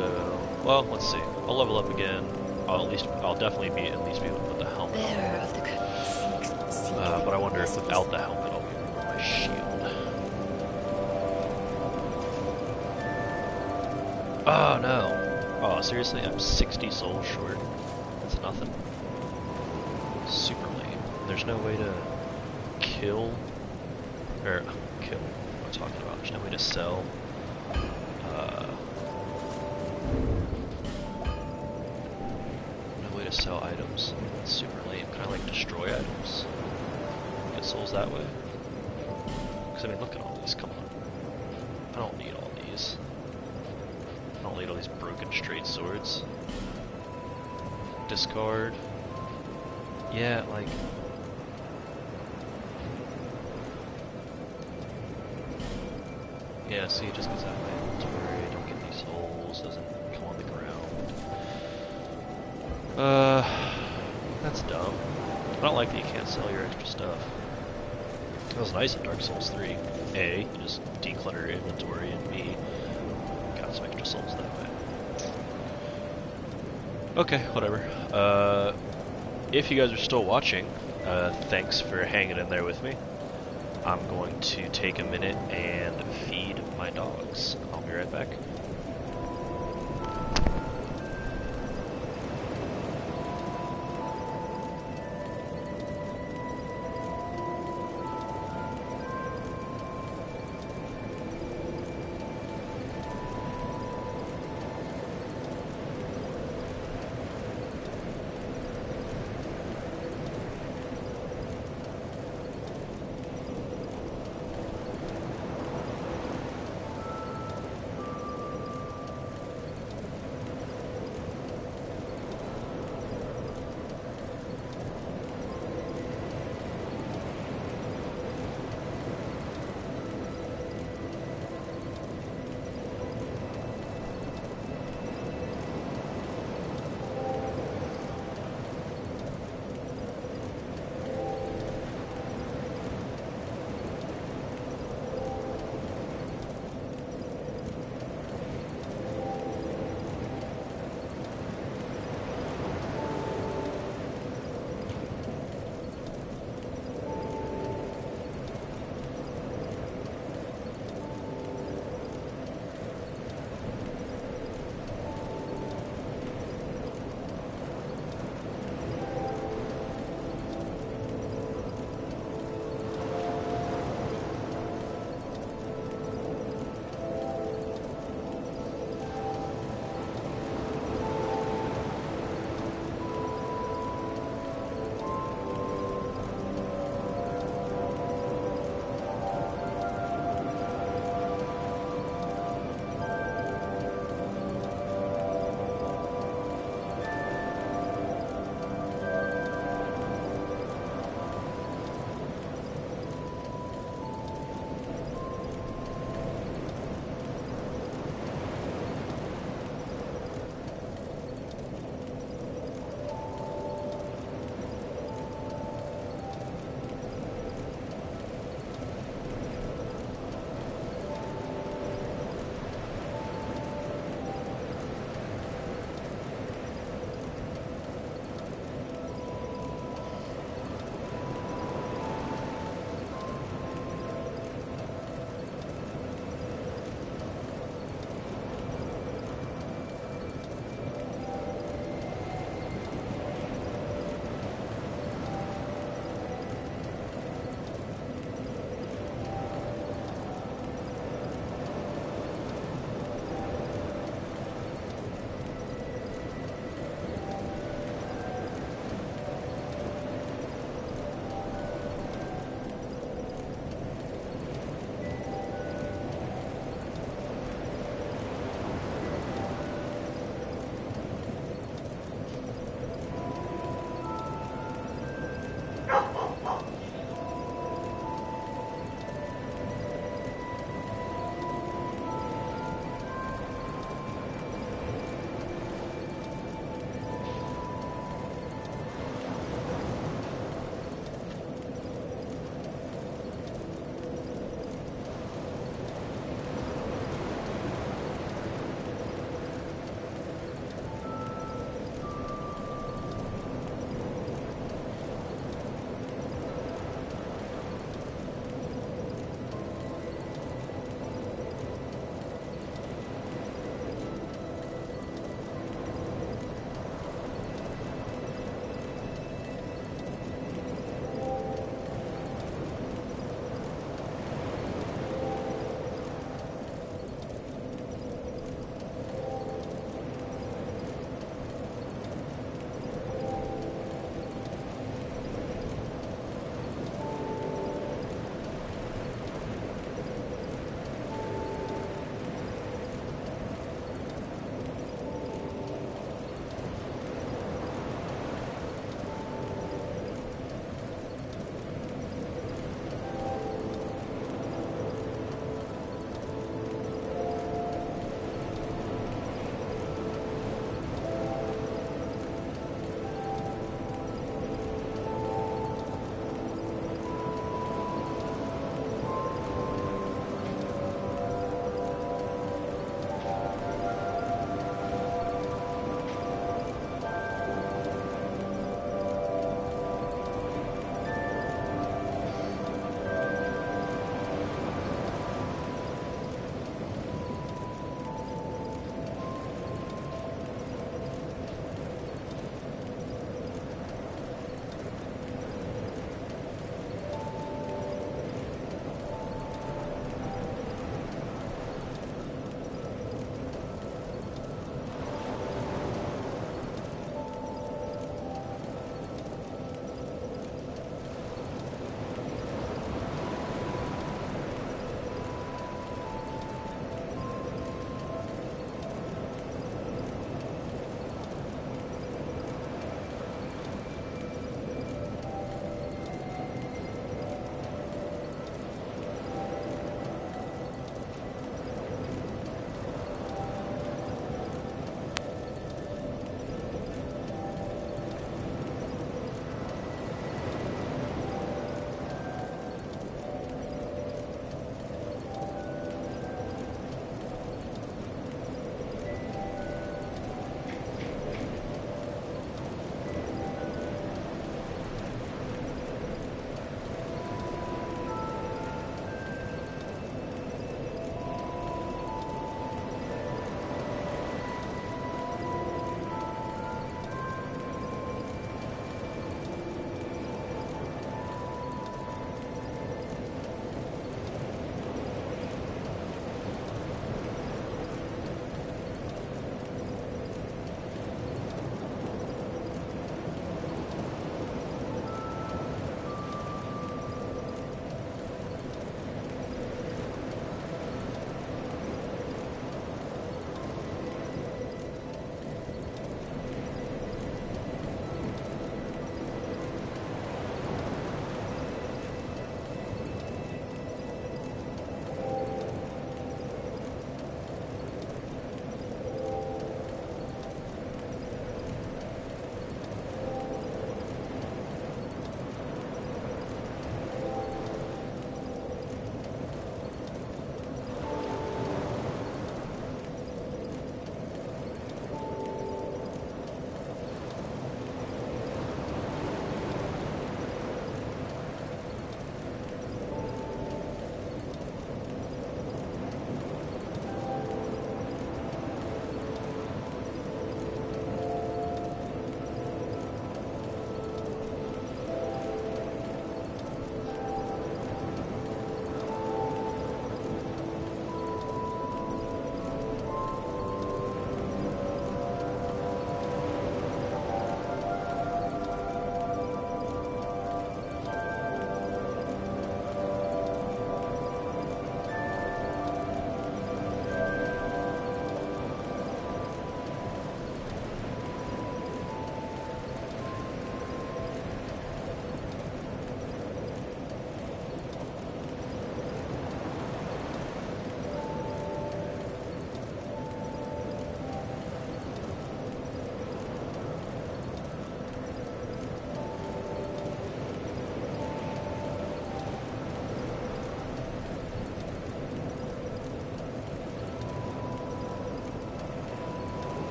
well, let's see. I'll level up again. I'll definitely at least be able to put the helmet on. Bearer of the But I wonder if without the helmet I'll be able to roll my shield. Oh no! Oh seriously, I'm 60 souls short. That's nothing. Super lame. There's no way to kill, what am I talking about? There's no way to sell. No way to sell items. It's super lame. Kind of like destroy items. Get souls that way. Because I mean, look at all these. Come on. I don't need all these. I don't need all these broken straight swords. Discard. Yeah, like. Yeah, see, it just goes out of my inventory. Don't get any souls. Doesn't come on the ground. That's dumb. I don't like that you can't sell your extra stuff. That was nice in Dark Souls 3. A, you just declutter your inventory, and B, got some extra souls that way. Okay, whatever. If you guys are still watching, thanks for hanging in there with me. I'm going to take a minute and feed my dogs. I'll be right back.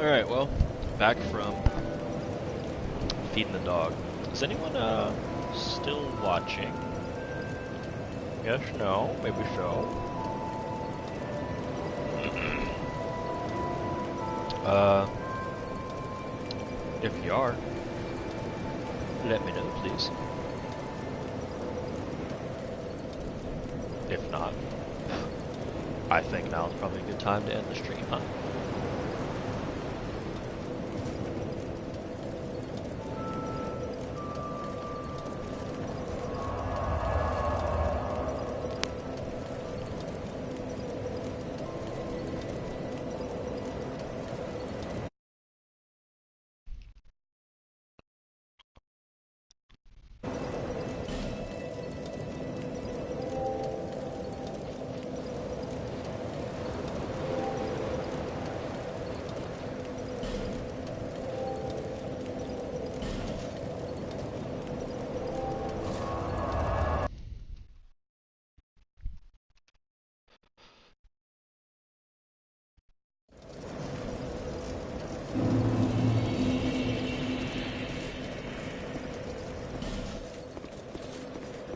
Alright, well, back from feeding the dog. Is anyone still watching? Yes, no, maybe so. If you are, let me know, please. If not, I think now is probably a good time to end the stream, huh?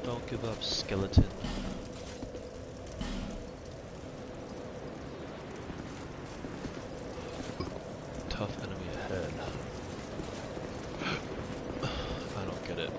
Don't give up, skeleton. Tough enemy ahead. I don't get it.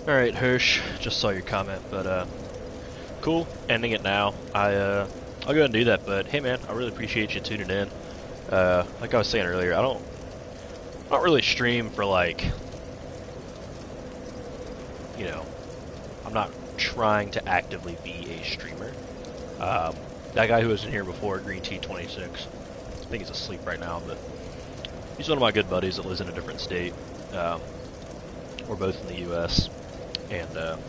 Alright, Hirsch, just saw your comment, but cool, ending it now. I'll go ahead and do that, but hey man, I really appreciate you tuning in. Like I was saying earlier, I don't really stream for, like, you know, I'm not trying to actively be a streamer. That guy who was in here before, Green Tea 26, I think he's asleep right now, but he's one of my good buddies that lives in a different state. We're both in the U.S., and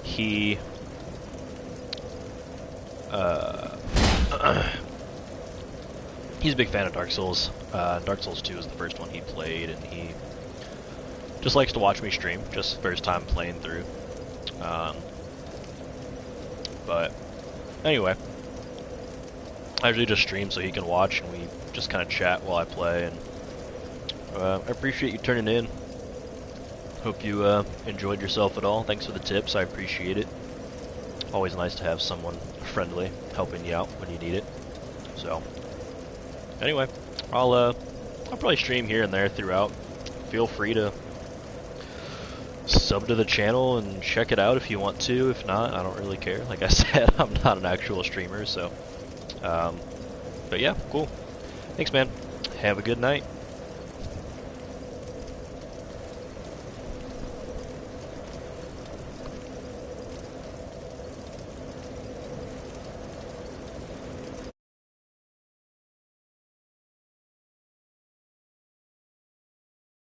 he's a big fan of Dark Souls. Dark Souls 2 is the first one he played, and he just likes to watch me stream, just first time playing through. But anyway, I usually just stream so he can watch, and we just kind of chat while I play, and I appreciate you turning in. Hope you enjoyed yourself at all. Thanks for the tips, I appreciate it. Always nice to have someone friendly helping you out when you need it. So, anyway, I'll probably stream here and there throughout. Feel free to sub to the channel and check it out if you want to. If not, I don't really care. Like I said, I'm not an actual streamer, so. But yeah, cool. Thanks, man. Have a good night.